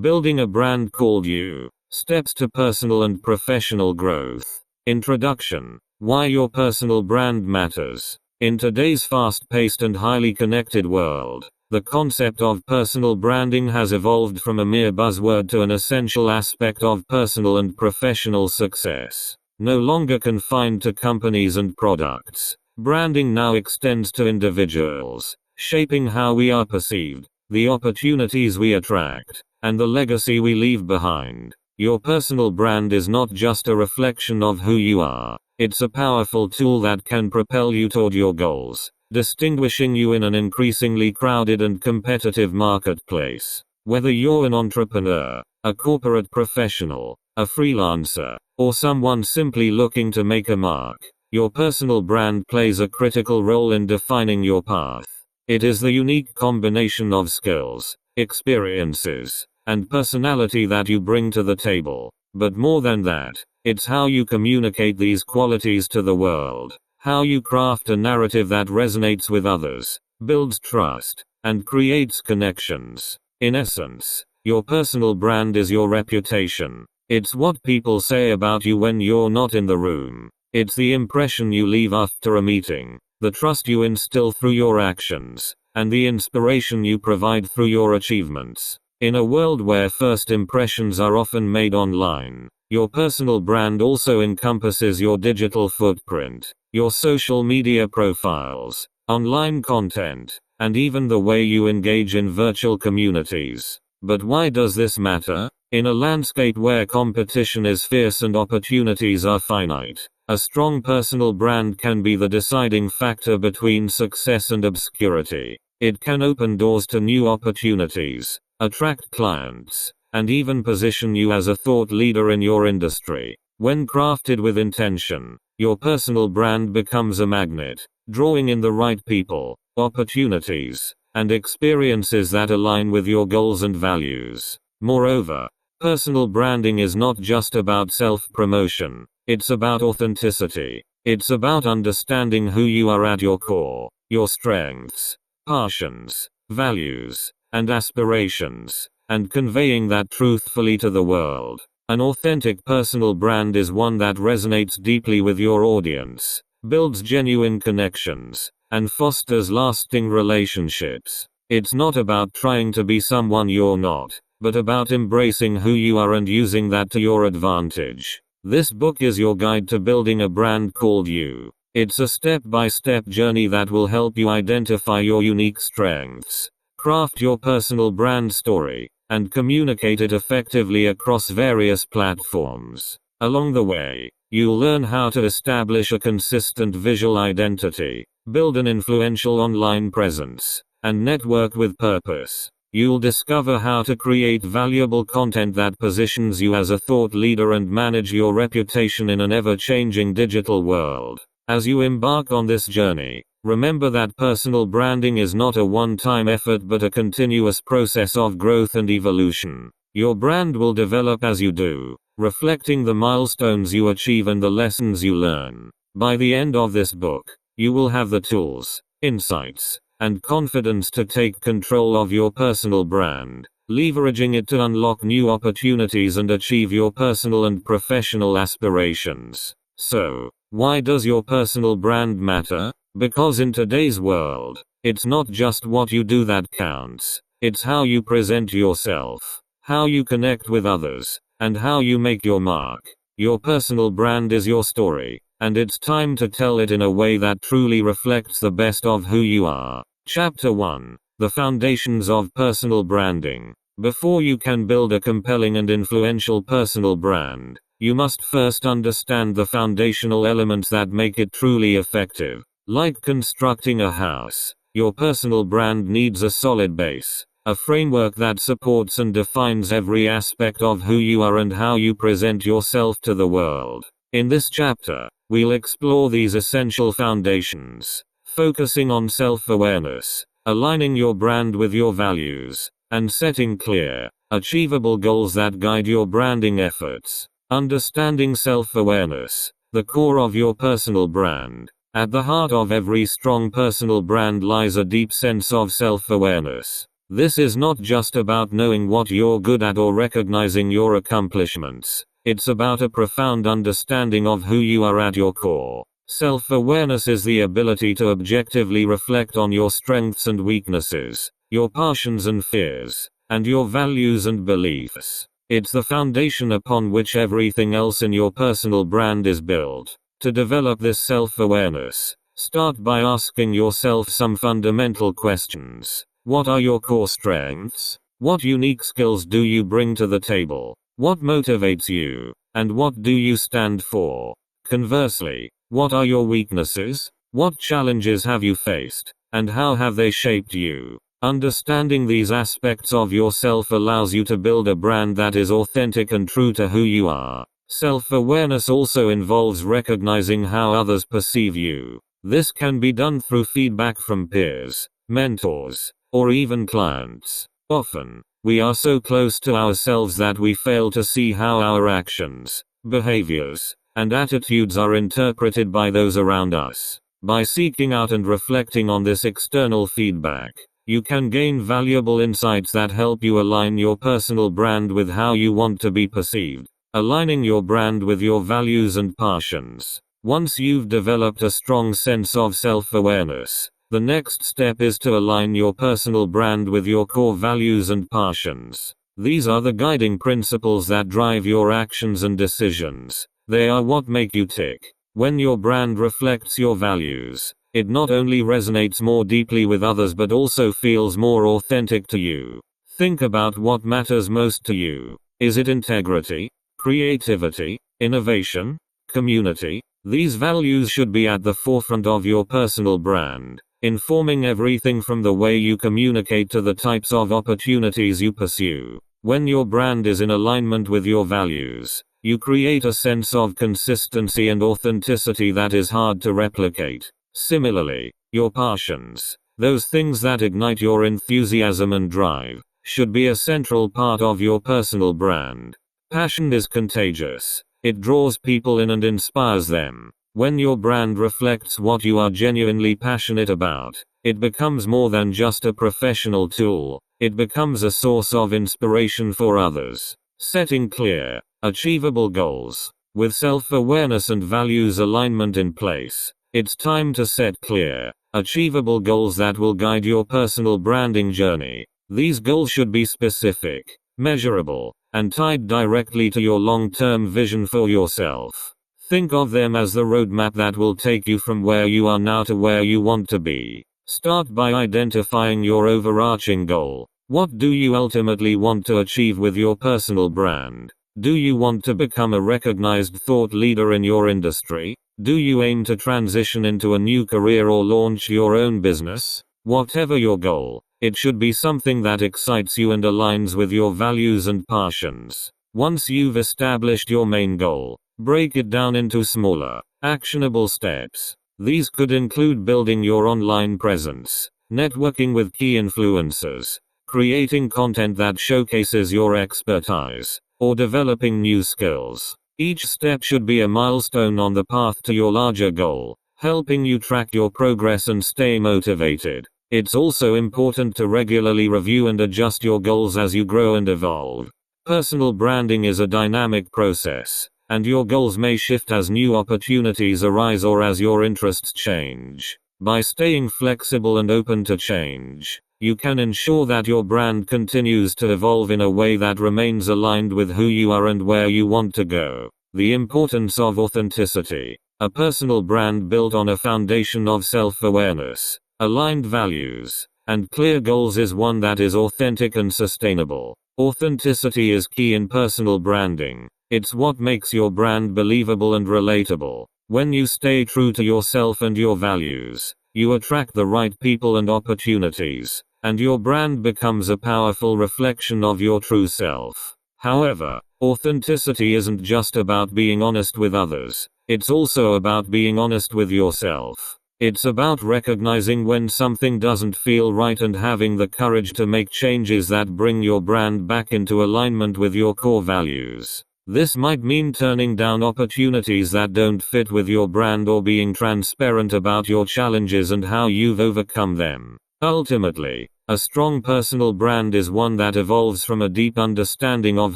Building a brand called You. Steps to personal and professional growth. Introduction. Why your personal brand matters. In today's fast-paced and highly connected world, the concept of personal branding has evolved from a mere buzzword to an essential aspect of personal and professional success. No longer confined to companies and products, branding now extends to individuals, shaping how we are perceived, the opportunities we attract, and the legacy we leave behind. Your personal brand is not just a reflection of who you are, it's a powerful tool that can propel you toward your goals, distinguishing you in an increasingly crowded and competitive marketplace. Whether you're an entrepreneur, a corporate professional, a freelancer, or someone simply looking to make a mark, your personal brand plays a critical role in defining your path. It is the unique combination of skills, experiences, and personality that you bring to the table. But more than that, it's how you communicate these qualities to the world, how you craft a narrative that resonates with others, builds trust, and creates connections. In essence, your personal brand is your reputation. It's what people say about you when you're not in the room. It's the impression you leave after a meeting, the trust you instill through your actions, and the inspiration you provide through your achievements. In a world where first impressions are often made online, your personal brand also encompasses your digital footprint, your social media profiles, online content, and even the way you engage in virtual communities. But why does this matter? In a landscape where competition is fierce and opportunities are finite, a strong personal brand can be the deciding factor between success and obscurity. It can open doors to new opportunities, attract clients, and even position you as a thought leader in your industry. When crafted with intention, your personal brand becomes a magnet, drawing in the right people, opportunities, and experiences that align with your goals and values. Moreover, personal branding is not just about self-promotion, it's about authenticity. It's about understanding who you are at your core, your strengths, passions, values, and aspirations, and conveying that truthfully to the world. An authentic personal brand is one that resonates deeply with your audience, builds genuine connections, and fosters lasting relationships. It's not about trying to be someone you're not, but about embracing who you are and using that to your advantage. This book is your guide to building a brand called You. It's a step-by-step journey that will help you identify your unique strengths, craft your personal brand story, and communicate it effectively across various platforms. Along the way, you'll learn how to establish a consistent visual identity, build an influential online presence, and network with purpose. You'll discover how to create valuable content that positions you as a thought leader and manage your reputation in an ever-changing digital world. As you embark on this journey, remember that personal branding is not a one-time effort but a continuous process of growth and evolution. Your brand will develop as you do, reflecting the milestones you achieve and the lessons you learn. By the end of this book, you will have the tools, insights, and confidence to take control of your personal brand, leveraging it to unlock new opportunities and achieve your personal and professional aspirations. So, why does your personal brand matter? Because in today's world, it's not just what you do that counts, it's how you present yourself, how you connect with others, and how you make your mark. Your personal brand is your story, and it's time to tell it in a way that truly reflects the best of who you are. Chapter 1. The Foundations of Personal Branding. Before you can build a compelling and influential personal brand, you must first understand the foundational elements that make it truly effective. Like constructing a house, your personal brand needs a solid base, a framework that supports and defines every aspect of who you are and how you present yourself to the world. In this chapter, we'll explore these essential foundations, focusing on self-awareness, aligning your brand with your values, and setting clear, achievable goals that guide your branding efforts. Understanding self-awareness, the core of your personal brand. At the heart of every strong personal brand lies a deep sense of self-awareness. This is not just about knowing what you're good at or recognizing your accomplishments. It's about a profound understanding of who you are at your core. Self-awareness is the ability to objectively reflect on your strengths and weaknesses, your passions and fears, and your values and beliefs. It's the foundation upon which everything else in your personal brand is built. To develop this self-awareness, start by asking yourself some fundamental questions. What are your core strengths? What unique skills do you bring to the table? What motivates you? And what do you stand for? Conversely, what are your weaknesses? What challenges have you faced? And how have they shaped you? Understanding these aspects of yourself allows you to build a brand that is authentic and true to who you are. Self-awareness also involves recognizing how others perceive you. This can be done through feedback from peers, mentors, or even clients. Often, we are so close to ourselves that we fail to see how our actions, behaviors, and attitudes are interpreted by those around us. By seeking out and reflecting on this external feedback, you can gain valuable insights that help you align your personal brand with how you want to be perceived. Aligning your brand with your values and passions. Once you've developed a strong sense of self-awareness, the next step is to align your personal brand with your core values and passions. These are the guiding principles that drive your actions and decisions. They are what make you tick. When your brand reflects your values, it not only resonates more deeply with others but also feels more authentic to you. Think about what matters most to you. Is it integrity, creativity, innovation, community? These values should be at the forefront of your personal brand, informing everything from the way you communicate to the types of opportunities you pursue. When your brand is in alignment with your values, you create a sense of consistency and authenticity that is hard to replicate. Similarly, your passions, those things that ignite your enthusiasm and drive, should be a central part of your personal brand. Passion is contagious. It draws people in and inspires them. When your brand reflects what you are genuinely passionate about, it becomes more than just a professional tool. It becomes a source of inspiration for others. Setting clear, achievable goals. With self-awareness and values alignment in place, it's time to set clear, achievable goals that will guide your personal branding journey. These goals should be specific, measurable, and tied directly to your long-term vision for yourself. Think of them as the roadmap that will take you from where you are now to where you want to be. Start by identifying your overarching goal. What do you ultimately want to achieve with your personal brand? Do you want to become a recognized thought leader in your industry? Do you aim to transition into a new career or launch your own business? Whatever your goal, it should be something that excites you and aligns with your values and passions. Once you've established your main goal, break it down into smaller, actionable steps. These could include building your online presence, networking with key influencers, creating content that showcases your expertise, or developing new skills. Each step should be a milestone on the path to your larger goal, helping you track your progress and stay motivated. It's also important to regularly review and adjust your goals as you grow and evolve. Personal branding is a dynamic process, and your goals may shift as new opportunities arise or as your interests change. By staying flexible and open to change, you can ensure that your brand continues to evolve in a way that remains aligned with who you are and where you want to go. The importance of authenticity. A personal brand built on a foundation of self-awareness, aligned values, and clear goals is one that is authentic and sustainable. Authenticity is key in personal branding. It's what makes your brand believable and relatable. When you stay true to yourself and your values, you attract the right people and opportunities, and your brand becomes a powerful reflection of your true self. However, authenticity isn't just about being honest with others, it's also about being honest with yourself. It's about recognizing when something doesn't feel right and having the courage to make changes that bring your brand back into alignment with your core values. This might mean turning down opportunities that don't fit with your brand or being transparent about your challenges and how you've overcome them. Ultimately, A strong personal brand is one that evolves from a deep understanding of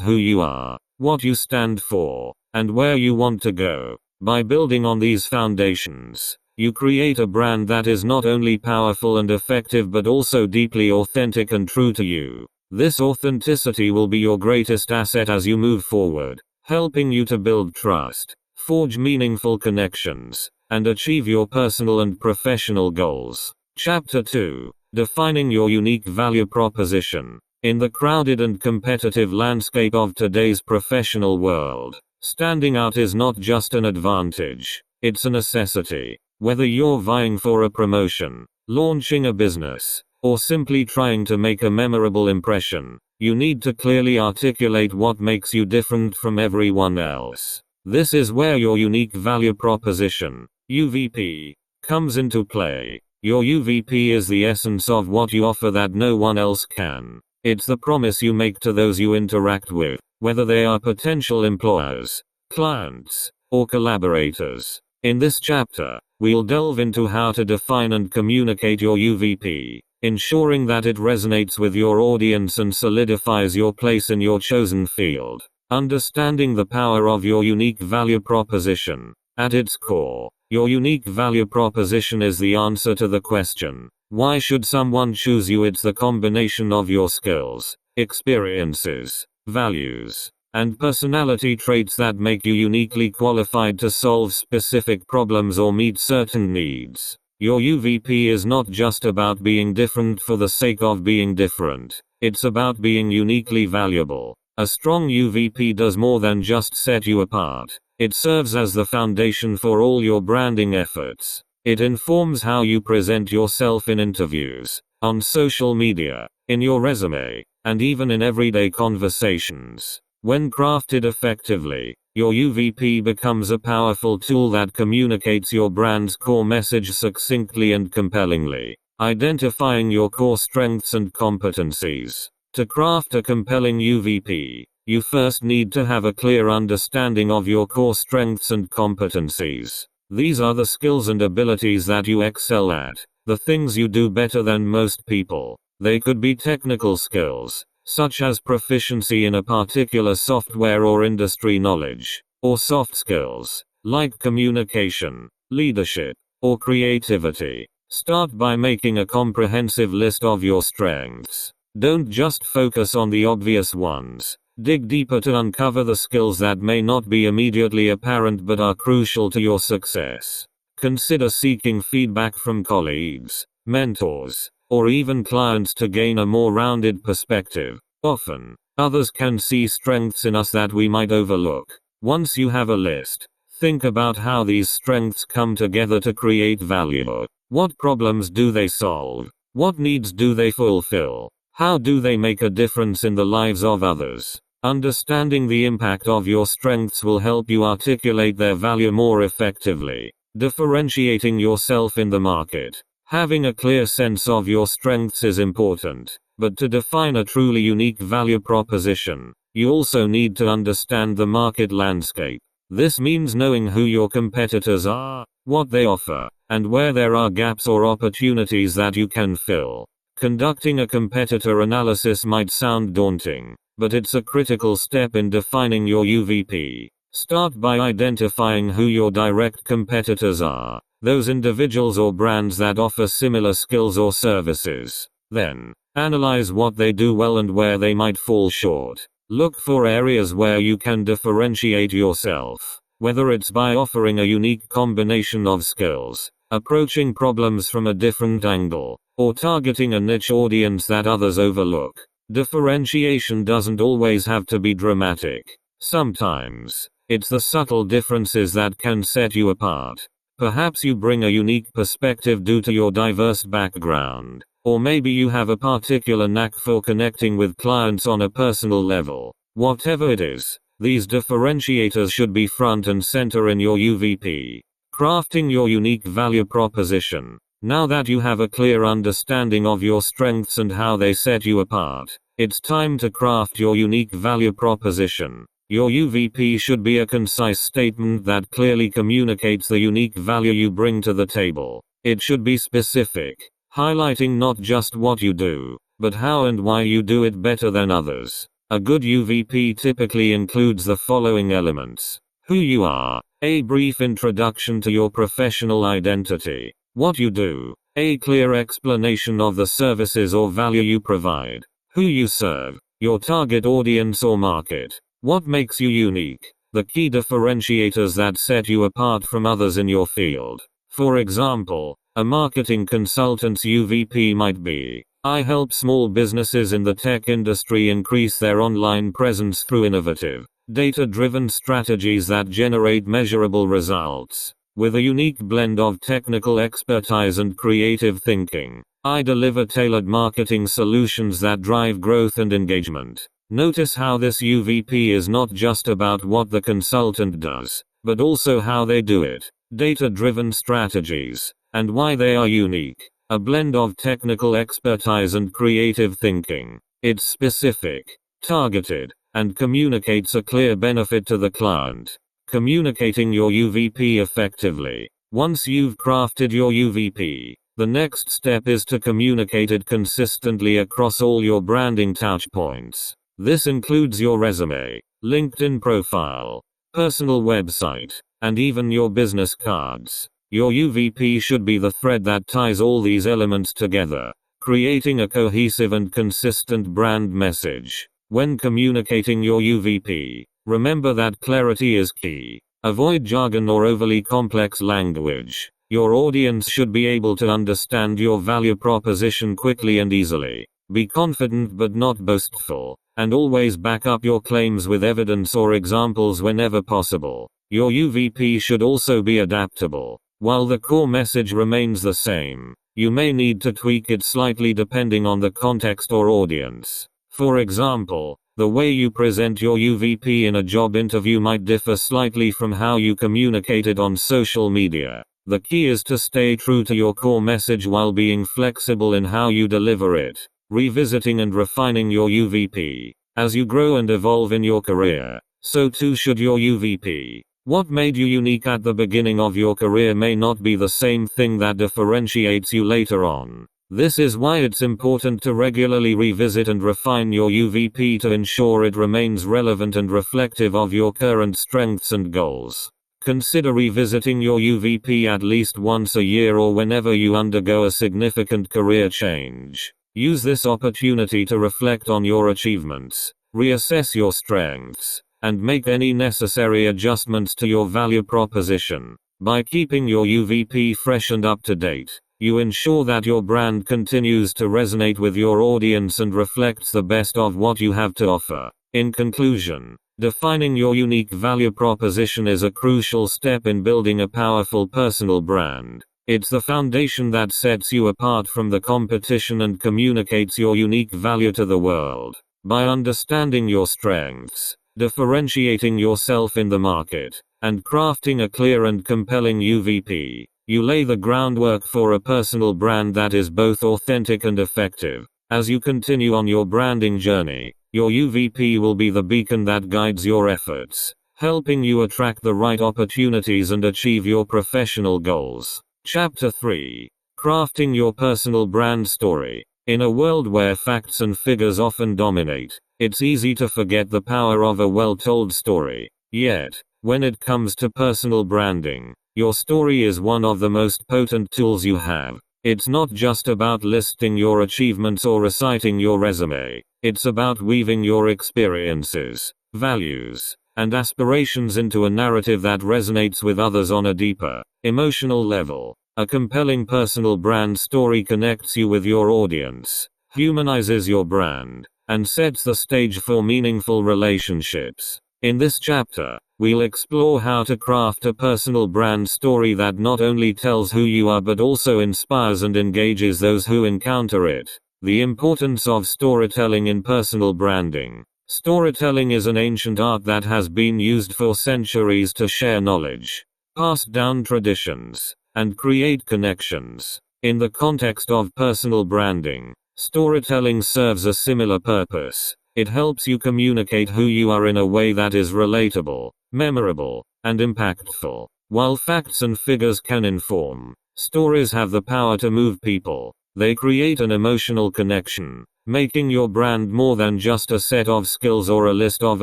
who you are, what you stand for, and where you want to go. By building on these foundations, you create a brand that is not only powerful and effective but also deeply authentic and true to you. This authenticity will be your greatest asset as you move forward, helping you to build trust, forge meaningful connections, and achieve your personal and professional goals. Chapter 2. Defining your unique value proposition. In the crowded and competitive landscape of today's professional world, standing out is not just an advantage, it's a necessity. Whether you're vying for a promotion, launching a business, or simply trying to make a memorable impression, you need to clearly articulate what makes you different from everyone else. This is where your unique value proposition, UVP, comes into play. Your UVP is the essence of what you offer that no one else can. It's the promise you make to those you interact with, whether they are potential employers, clients, or collaborators. In this chapter, we'll delve into how to define and communicate your UVP, ensuring that it resonates with your audience and solidifies your place in your chosen field. Understanding the power of your unique value proposition. At its core, your unique value proposition is the answer to the question, why should someone choose you? It's the combination of your skills, experiences, values, and personality traits that make you uniquely qualified to solve specific problems or meet certain needs. Your UVP is not just about being different for the sake of being different. It's about being uniquely valuable. A strong UVP does more than just set you apart. It serves as the foundation for all your branding efforts. It informs how you present yourself in interviews, on social media, in your resume, and even in everyday conversations. When crafted effectively, your UVP becomes a powerful tool that communicates your brand's core message succinctly and compellingly. Identifying your core strengths and competencies. To craft a compelling UVP, you first need to have a clear understanding of your core strengths and competencies. These are the skills and abilities that you excel at, the things you do better than most people. They could be technical skills, such as proficiency in a particular software or industry knowledge, or soft skills, like communication, leadership, or creativity. Start by making a comprehensive list of your strengths. Don't just focus on the obvious ones. Dig deeper to uncover the skills that may not be immediately apparent but are crucial to your success. Consider seeking feedback from colleagues, mentors, or even clients to gain a more rounded perspective. Often, others can see strengths in us that we might overlook. Once you have a list, think about how these strengths come together to create value. What problems do they solve? What needs do they fulfill? How do they make a difference in the lives of others? Understanding the impact of your strengths will help you articulate their value more effectively. Differentiating yourself in the market. Having a clear sense of your strengths is important, but to define a truly unique value proposition, you also need to understand the market landscape. This means knowing who your competitors are, what they offer, and where there are gaps or opportunities that you can fill. Conducting a competitor analysis might sound daunting, but it's a critical step in defining your UVP. Start by identifying who your direct competitors are, those individuals or brands that offer similar skills or services. Then, analyze what they do well and where they might fall short. Look for areas where you can differentiate yourself, whether it's by offering a unique combination of skills, approaching problems from a different angle, or targeting a niche audience that others overlook. Differentiation doesn't always have to be dramatic. Sometimes, it's the subtle differences that can set you apart. Perhaps you bring a unique perspective due to your diverse background, or maybe you have a particular knack for connecting with clients on a personal level. Whatever it is, these differentiators should be front and center in your UVP. Crafting your unique value proposition. Now that you have a clear understanding of your strengths and how they set you apart, it's time to craft your unique value proposition. Your UVP should be a concise statement that clearly communicates the unique value you bring to the table. It should be specific, highlighting not just what you do, but how and why you do it better than others. A good UVP typically includes the following elements: who you are, a brief introduction to your professional identity, what you do, a clear explanation of the services or value you provide, who you serve, your target audience or market, what makes you unique, the key differentiators that set you apart from others in your field. For example, a marketing consultant's UVP might be, I help small businesses in the tech industry increase their online presence through innovative, data-driven strategies that generate measurable results. With a unique blend of technical expertise and creative thinking, I deliver tailored marketing solutions that drive growth and engagement. Notice how this UVP is not just about what the consultant does, but also how they do it, data-driven strategies, and why they are unique. A blend of technical expertise and creative thinking. It's specific, targeted, and communicates a clear benefit to the client. Communicating your UVP effectively. Once you've crafted your UVP, the next step is to communicate it consistently across all your branding touchpoints. This includes your resume, LinkedIn profile, personal website, and even your business cards. Your UVP should be the thread that ties all these elements together, creating a cohesive and consistent brand message. When communicating your UVP, remember that clarity is key. Avoid jargon or overly complex language. Your audience should be able to understand your value proposition quickly and easily. Be confident but not boastful, and always back up your claims with evidence or examples whenever possible. Your UVP should also be adaptable. While the core message remains the same, you may need to tweak it slightly depending on the context or audience. For example, the way you present your UVP in a job interview might differ slightly from how you communicate it on social media. The key is to stay true to your core message while being flexible in how you deliver it, revisiting and refining your UVP. As you grow and evolve in your career, so too should your UVP. What made you unique at the beginning of your career may not be the same thing that differentiates you later on. This is why it's important to regularly revisit and refine your UVP to ensure it remains relevant and reflective of your current strengths and goals. Consider revisiting your UVP at least once a year or whenever you undergo a significant career change. Use this opportunity to reflect on your achievements, reassess your strengths, and make any necessary adjustments to your value proposition. By keeping your UVP fresh and up to date, you ensure that your brand continues to resonate with your audience and reflects the best of what you have to offer. In conclusion, defining your unique value proposition is a crucial step in building a powerful personal brand. It's the foundation that sets you apart from the competition and communicates your unique value to the world. By understanding your strengths, differentiating yourself in the market, and crafting a clear and compelling UVP, you lay the groundwork for a personal brand that is both authentic and effective. As you continue on your branding journey, your UVP will be the beacon that guides your efforts, helping you attract the right opportunities and achieve your professional goals. Chapter 3. Crafting your personal brand story. In a world where facts and figures often dominate, it's easy to forget the power of a well-told story. Yet, when it comes to personal branding, your story is one of the most potent tools you have. It's not just about listing your achievements or reciting your resume. It's about weaving your experiences, values, and aspirations into a narrative that resonates with others on a deeper, emotional level. A compelling personal brand story connects you with your audience, humanizes your brand, and sets the stage for meaningful relationships. In this chapter, we'll explore how to craft a personal brand story that not only tells who you are but also inspires and engages those who encounter it. The importance of storytelling in personal branding. Storytelling is an ancient art that has been used for centuries to share knowledge, pass down traditions, and create connections. In the context of personal branding, storytelling serves a similar purpose. It helps you communicate who you are in a way that is relatable, memorable, and impactful. While facts and figures can inform, stories have the power to move people. They create an emotional connection, making your brand more than just a set of skills or a list of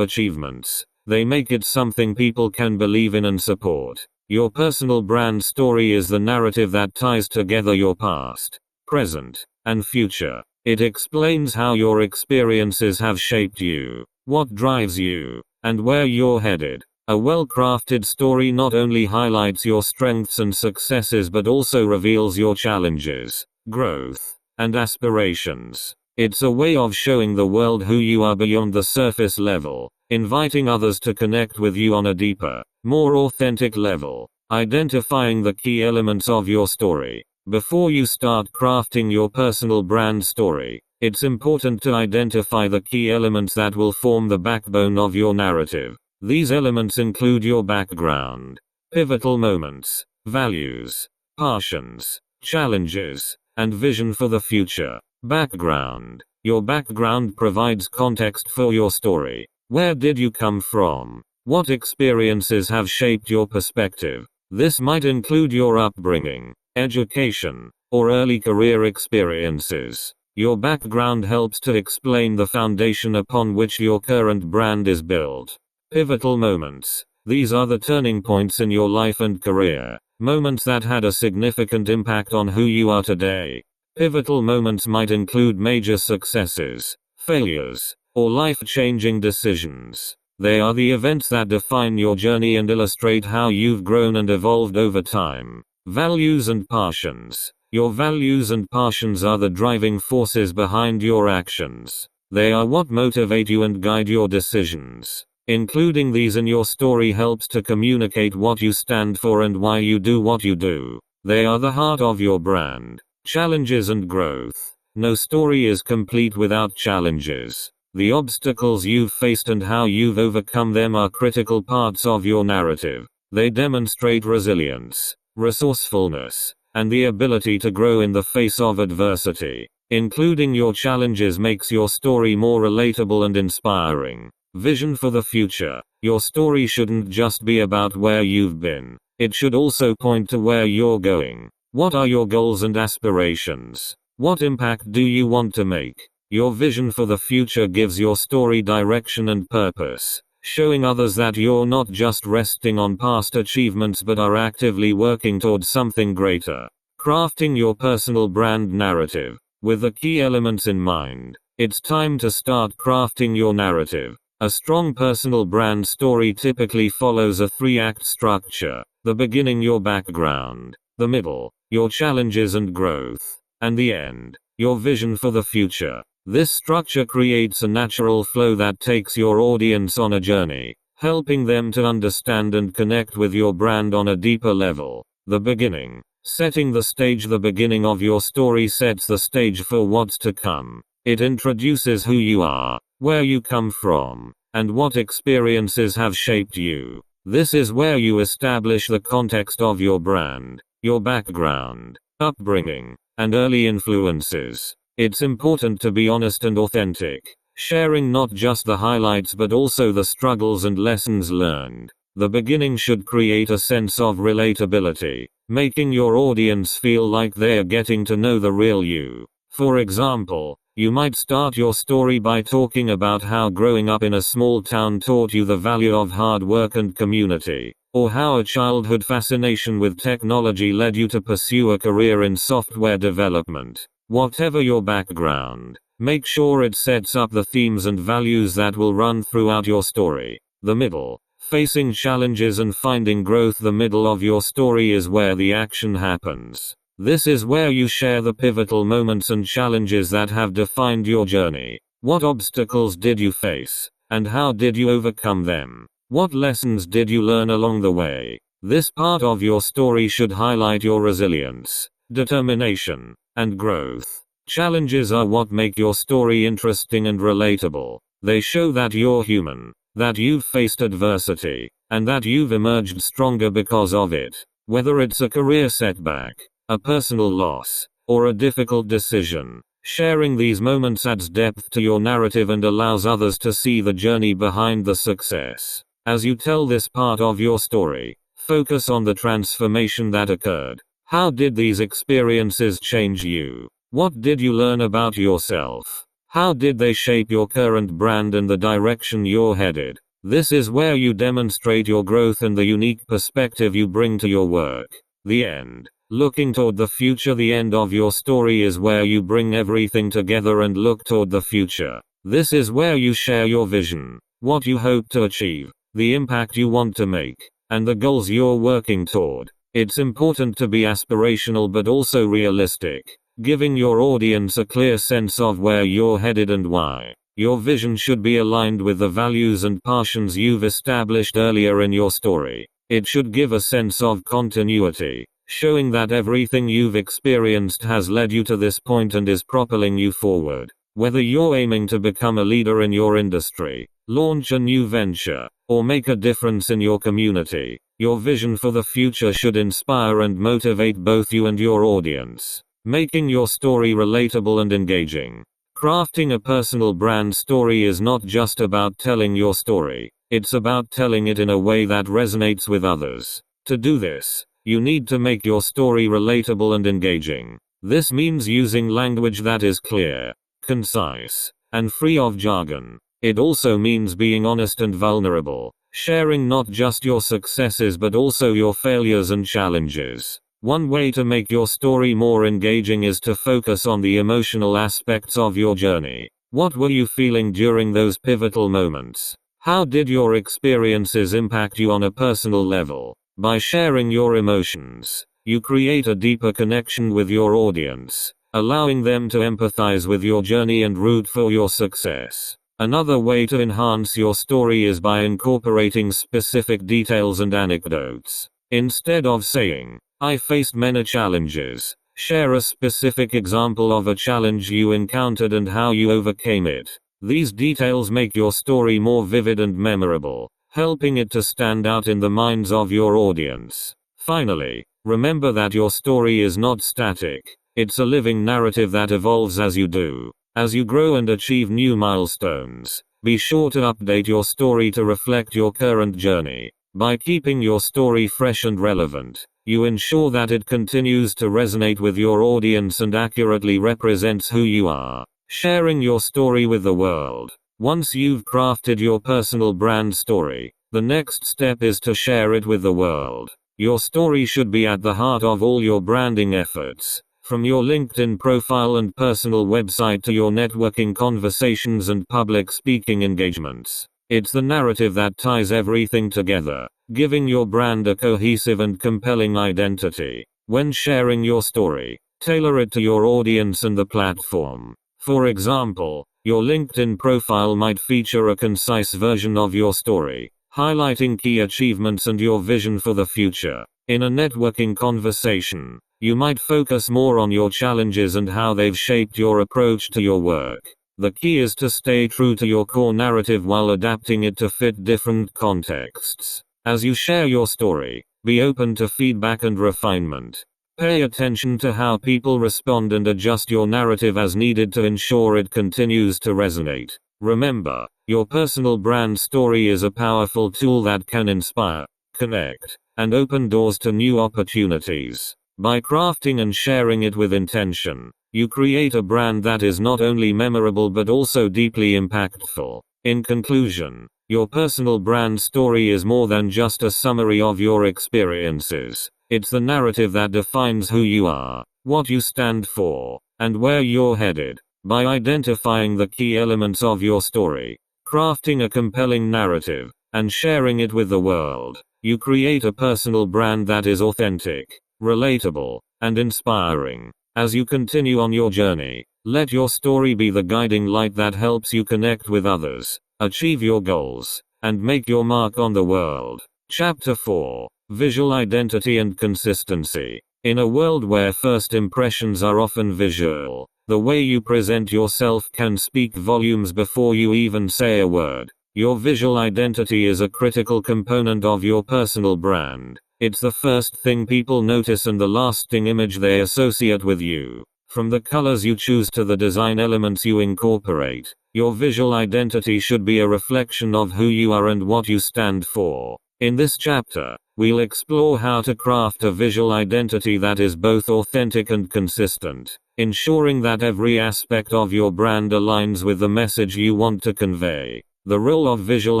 achievements. They make it something people can believe in and support. Your personal brand story is the narrative that ties together your past, present, and future. It explains how your experiences have shaped you, what drives you, and where you're headed. A well-crafted story not only highlights your strengths and successes but also reveals your challenges, growth, and aspirations. It's a way of showing the world who you are beyond the surface level, inviting others to connect with you on a deeper, more authentic level. Identifying the key elements of your story. Before you start crafting your personal brand story, it's important to identify the key elements that will form the backbone of your narrative. These elements include your background, pivotal moments, values, passions, challenges, and vision for the future. Background. Your background provides context for your story. Where did you come from? What experiences have shaped your perspective? This might include your upbringing, education, or early career experiences. Your background helps to explain the foundation upon which your current brand is built. Pivotal moments. These are the turning points in your life and career, moments that had a significant impact on who you are today. Pivotal moments might include major successes, failures, or life-changing decisions. They are the events that define your journey and illustrate how you've grown and evolved over time. Values and passions. Your values and passions are the driving forces behind your actions. They are what motivate you and guide your decisions. Including these in your story helps to communicate what you stand for and why you do what you do. They are the heart of your brand. Challenges and growth. No story is complete without challenges. The obstacles you've faced and how you've overcome them are critical parts of your narrative. They demonstrate resilience, resourcefulness, and the ability to grow in the face of adversity. Including your challenges makes your story more relatable and inspiring. Vision for the future. Your story shouldn't just be about where you've been. It should also point to where you're going. What are your goals and aspirations? What impact do you want to make? Your vision for the future gives your story direction and purpose, showing others that you're not just resting on past achievements but are actively working towards something greater. Crafting your personal brand narrative. With the key elements in mind, it's time to start crafting your narrative. A strong personal brand story typically follows a 3-act structure. The beginning, your background; the middle, your challenges and growth; and the end, your vision for the future. This structure creates a natural flow that takes your audience on a journey, helping them to understand and connect with your brand on a deeper level. The beginning. Setting the stage. The beginning of your story sets the stage for what's to come. It introduces who you are, where you come from, and what experiences have shaped you. This is where you establish the context of your brand, your background, upbringing, and early influences. It's important to be honest and authentic, sharing not just the highlights but also the struggles and lessons learned. The beginning should create a sense of relatability, making your audience feel like they're getting to know the real you. For example, you might start your story by talking about how growing up in a small town taught you the value of hard work and community, or how a childhood fascination with technology led you to pursue a career in software development. Whatever your background, make sure it sets up the themes and values that will run throughout your story. The middle. Facing challenges and finding growth. The middle of your story is where the action happens. This is where you share the pivotal moments and challenges that have defined your journey. What obstacles did you face, and how did you overcome them? What lessons did you learn along the way? This part of your story should highlight your resilience, determination, and growth. Challenges are what make your story interesting and relatable. They show that you're human, that you've faced adversity, and that you've emerged stronger because of it. Whether it's a career setback, a personal loss, or a difficult decision, sharing these moments adds depth to your narrative and allows others to see the journey behind the success. As you tell this part of your story, focus on the transformation that occurred. How did these experiences change you? What did you learn about yourself? How did they shape your current brand and the direction you're headed? This is where you demonstrate your growth and the unique perspective you bring to your work. The end. Looking toward the future. The end of your story is where you bring everything together and look toward the future. This is where you share your vision, what you hope to achieve, the impact you want to make, and the goals you're working toward. It's important to be aspirational but also realistic, giving your audience a clear sense of where you're headed and why. Your vision should be aligned with the values and passions you've established earlier in your story. It should give a sense of continuity, showing that everything you've experienced has led you to this point and is propelling you forward. Whether you're aiming to become a leader in your industry, launch a new venture, or make a difference in your community, your vision for the future should inspire and motivate both you and your audience, making your story relatable and engaging. Crafting a personal brand story is not just about telling your story, it's about telling it in a way that resonates with others. To do this, you need to make your story relatable and engaging. This means using language that is clear, concise, and free of jargon. It also means being honest and vulnerable, sharing not just your successes but also your failures and challenges. One way to make your story more engaging is to focus on the emotional aspects of your journey. What were you feeling during those pivotal moments? How did your experiences impact you on a personal level? By sharing your emotions, you create a deeper connection with your audience, allowing them to empathize with your journey and root for your success. Another way to enhance your story is by incorporating specific details and anecdotes. Instead of saying, "I faced many challenges," share a specific example of a challenge you encountered and how you overcame it. These details make your story more vivid and memorable, helping it to stand out in the minds of your audience. Finally, remember that your story is not static. It's a living narrative that evolves as you do. As you grow and achieve new milestones, be sure to update your story to reflect your current journey. By keeping your story fresh and relevant, you ensure that it continues to resonate with your audience and accurately represents who you are. Sharing your story with the world. Once you've crafted your personal brand story, the next step is to share it with the world. Your story should be at the heart of all your branding efforts, from your LinkedIn profile and personal website to your networking conversations and public speaking engagements. It's the narrative that ties everything together, giving your brand a cohesive and compelling identity. When sharing your story, tailor it to your audience and the platform. For example, your LinkedIn profile might feature a concise version of your story, highlighting key achievements and your vision for the future. In a networking conversation, you might focus more on your challenges and how they've shaped your approach to your work. The key is to stay true to your core narrative while adapting it to fit different contexts. As you share your story, be open to feedback and refinement. Pay attention to how people respond and adjust your narrative as needed to ensure it continues to resonate. Remember, your personal brand story is a powerful tool that can inspire, connect, and open doors to new opportunities. By crafting and sharing it with intention, you create a brand that is not only memorable but also deeply impactful. In conclusion, your personal brand story is more than just a summary of your experiences. It's the narrative that defines who you are, what you stand for, and where you're headed. By identifying the key elements of your story, crafting a compelling narrative, and sharing it with the world, you create a personal brand that is authentic, relatable, and inspiring. As you continue on your journey, let your story be the guiding light that helps you connect with others, achieve your goals, and make your mark on the world. Chapter 4: Visual Identity and Consistency. In a world where first impressions are often visual, the way you present yourself can speak volumes before you even say a word. Your visual identity is a critical component of your personal brand. It's the first thing people notice and the lasting image they associate with you. From the colors you choose to the design elements you incorporate, your visual identity should be a reflection of who you are and what you stand for. In this chapter, we'll explore how to craft a visual identity that is both authentic and consistent. ensuring that every aspect of your brand aligns with the message you want to convey. The role of visual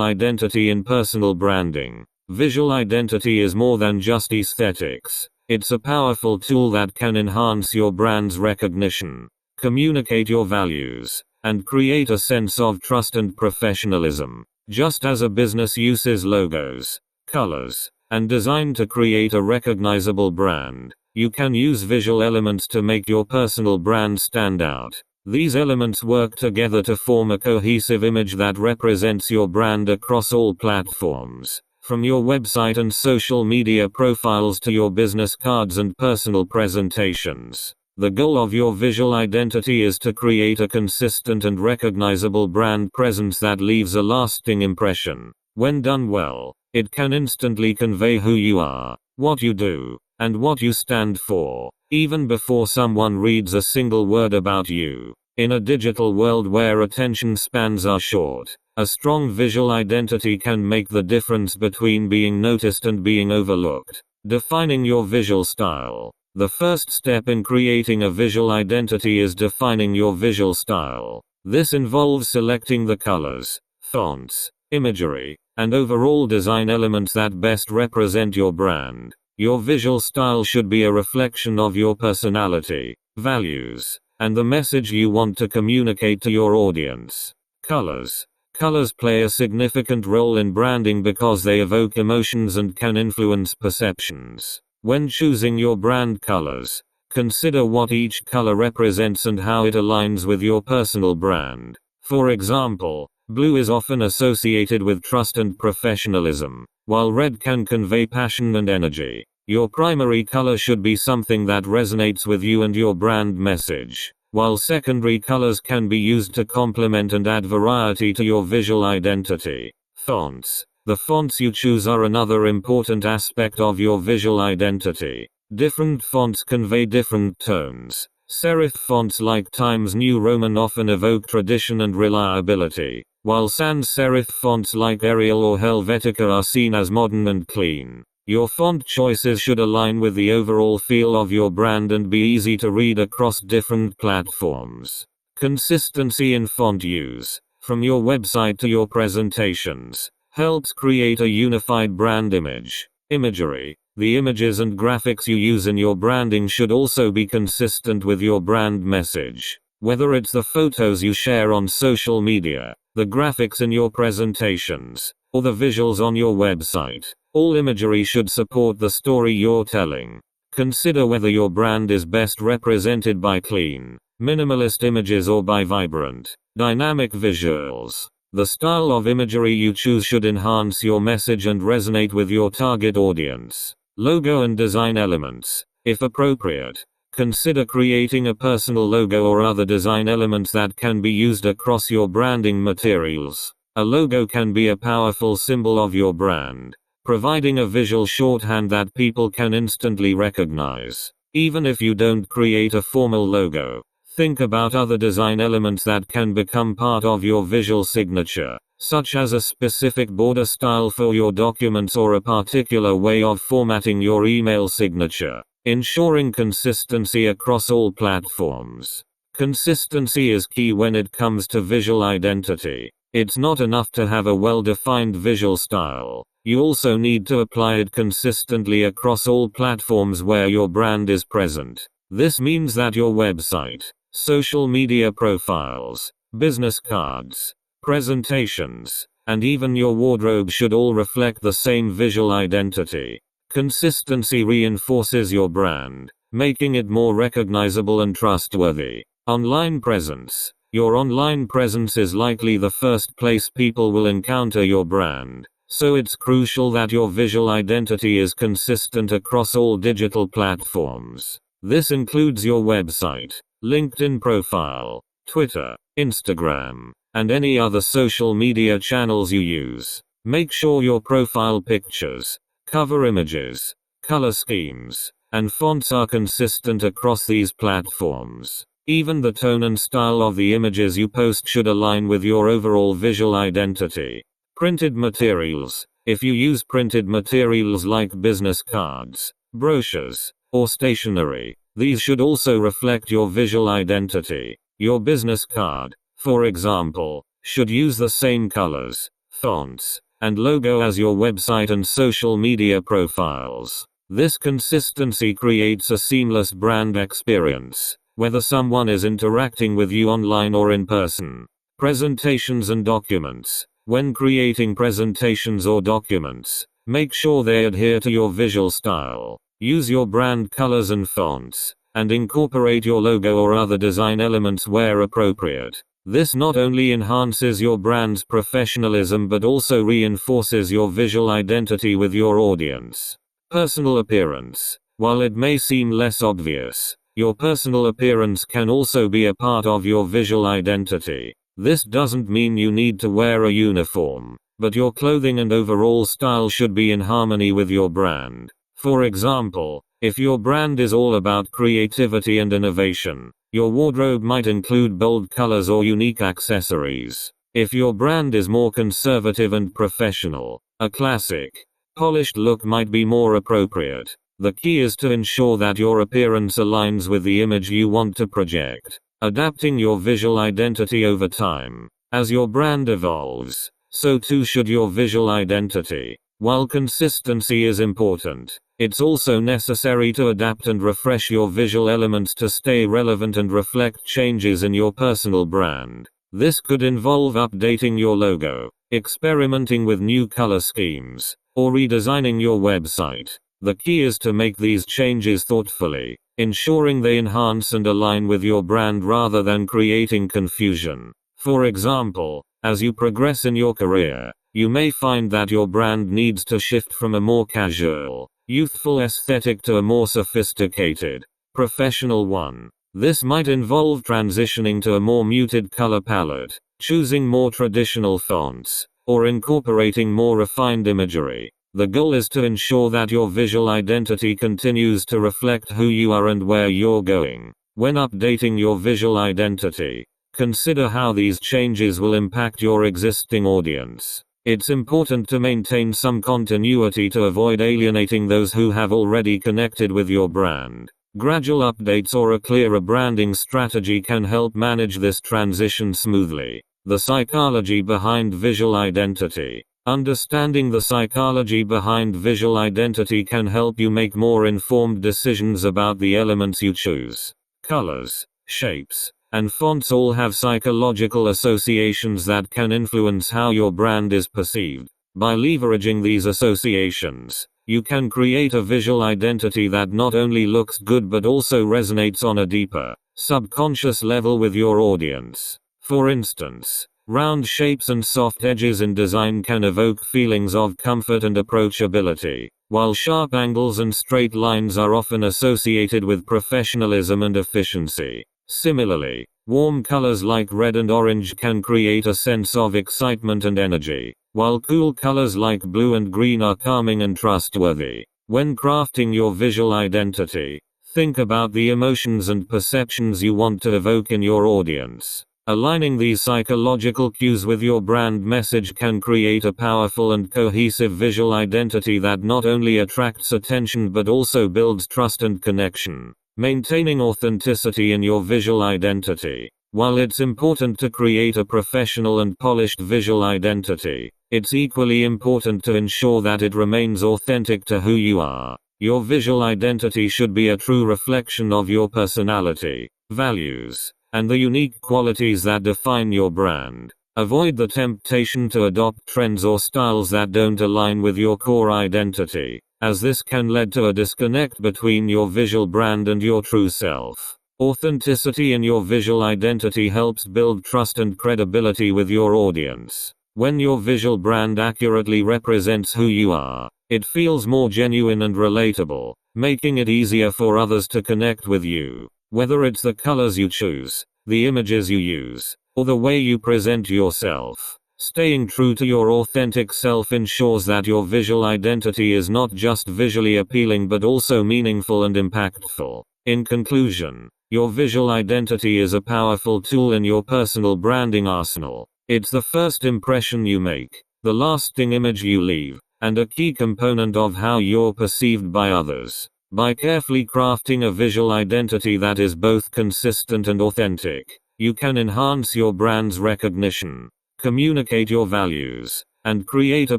identity in personal branding. Visual identity is more than just aesthetics. It's a powerful tool that can enhance your brand's recognition, communicate your values, and create a sense of trust and professionalism. Just as a business uses logos, colors, and design to create a recognizable brand, you can use visual elements to make your personal brand stand out. These elements work together to form a cohesive image that represents your brand across all platforms, from your website and social media profiles to your business cards and personal presentations. The goal of your visual identity is to create a consistent and recognizable brand presence that leaves a lasting impression. When done well, it can instantly convey who you are, what you do, and what you stand for, even before someone reads a single word about you. In a digital world where attention spans are short, a strong visual identity can make the difference between being noticed and being overlooked. Defining your visual style. The first step in creating a visual identity is defining your visual style. This involves selecting the colors, fonts, imagery, and overall design elements that best represent your brand. Your visual style should be a reflection of your personality, values, and the message you want to communicate to your audience. Colors. Colors play a significant role in branding because they evoke emotions and can influence perceptions. When choosing your brand colors, consider what each color represents and how it aligns with your personal brand. For example, blue is often associated with trust and professionalism, while red can convey passion and energy. Your primary color should be something that resonates with you and your brand message, while secondary colors can be used to complement and add variety to your visual identity. Fonts. The fonts you choose are another important aspect of your visual identity. Different fonts convey different tones. Serif fonts like Times New Roman often evoke tradition and reliability, while sans serif fonts like Arial or Helvetica are seen as modern and clean. Your font choices should align with the overall feel of your brand and be easy to read across different platforms. Consistency in font use. From your website to your presentations, helps create a unified brand image. Imagery. The images and graphics you use in your branding should also be consistent with your brand message. Whether it's the photos you share on social media, the graphics in your presentations, or the visuals on your website, all imagery should support the story you're telling. Consider whether your brand is best represented by clean, minimalist images or by vibrant, dynamic visuals. The style of imagery you choose should enhance your message and resonate with your target audience. Logo and design elements. If appropriate, consider creating a personal logo or other design elements that can be used across your branding materials. A logo can be a powerful symbol of your brand, providing a visual shorthand that people can instantly recognize. Even if you don't create a formal logo, think about other design elements that can become part of your visual signature, such as a specific border style for your documents or a particular way of formatting your email signature. Ensuring consistency across all platforms. Consistency is key when it comes to visual identity. It's not enough to have a well-defined visual style. You also need to apply it consistently across all platforms where your brand is present. This means that your website, social media profiles, business cards, presentations, and even your wardrobe should all reflect the same visual identity. Consistency reinforces your brand, making it more recognizable and trustworthy. Online presence. Your online presence is likely the first place people will encounter your brand, so it's crucial that your visual identity is consistent across all digital platforms. This includes your website, LinkedIn profile, Twitter, Instagram, and any other social media channels you use. Make sure your profile pictures, cover images, color schemes, and fonts are consistent across these platforms. Even the tone and style of the images you post should align with your overall visual identity. Printed materials. If you use printed materials like business cards, brochures, or stationery, These should also reflect your visual identity. Your business card, for example, should use the same colors, fonts, and logo as your website and social media profiles. This consistency creates a seamless brand experience, whether someone is interacting with you online or in person. Presentations and documents. When creating presentations or documents, make sure they adhere to your visual style. Use your brand colors and fonts, and incorporate your logo or other design elements where appropriate. This not only enhances your brand's professionalism but also reinforces your visual identity with your audience. Personal appearance. While it may seem less obvious, your personal appearance can also be a part of your visual identity. This doesn't mean you need to wear a uniform, but your clothing and overall style should be in harmony with your brand. For example, if your brand is all about creativity and innovation, your wardrobe might include bold colors or unique accessories. If your brand is more conservative and professional, a classic, polished look might be more appropriate. The key is to ensure that your appearance aligns with the image you want to project. Adapting your visual identity over time. As your brand evolves, so too should your visual identity. While consistency is important, it's also necessary to adapt and refresh your visual elements to stay relevant and reflect changes in your personal brand. This could involve updating your logo, experimenting with new color schemes, or redesigning your website. The key is to make these changes thoughtfully, ensuring they enhance and align with your brand rather than creating confusion. For example, as you progress in your career, you may find that your brand needs to shift from a more casual, youthful aesthetic to a more sophisticated, professional one. This might involve transitioning to a more muted color palette, choosing more traditional fonts, or incorporating more refined imagery. The goal is to ensure that your visual identity continues to reflect who you are and where you're going. When updating your visual identity, consider how these changes will impact your existing audience. It's important to maintain some continuity to avoid alienating those who have already connected with your brand. Gradual updates or a clearer branding strategy can help manage this transition smoothly. The psychology behind visual identity. Understanding the psychology behind visual identity can help you make more informed decisions about the elements you choose. Colors, shapes, and fonts all have psychological associations that can influence how your brand is perceived. By leveraging these associations, you can create a visual identity that not only looks good but also resonates on a deeper, subconscious level with your audience. For instance, round shapes and soft edges in design can evoke feelings of comfort and approachability, while sharp angles and straight lines are often associated with professionalism and efficiency. Similarly, warm colors like red and orange can create a sense of excitement and energy, while cool colors like blue and green are calming and trustworthy. When crafting your visual identity, think about the emotions and perceptions you want to evoke in your audience. Aligning these psychological cues with your brand message can create a powerful and cohesive visual identity that not only attracts attention but also builds trust and connection. Maintaining authenticity in your visual identity. While it's important to create a professional and polished visual identity, it's equally important to ensure that it remains authentic to who you are. Your visual identity should be a true reflection of your personality, values, and the unique qualities that define your brand. Avoid the temptation to adopt trends or styles that don't align with your core identity, as this can lead to a disconnect between your visual brand and your true self. Authenticity in your visual identity helps build trust and credibility with your audience. When your visual brand accurately represents who you are, it feels more genuine and relatable, making it easier for others to connect with you. Whether it's the colors you choose, the images you use, or the way you present yourself, staying true to your authentic self ensures that your visual identity is not just visually appealing but also meaningful and impactful. In conclusion, your visual identity is a powerful tool in your personal branding arsenal. It's the first impression you make, the lasting image you leave, and a key component of how you're perceived by others. By carefully crafting a visual identity that is both consistent and authentic, you can enhance your brand's recognition, communicate your values, and create a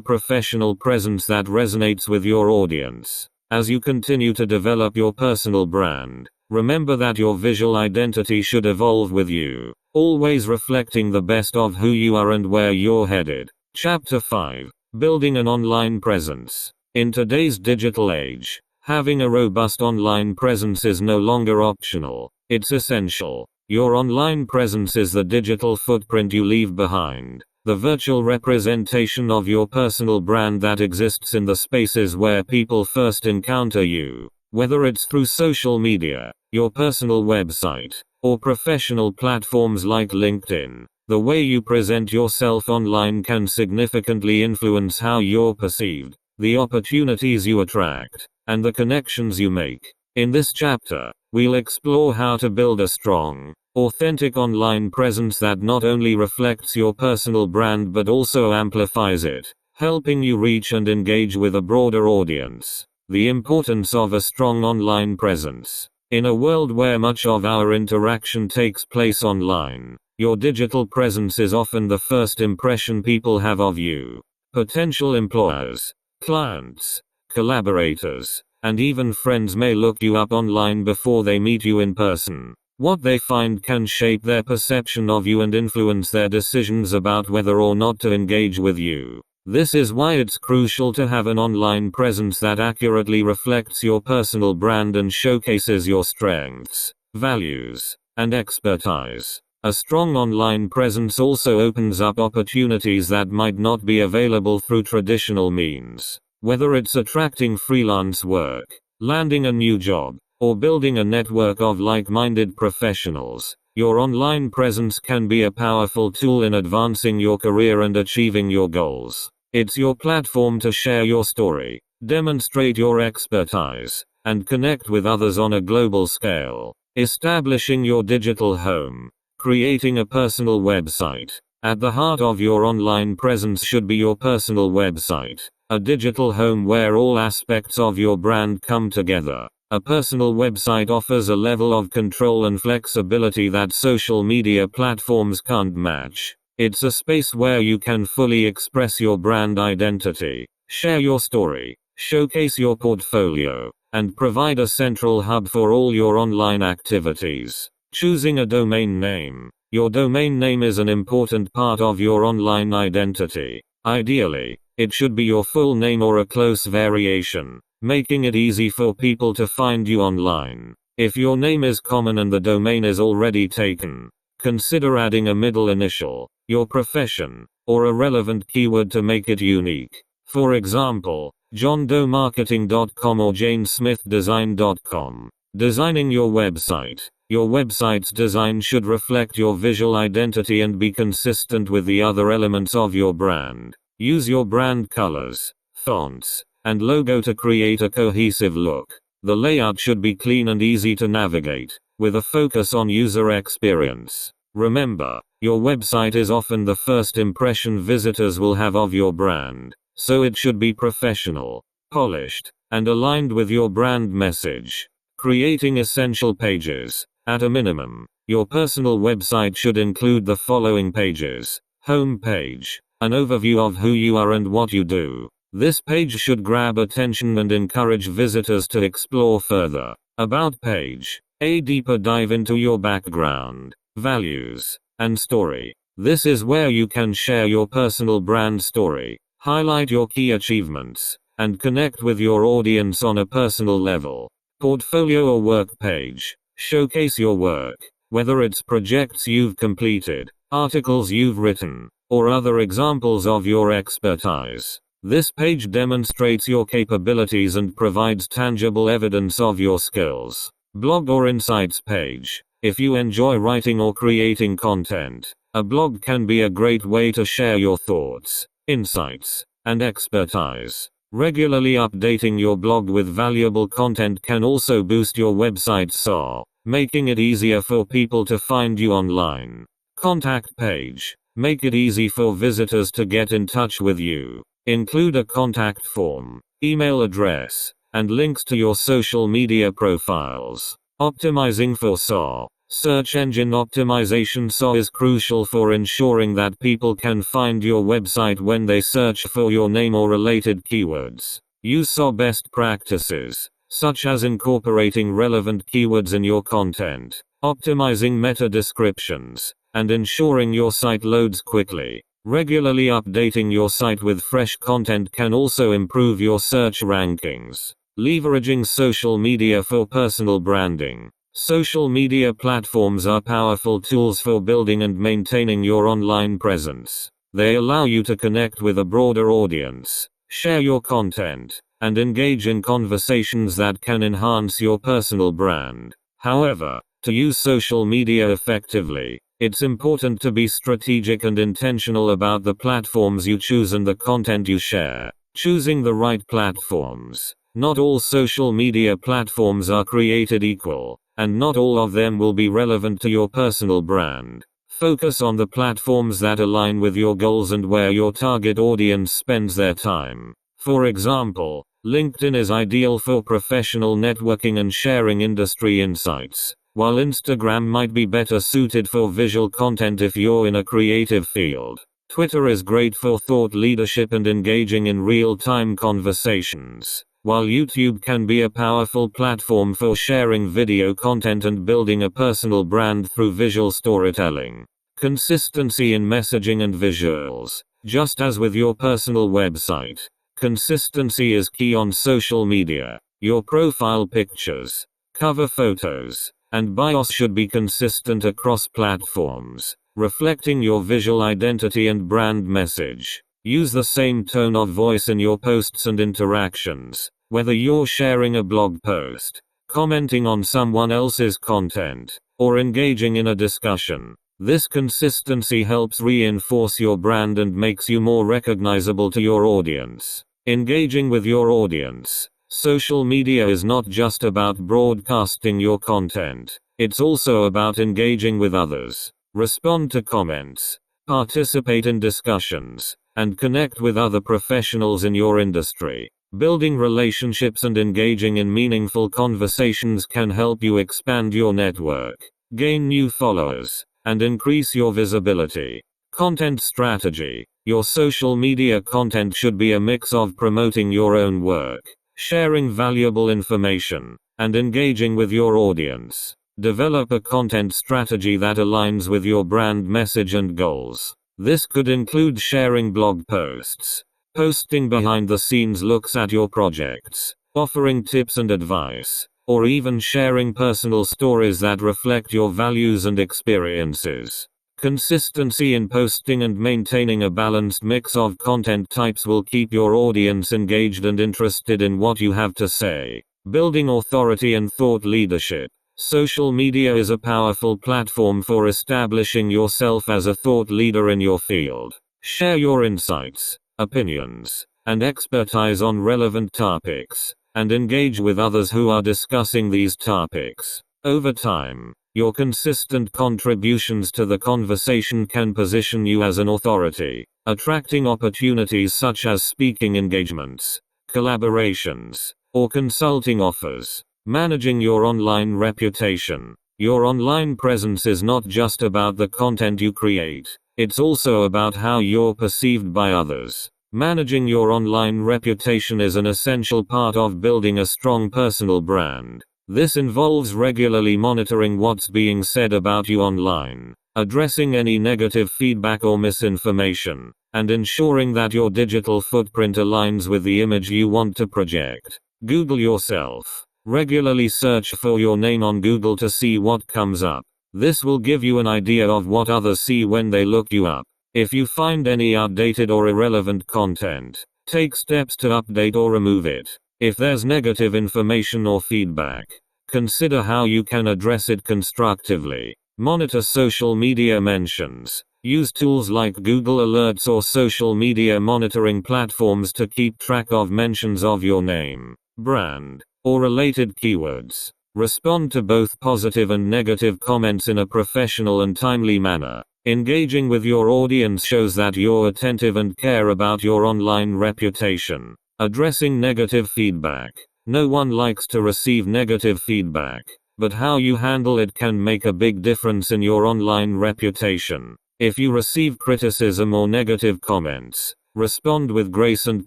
professional presence that resonates with your audience. As you continue to develop your personal brand, remember that your visual identity should evolve with you, always reflecting the best of who you are and where you're headed. Chapter 5: Building an Online Presence. In today's digital age, having a robust online presence is no longer optional, it's essential. Your online presence is the digital footprint you leave behind, the virtual representation of your personal brand that exists in the spaces where people first encounter you. Whether it's through social media, your personal website, or professional platforms like LinkedIn, the way you present yourself online can significantly influence how you're perceived, the opportunities you attract, and the connections you make. In this chapter, we'll explore how to build a strong, authentic online presence that not only reflects your personal brand but also amplifies it, helping you reach and engage with a broader audience. The importance of a strong online presence. In a world where much of our interaction takes place online, your digital presence is often the first impression people have of you. Potential employers, clients, collaborators, and even friends may look you up online before they meet you in person. What they find can shape their perception of you and influence their decisions about whether or not to engage with you. This is why it's crucial to have an online presence that accurately reflects your personal brand and showcases your strengths, values, and expertise. A strong online presence also opens up opportunities that might not be available through traditional means. Whether it's attracting freelance work, landing a new job, or building a network of like-minded professionals, your online presence can be a powerful tool in advancing your career and achieving your goals. It's your platform to share your story, demonstrate your expertise, and connect with others on a global scale. Establishing your digital home. Creating a personal website. At the heart of your online presence should be your personal website, a digital home where all aspects of your brand come together. A personal website offers a level of control and flexibility that social media platforms can't match. It's a space where you can fully express your brand identity, share your story, showcase your portfolio, and provide a central hub for all your online activities. Choosing a domain name. Your domain name is an important part of your online identity. Ideally, it should be your full name or a close variation, making it easy for people to find you online. If your name is common and the domain is already taken, consider adding a middle initial, your profession, or a relevant keyword to make it unique. For example, johndoemarketing.com or janesmithdesign.com. Designing your website. Your website's design should reflect your visual identity and be consistent with the other elements of your brand. Use your brand colors, fonts, and logo to create a cohesive look. The layout should be clean and easy to navigate, with a focus on user experience. Remember, your website is often the first impression visitors will have of your brand, so it should be professional, polished, and aligned with your brand message. Creating essential pages. At a minimum, your personal website should include the following pages. Home page. An overview of who you are and what you do. This page should grab attention and encourage visitors to explore further. About page. A deeper dive into your background, values, and story. This is where you can share your personal brand story, highlight your key achievements, and connect with your audience on a personal level. Portfolio or work page. Showcase your work, whether it's projects you've completed, articles you've written, or other examples of your expertise. This page demonstrates your capabilities and provides tangible evidence of your skills. Blog or insights page. If you enjoy writing or creating content, a blog can be a great way to share your thoughts, insights, and expertise. Regularly updating your blog with valuable content can also boost your website's SEO, making it easier for people to find you online. Contact page. Make it easy for visitors to get in touch with you. Include a contact form, email address, and links to your social media profiles. Optimizing for SEO. Search engine optimization (SEO) is crucial for ensuring that people can find your website when they search for your name or related keywords. Use SEO best practices, such as incorporating relevant keywords in your content, optimizing meta descriptions, and ensuring your site loads quickly. Regularly updating your site with fresh content can also improve your search rankings. Leveraging social media for personal branding. Social media platforms are powerful tools for building and maintaining your online presence. They allow you to connect with a broader audience, share your content, and engage in conversations that can enhance your personal brand. However, to use social media effectively, it's important to be strategic and intentional about the platforms you choose and the content you share. Choosing the right platforms. Not all social media platforms are created equal, and not all of them will be relevant to your personal brand. Focus on the platforms that align with your goals and where your target audience spends their time. For example, LinkedIn is ideal for professional networking and sharing industry insights, while Instagram might be better suited for visual content if you're in a creative field. Twitter is great for thought leadership and engaging in real-time conversations, while YouTube can be a powerful platform for sharing video content and building a personal brand through visual storytelling. Consistency in messaging and visuals. Just as with your personal website, consistency is key on social media. Your profile pictures, cover photos, and bios should be consistent across platforms, reflecting your visual identity and brand message. Use the same tone of voice in your posts and interactions, whether you're sharing a blog post, commenting on someone else's content, or engaging in a discussion. This consistency helps reinforce your brand and makes you more recognizable to your audience. Engaging with your audience. Social media is not just about broadcasting your content, it's also about engaging with others. Respond to comments, participate in discussions, and connect with other professionals in your industry. Building relationships and engaging in meaningful conversations can help you expand your network, gain new followers, and increase your visibility. Content strategy. Your social media content should be a mix of promoting your own work, sharing valuable information, and engaging with your audience. Develop a content strategy that aligns with your brand message and goals. This could include sharing blog posts, posting behind-the-scenes looks at your projects, offering tips and advice, or even sharing personal stories that reflect your values and experiences. Consistency in posting and maintaining a balanced mix of content types will keep your audience engaged and interested in what you have to say. Building authority and thought leadership. Social media is a powerful platform for establishing yourself as a thought leader in your field. Share your insights, opinions, and expertise on relevant topics, and engage with others who are discussing these topics. Over time, your consistent contributions to the conversation can position you as an authority, attracting opportunities such as speaking engagements, collaborations, or consulting offers. Managing your online reputation. Your online presence is not just about the content you create, it's also about how you're perceived by others. Managing your online reputation is an essential part of building a strong personal brand. This involves regularly monitoring what's being said about you online, addressing any negative feedback or misinformation, and ensuring that your digital footprint aligns with the image you want to project. Google yourself. Regularly search for your name on Google to see what comes up. This will give you an idea of what others see when they look you up. If you find any outdated or irrelevant content, take steps to update or remove it. If there's negative information or feedback, consider how you can address it constructively. Monitor social media mentions. Use tools like Google Alerts or social media monitoring platforms to keep track of mentions of your name, brand, or related keywords. Respond to both positive and negative comments in a professional and timely manner. Engaging with your audience shows that you're attentive and care about your online reputation. Addressing negative feedback. No one likes to receive negative feedback, but how you handle it can make a big difference in your online reputation. If you receive criticism or negative comments, respond with grace and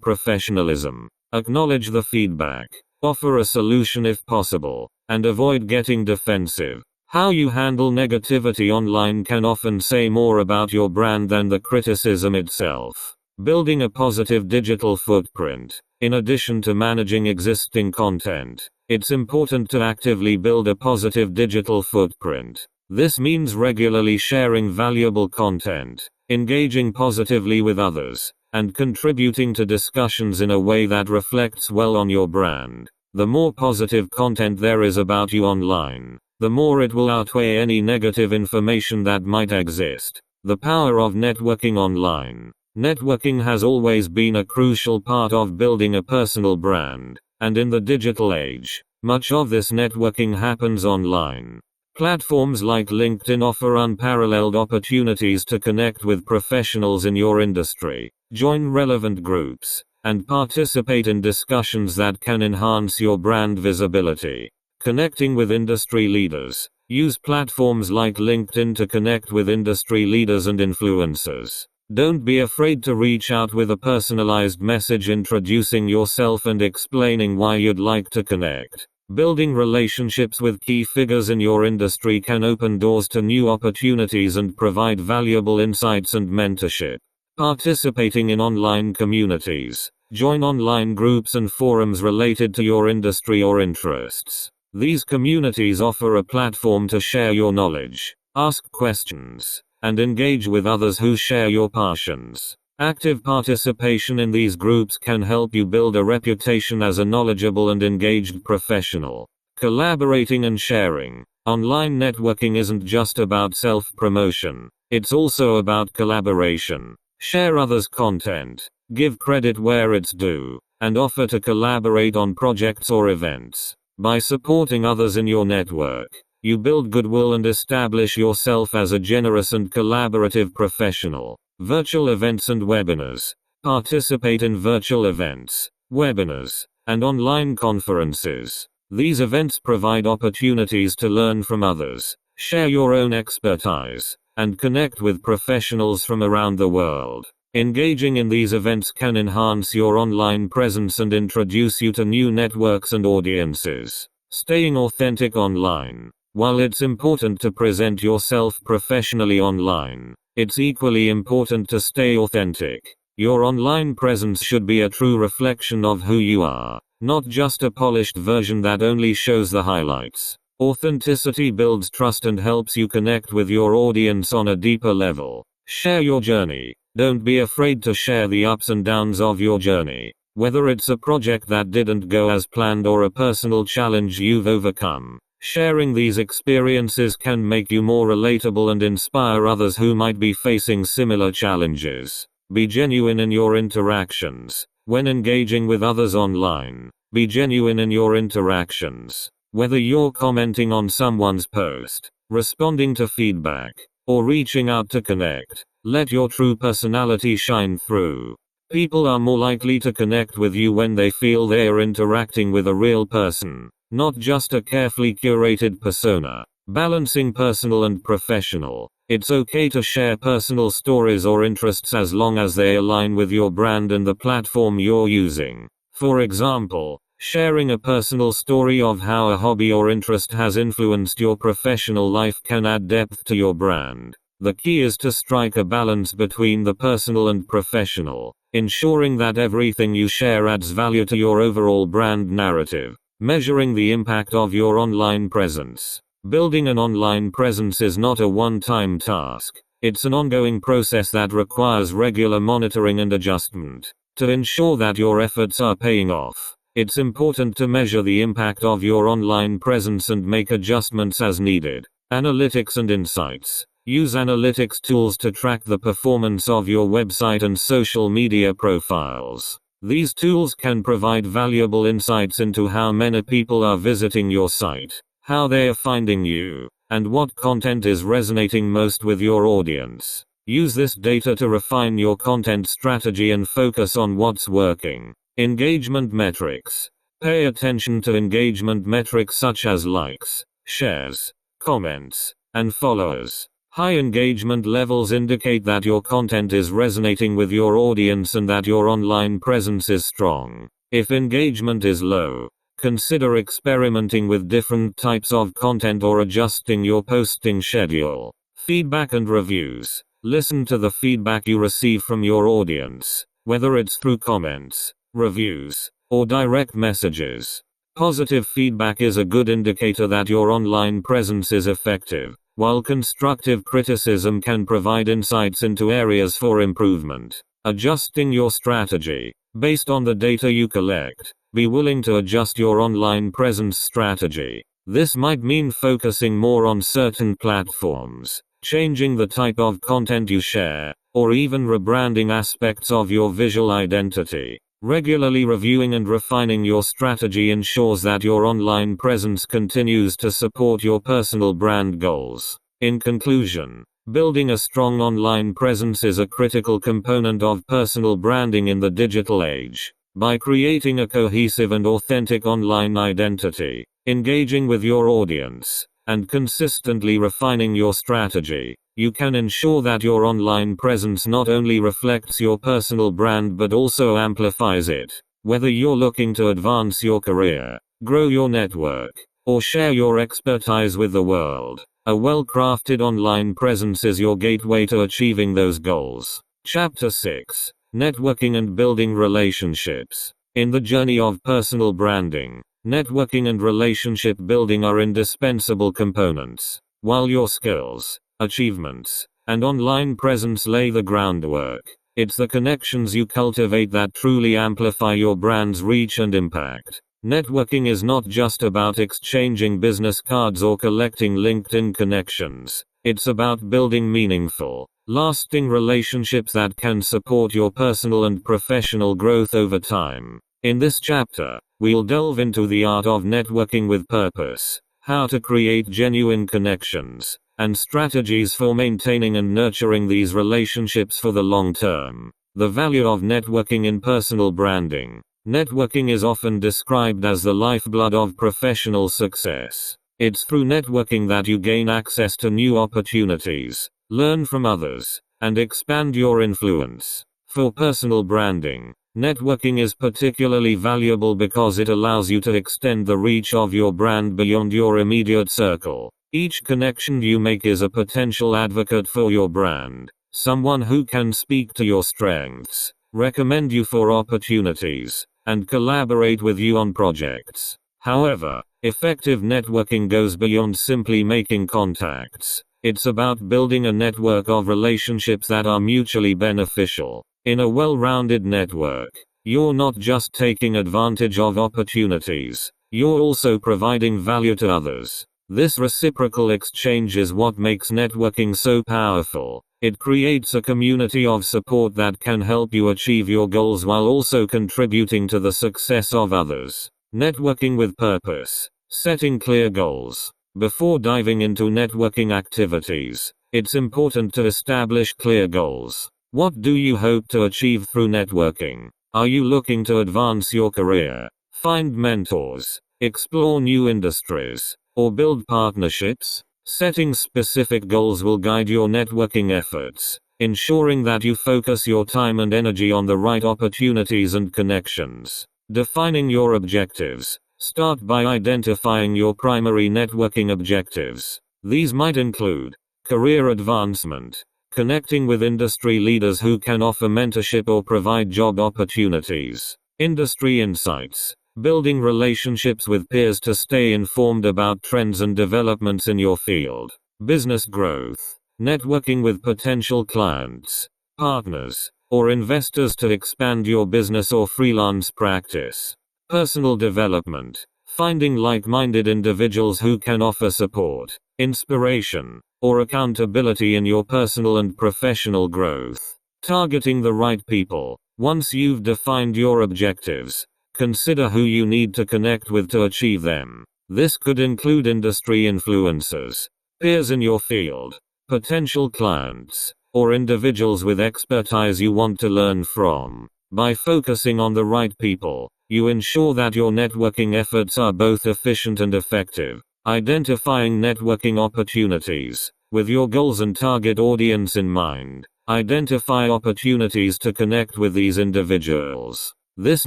professionalism. Acknowledge the feedback, offer a solution if possible, and avoid getting defensive. How you handle negativity online can often say more about your brand than the criticism itself. Building a positive digital footprint. In addition to managing existing content, it's important to actively build a positive digital footprint. This means regularly sharing valuable content, engaging positively with others, and contributing to discussions in a way that reflects well on your brand. The more positive content there is about you online, the more it will outweigh any negative information that might exist. The power of networking online. Networking has always been a crucial part of building a personal brand, and in the digital age, much of this networking happens online. Platforms like LinkedIn offer unparalleled opportunities to connect with professionals in your industry, join relevant groups, and participate in discussions that can enhance your brand visibility. Connecting with industry leaders. Use platforms like LinkedIn to connect with industry leaders and influencers. Don't be afraid to reach out with a personalized message introducing yourself and explaining why you'd like to connect. Building relationships with key figures in your industry can open doors to new opportunities and provide valuable insights and mentorship. Participating in online communities. Join online groups and forums related to your industry or interests. These communities offer a platform to share your knowledge, ask questions, and engage with others who share your passions. Active participation in these groups can help you build a reputation as a knowledgeable and engaged professional. Collaborating and sharing. Online networking isn't just about self-promotion, it's also about collaboration. Share others' content, give credit where it's due, and offer to collaborate on projects or events. By supporting others in your network, you build goodwill and establish yourself as a generous and collaborative professional. Virtual events and webinars. Participate in virtual events, webinars, and online conferences. These events provide opportunities to learn from others, share your own expertise, and connect with professionals from around the world. Engaging in these events can enhance your online presence and introduce you to new networks and audiences. Staying authentic online. While it's important to present yourself professionally online, it's equally important to stay authentic. Your online presence should be a true reflection of who you are, not just a polished version that only shows the highlights. Authenticity builds trust and helps you connect with your audience on a deeper level. Share your journey. Don't be afraid to share the ups and downs of your journey, whether it's a project that didn't go as planned or a personal challenge you've overcome. Sharing these experiences can make you more relatable and inspire others who might be facing similar challenges. Be genuine in your interactions. When engaging with others online, be genuine in your interactions. Whether you're commenting on someone's post, responding to feedback, or reaching out to connect, let your true personality shine through. People are more likely to connect with you when they feel they are interacting with a real person, not just a carefully curated persona. Balancing personal and professional. It's okay to share personal stories or interests as long as they align with your brand and the platform you're using. For example, sharing a personal story of how a hobby or interest has influenced your professional life can add depth to your brand. The key is to strike a balance between the personal and professional, ensuring that everything you share adds value to your overall brand narrative. Measuring the impact of your online presence. Building an online presence is not a one-time task. It's an ongoing process that requires regular monitoring and adjustment. To ensure that your efforts are paying off, it's important to measure the impact of your online presence and make adjustments as needed. Analytics and insights. Use analytics tools to track the performance of your website and social media profiles. These tools can provide valuable insights into how many people are visiting your site, how they are finding you, and what content is resonating most with your audience. Use this data to refine your content strategy and focus on what's working. Engagement metrics. Pay attention to engagement metrics such as likes, shares, comments, and followers. High engagement levels indicate that your content is resonating with your audience and that your online presence is strong. If engagement is low, consider experimenting with different types of content or adjusting your posting schedule. Feedback and reviews. Listen to the feedback you receive from your audience, whether it's through comments, reviews, or direct messages. Positive feedback is a good indicator that your online presence is effective, while constructive criticism can provide insights into areas for improvement. Adjusting your strategy. Based on the data you collect, be willing to adjust your online presence strategy. This might mean focusing more on certain platforms, changing the type of content you share, or even rebranding aspects of your visual identity. Regularly reviewing and refining your strategy ensures that your online presence continues to support your personal brand goals. In conclusion, building a strong online presence is a critical component of personal branding in the digital age. By creating a cohesive and authentic online identity, engaging with your audience, and consistently refining your strategy, you can ensure that your online presence not only reflects your personal brand but also amplifies it. Whether you're looking to advance your career, grow your network, or share your expertise with the world, a well-crafted online presence is your gateway to achieving those goals. Chapter 6: Networking and Building Relationships. In the journey of personal branding, networking and relationship building are indispensable components. While your skills, achievements, and online presence lay the groundwork, it's the connections you cultivate that truly amplify your brand's reach and impact. Networking is not just about exchanging business cards or collecting LinkedIn connections. It's about building meaningful, lasting relationships that can support your personal and professional growth over time. In this chapter, we'll delve into the art of networking with purpose, how to create genuine connections, and strategies for maintaining and nurturing these relationships for the long term. The value of networking in personal branding. Networking is often described as the lifeblood of professional success. It's through networking that you gain access to new opportunities, learn from others, and expand your influence. For personal branding, networking is particularly valuable because it allows you to extend the reach of your brand beyond your immediate circle. Each connection you make is a potential advocate for your brand, someone who can speak to your strengths, recommend you for opportunities, and collaborate with you on projects. However, effective networking goes beyond simply making contacts. It's about building a network of relationships that are mutually beneficial. In a well-rounded network, you're not just taking advantage of opportunities, you're also providing value to others. This reciprocal exchange is what makes networking so powerful. It creates a community of support that can help you achieve your goals while also contributing to the success of others. Networking with purpose. Setting clear goals. Before diving into networking activities, it's important to establish clear goals. What do you hope to achieve through networking? Are you looking to advance your career, find mentors, explore new industries, or build partnerships? Setting specific goals will guide your networking efforts, ensuring that you focus your time and energy on the right opportunities and connections. Defining your objectives. Start by identifying your primary networking objectives. These might include career advancement, connecting with industry leaders who can offer mentorship or provide job opportunities, industry insights, building relationships with peers to stay informed about trends and developments in your field, business growth, networking with potential clients, partners, or investors to expand your business or freelance practice, personal development, finding like-minded individuals who can offer support, inspiration, or accountability in your personal and professional growth, targeting the right people. Once you've defined your objectives, consider who you need to connect with to achieve them. This could include industry influencers, peers in your field, potential clients, or individuals with expertise you want to learn from. By focusing on the right people, You ensure that your networking efforts are both efficient and effective. Identifying networking opportunities. With your goals and target audience in mind, identify opportunities to connect with these individuals. This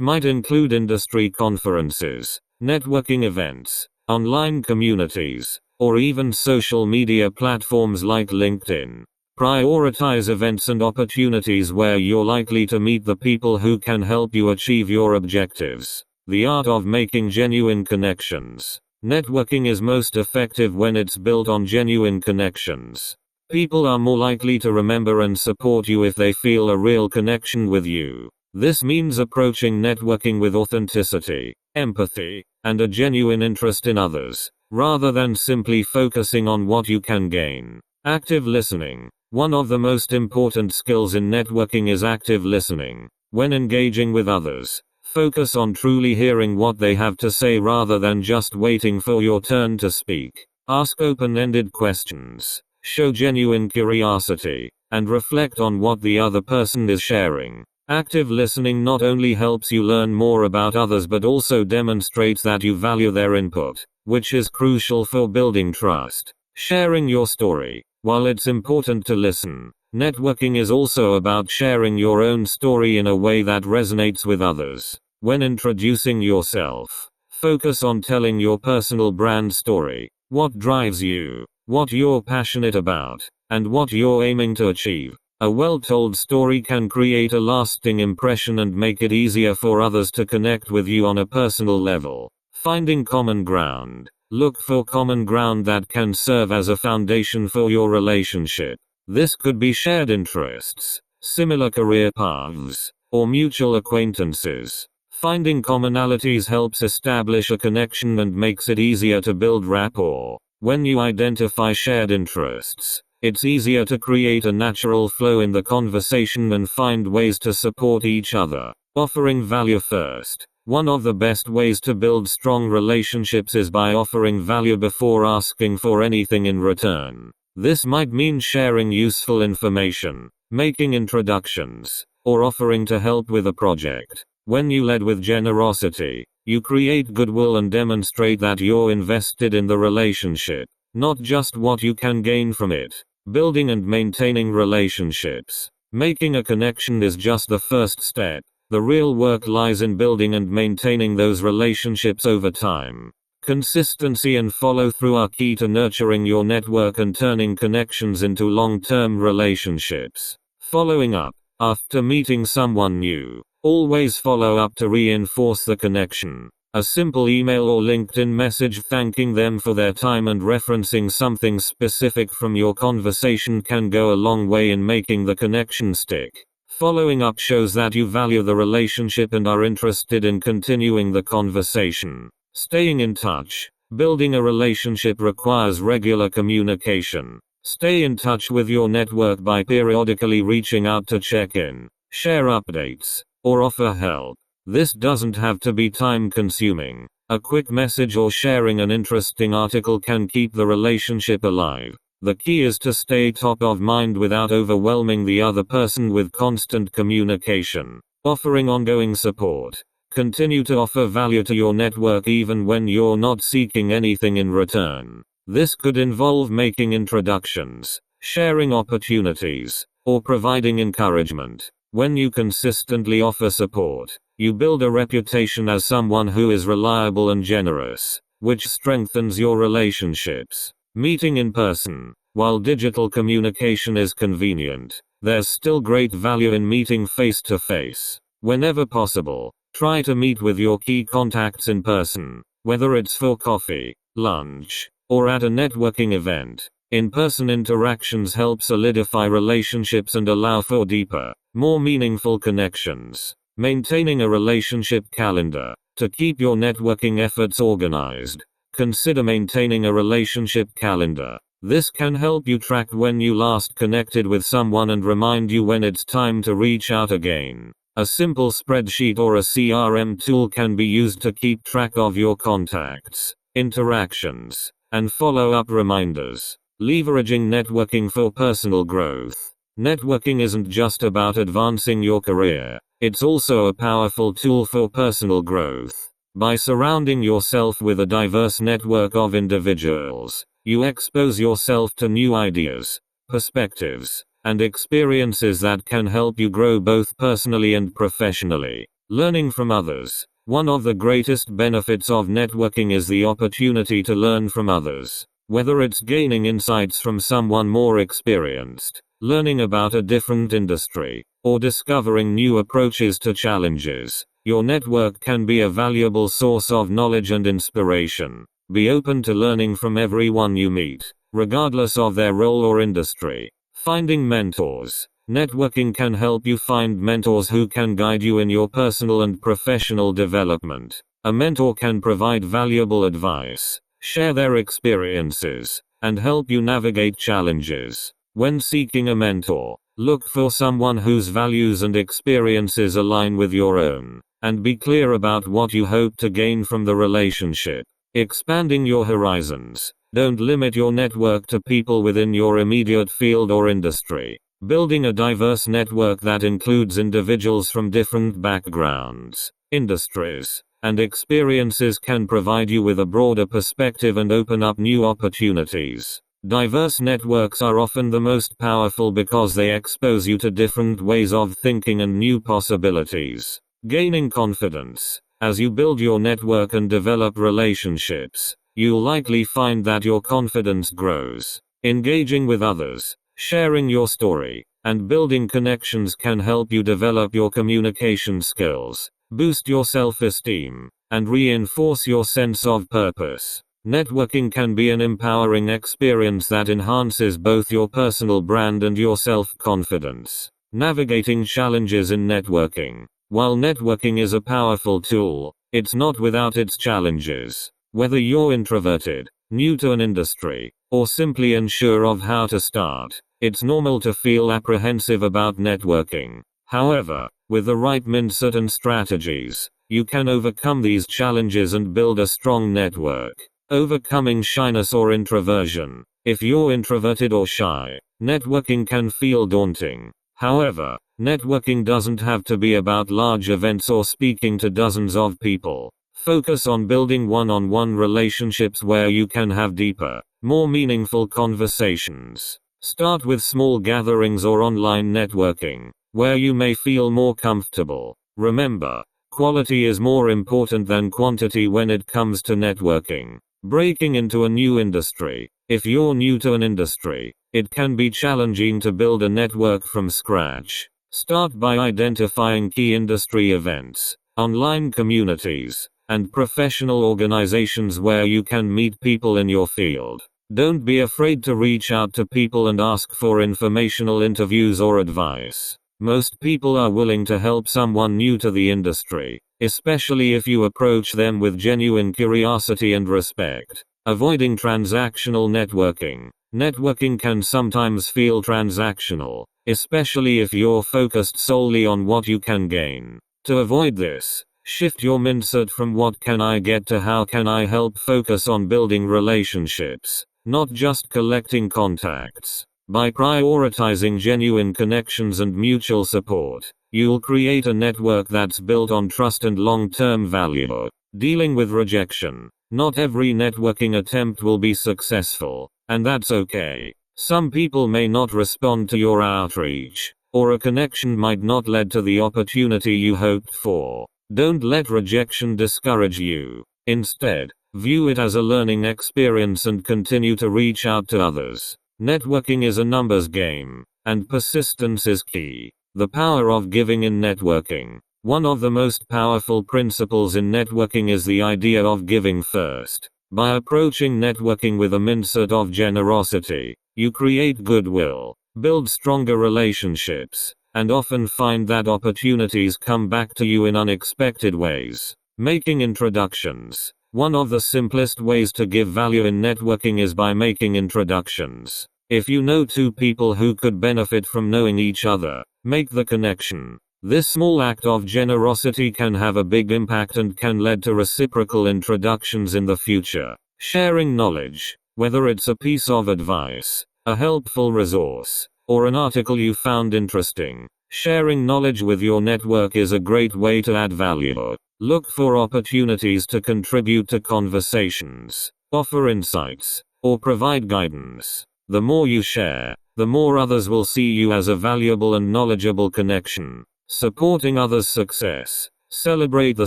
might include industry conferences, networking events, online communities, or even social media platforms like LinkedIn. Prioritize events and opportunities where you're likely to meet the people who can help you achieve your objectives. The art of making genuine connections. Networking is most effective when it's built on genuine connections. People are more likely to remember and support you if they feel a real connection with you. This means approaching networking with authenticity, empathy, and a genuine interest in others, rather than simply focusing on what you can gain. Active listening. One of the most important skills in networking is active listening. When engaging with others, focus on truly hearing what they have to say rather than just waiting for your turn to speak. Ask open-ended questions, show genuine curiosity, and reflect on what the other person is sharing. Active listening not only helps you learn more about others but also demonstrates that you value their input, which is crucial for building trust. Sharing your story. While it's important to listen, networking is also about sharing your own story in a way that resonates with others. When introducing yourself, focus on telling your personal brand story, what drives you, what you're passionate about, and what you're aiming to achieve. A well-told story can create a lasting impression and make it easier for others to connect with you on a personal level. Finding common ground. Look for common ground that can serve as a foundation for your relationship. This could be shared interests, similar career paths, or mutual acquaintances. Finding commonalities helps establish a connection and makes it easier to build rapport. When you identify shared interests, it's easier to create a natural flow in the conversation and find ways to support each other. Offering value first. One of the best ways to build strong relationships is by offering value before asking for anything in return. This might mean sharing useful information, making introductions, or offering to help with a project. When you lead with generosity, you create goodwill and demonstrate that you're invested in the relationship, not just what you can gain from it. Building and maintaining relationships. Making a connection is just the first step. The real work lies in building and maintaining those relationships over time. Consistency and follow-through are key to nurturing your network and turning connections into long-term relationships. Following up. After meeting someone new, always follow up to reinforce the connection. A simple email or LinkedIn message thanking them for their time and referencing something specific from your conversation can go a long way in making the connection stick. Following up shows that you value the relationship and are interested in continuing the conversation. Staying in touch. Building a relationship requires regular communication. Stay in touch with your network by periodically reaching out to check in, share updates, or offer help. This doesn't have to be time-consuming. A quick message or sharing an interesting article can keep the relationship alive. The key is to stay top of mind without overwhelming the other person with constant communication. Offering ongoing support. Continue to offer value to your network even when you're not seeking anything in return. This could involve making introductions, sharing opportunities, or providing encouragement. When you consistently offer support, you build a reputation as someone who is reliable and generous, which strengthens your relationships. Meeting in person. While digital communication is convenient, there's still great value in meeting face to face. Whenever possible, try to meet with your key contacts in person, whether it's for coffee, lunch, or at a networking event. In-person interactions help solidify relationships and allow for deeper, more meaningful connections. Maintaining a relationship calendar. To keep your networking efforts organized, consider maintaining a relationship calendar. This can help you track when you last connected with someone and remind you when it's time to reach out again. A simple spreadsheet or a CRM tool can be used to keep track of your contacts, interactions, and follow-up reminders. Leveraging networking for personal growth. Networking isn't just about advancing your career, It's also a powerful tool for personal growth. By surrounding yourself with a diverse network of individuals, you expose yourself to new ideas, perspectives, and experiences that can help you grow both personally and professionally. Learning from others. One of the greatest benefits of networking is the opportunity to learn from others. Whether it's gaining insights from someone more experienced, learning about a different industry, or discovering new approaches to challenges, your network can be a valuable source of knowledge and inspiration. Be open to learning from everyone you meet, regardless of their role or industry. Finding mentors. Networking can help you find mentors who can guide you in your personal and professional development. A mentor can provide valuable advice, share their experiences, and help you navigate challenges. When seeking a mentor, look for someone whose values and experiences align with your own, and be clear about what you hope to gain from the relationship. Expanding your horizons. Don't limit your network to people within your immediate field or industry. Building a diverse network that includes individuals from different backgrounds, industries, and experiences can provide you with a broader perspective and open up new opportunities. Diverse networks are often the most powerful because they expose you to different ways of thinking and new possibilities. Gaining confidence. As you build your network and develop relationships, you'll likely find that your confidence grows. Engaging with others, sharing your story, and building connections can help you develop your communication skills, boost your self-esteem, and reinforce your sense of purpose. Networking can be an empowering experience that enhances both your personal brand and your self-confidence. Navigating challenges in networking. While networking is a powerful tool, it's not without its challenges. Whether you're introverted, new to an industry, or simply unsure of how to start, it's normal to feel apprehensive about networking. However, with the right mindset and strategies, you can overcome these challenges and build a strong network. Overcoming shyness or introversion. If you're introverted or shy, networking can feel daunting. However, networking doesn't have to be about large events or speaking to dozens of people. Focus on building one-on-one relationships where you can have deeper, more meaningful conversations. Start with small gatherings or online networking, where you may feel more comfortable. Remember, quality is more important than quantity when it comes to networking. Breaking into a new industry. If you're new to an industry, it can be challenging to build a network from scratch. Start by identifying key industry events, online communities, and professional organizations where you can meet people in your field. Don't be afraid to reach out to people and ask for informational interviews or advice. Most people are willing to help someone new to the industry, especially if you approach them with genuine curiosity and respect. Avoiding transactional networking. Networking can sometimes feel transactional, especially if you're focused solely on what you can gain. To avoid this, shift your mindset from what can I get to how can I help. Focus on building relationships, not just collecting contacts. By prioritizing genuine connections and mutual support, you'll create a network that's built on trust and long-term value. Dealing with rejection. Not every networking attempt will be successful, and that's okay. Some people may not respond to your outreach, or a connection might not lead to the opportunity you hoped for. Don't let rejection discourage you. Instead, view it as a learning experience and continue to reach out to others. Networking is a numbers game, and persistence is key. The power of giving in networking. One of the most powerful principles in networking is the idea of giving first. By approaching networking with a mindset of generosity, you create goodwill, build stronger relationships, and often find that opportunities come back to you in unexpected ways. Making introductions. One of the simplest ways to give value in networking is by making introductions. If you know two people who could benefit from knowing each other, make the connection. This small act of generosity can have a big impact and can lead to reciprocal introductions in the future. Sharing knowledge, whether it's a piece of advice, a helpful resource, or an article you found interesting, Sharing knowledge with your network is a great way to add value. Look for opportunities to contribute to conversations, offer insights, or provide guidance. The more you share, the more others will see you as a valuable and knowledgeable connection. Supporting others' success. Celebrate the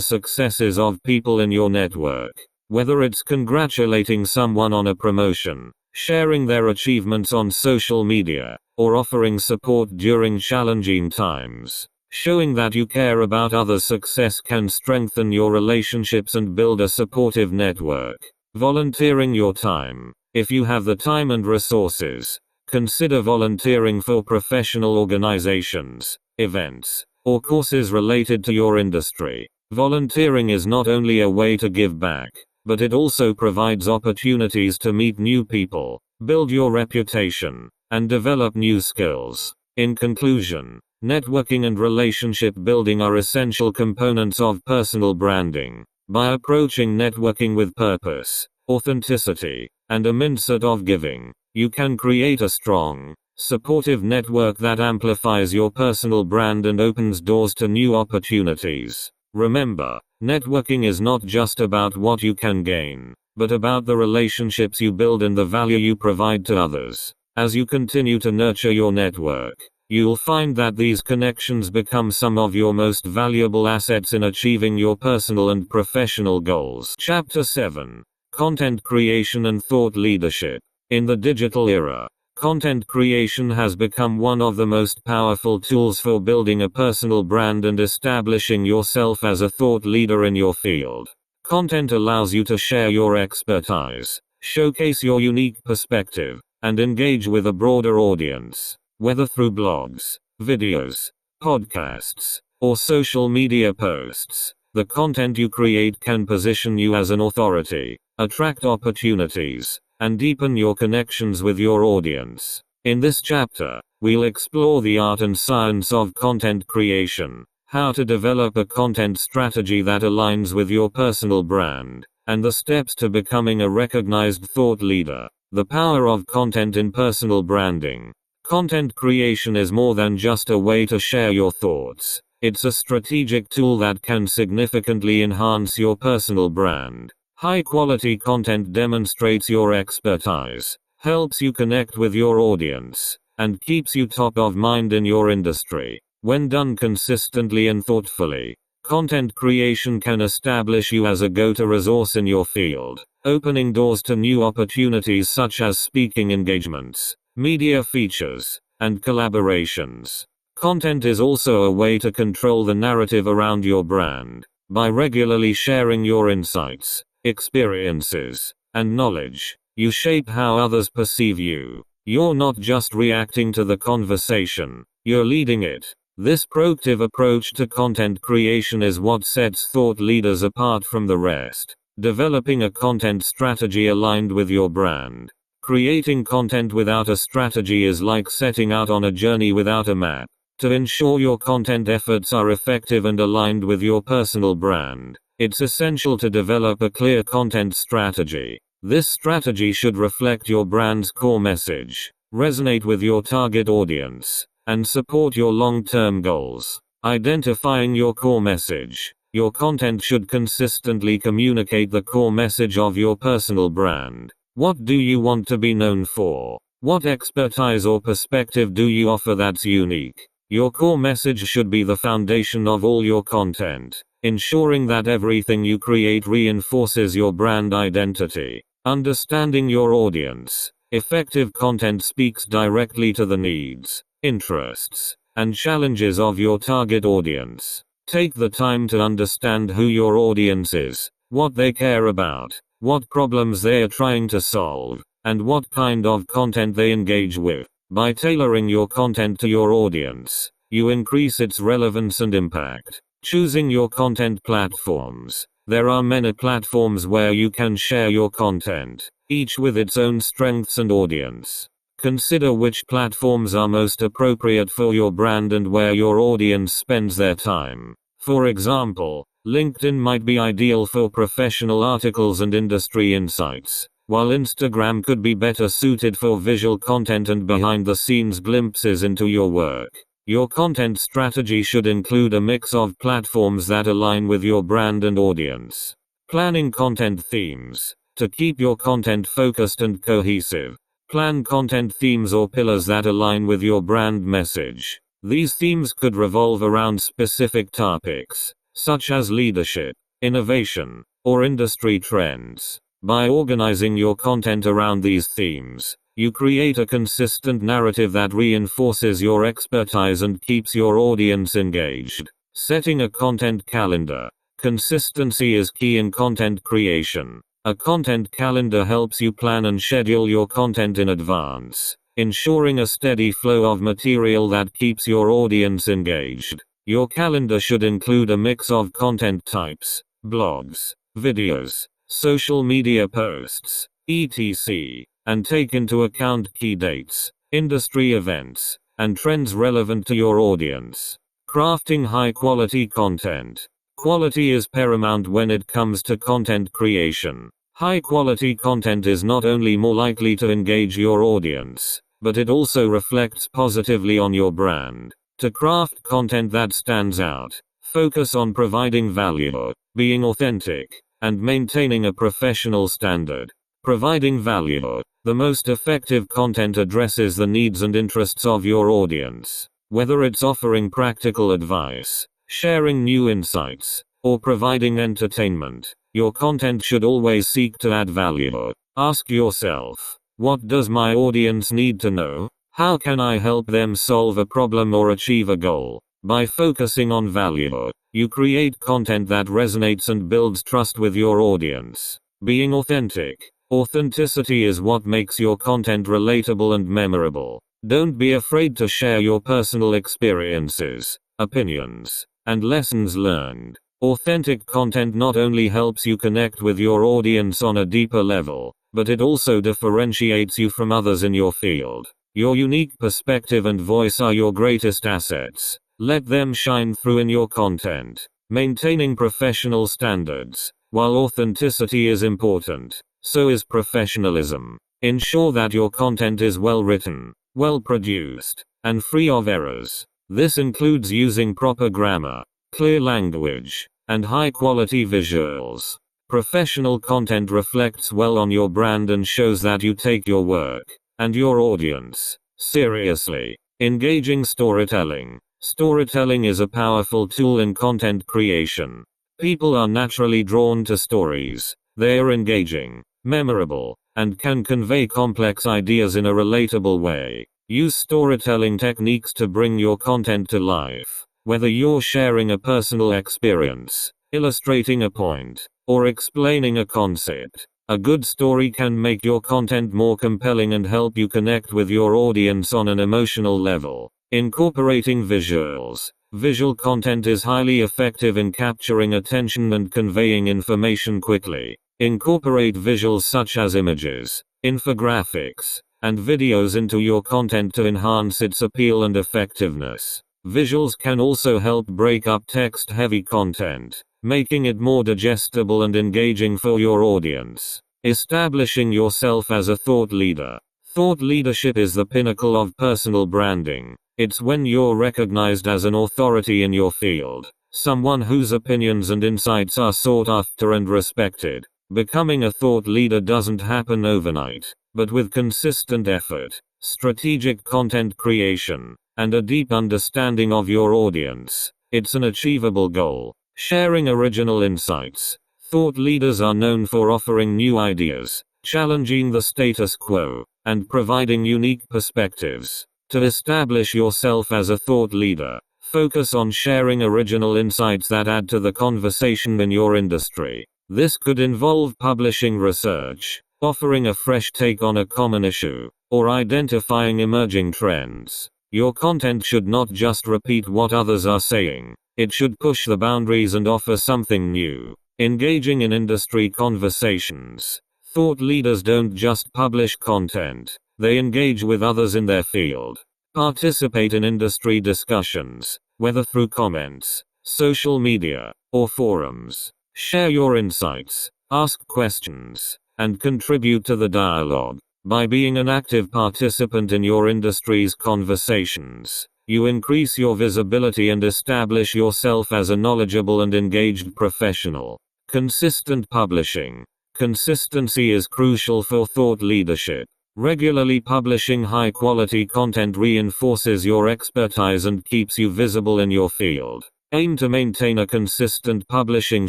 successes of people in your network. Whether it's congratulating someone on a promotion, sharing their achievements on social media, or offering support during challenging times. Showing that you care about others' success can strengthen your relationships and build a supportive network. Volunteering your time. If you have the time and resources, consider volunteering for professional organizations, events, or courses related to your industry. Volunteering is not only a way to give back, but it also provides opportunities to meet new people, build your reputation, and develop new skills. In conclusion, networking and relationship building are essential components of personal branding. By approaching networking with purpose, authenticity, and a mindset of giving, you can create a strong, supportive network that amplifies your personal brand and opens doors to new opportunities. Remember, networking is not just about what you can gain, but about the relationships you build and the value you provide to others. As you continue to nurture your network, you'll find that these connections become some of your most valuable assets in achieving your personal and professional goals. Chapter 7. Content Creation and Thought Leadership. In the digital era, content creation has become one of the most powerful tools for building a personal brand and establishing yourself as a thought leader in your field. Content allows you to share your expertise, showcase your unique perspective, and engage with a broader audience. Whether through blogs, videos, podcasts, or social media posts, the content you create can position you as an authority, attract opportunities, and deepen your connections with your audience. In this chapter, we'll explore the art and science of content creation, how to develop a content strategy that aligns with your personal brand, and the steps to becoming a recognized thought leader. The power of content in personal branding. Content creation is more than just a way to share your thoughts. It's a strategic tool that can significantly enhance your personal brand. High-quality content demonstrates your expertise, helps you connect with your audience, and keeps you top of mind in your industry. When done consistently and thoughtfully, content creation can establish you as a go-to resource in your field, opening doors to new opportunities such as speaking engagements, media features, and collaborations. Content is also a way to control the narrative around your brand. By regularly sharing your insights, experiences, and knowledge, you shape how others perceive you. You're not just reacting to the conversation, you're leading it. This proactive approach to content creation is what sets thought leaders apart from the rest. Developing a content strategy aligned with your brand. Creating content without a strategy is like setting out on a journey without a map. To ensure your content efforts are effective and aligned with your personal brand, it's essential to develop a clear content strategy. This strategy should reflect your brand's core message, resonate with your target audience, and support your long-term goals. Identifying your core message. Your content should consistently communicate the core message of your personal brand. What do you want to be known for? What expertise or perspective do you offer that's unique? Your core message should be the foundation of all your content, ensuring that everything you create reinforces your brand identity. Understanding your audience. Effective content speaks directly to the needs, interests, and challenges of your target audience. Take the time to understand who your audience is, what they care about, what problems they are trying to solve, and what kind of content they engage with. By tailoring your content to your audience, you increase its relevance and impact. Choosing your content platforms. There are many platforms where you can share your content, each with its own strengths and audience. Consider which platforms are most appropriate for your brand and where your audience spends their time. For example, LinkedIn might be ideal for professional articles and industry insights, while Instagram could be better suited for visual content and behind-the-scenes glimpses into your work. Your content strategy should include a mix of platforms that align with your brand and audience. Planning content themes. To keep your content focused and cohesive, plan content themes or pillars that align with your brand message. These themes could revolve around specific topics, such as leadership, innovation, or industry trends. By organizing your content around these themes, you create a consistent narrative that reinforces your expertise and keeps your audience engaged. Setting a content calendar. Consistency is key in content creation. A content calendar helps you plan and schedule your content in advance, ensuring a steady flow of material that keeps your audience engaged. Your calendar should include a mix of content types, blogs, videos, social media posts, etc., and take into account key dates, industry events, and trends relevant to your audience. Crafting high-quality content. Quality is paramount when it comes to content creation. High-quality content is not only more likely to engage your audience, but it also reflects positively on your brand. To craft content that stands out, focus on providing value, being authentic, and maintaining a professional standard. Providing value. The most effective content addresses the needs and interests of your audience. Whether it's offering practical advice, sharing new insights, or providing entertainment, your content should always seek to add value. Ask yourself, what does my audience need to know? How can I help them solve a problem or achieve a goal? By focusing on value, you create content that resonates and builds trust with your audience. Being authentic. Authenticity is what makes your content relatable and memorable. Don't be afraid to share your personal experiences, opinions, and lessons learned. Authentic content not only helps you connect with your audience on a deeper level, but it also differentiates you from others in your field. Your unique perspective and voice are your greatest assets. Let them shine through in your content. Maintaining professional standards. While authenticity is important, so is professionalism. Ensure that your content is well written, well produced, and free of errors. This includes using proper grammar, clear language, and high-quality visuals. Professional content reflects well on your brand and shows that you take your work and your audience seriously. Engaging storytelling. Storytelling is a powerful tool in content creation. People are naturally drawn to stories. They are engaging, memorable, and can convey complex ideas in a relatable way. Use storytelling techniques to bring your content to life. Whether you're sharing a personal experience, illustrating a point, or explaining a concept, a good story can make your content more compelling and help you connect with your audience on an emotional level. Incorporating visuals. Visual content is highly effective in capturing attention and conveying information quickly. Incorporate visuals such as images, infographics, and videos into your content to enhance its appeal and effectiveness. Visuals can also help break up text-heavy content, making it more digestible and engaging for your audience. Establishing yourself as a thought leader. Thought leadership is the pinnacle of personal branding. It's when you're recognized as an authority in your field, someone whose opinions and insights are sought after and respected. Becoming a thought leader doesn't happen overnight, but with consistent effort, strategic content creation, and a deep understanding of your audience, it's an achievable goal. Sharing original insights. Thought leaders are known for offering new ideas, challenging the status quo, and providing unique perspectives. To establish yourself as a thought leader, focus on sharing original insights that add to the conversation in your industry. This could involve publishing research, offering a fresh take on a common issue, or identifying emerging trends. Your content should not just repeat what others are saying, it should push the boundaries and offer something new. Engaging in industry conversations. Thought leaders don't just publish content, they engage with others in their field. Participate in industry discussions, whether through comments, social media, or forums. Share your insights, ask questions, and contribute to the dialogue. By being an active participant in your industry's conversations, You increase your visibility and establish yourself as a knowledgeable and engaged professional. Consistent publishing. Consistency is crucial for thought leadership. Regularly publishing high-quality content reinforces your expertise and keeps you visible in your field. Aim to maintain a consistent publishing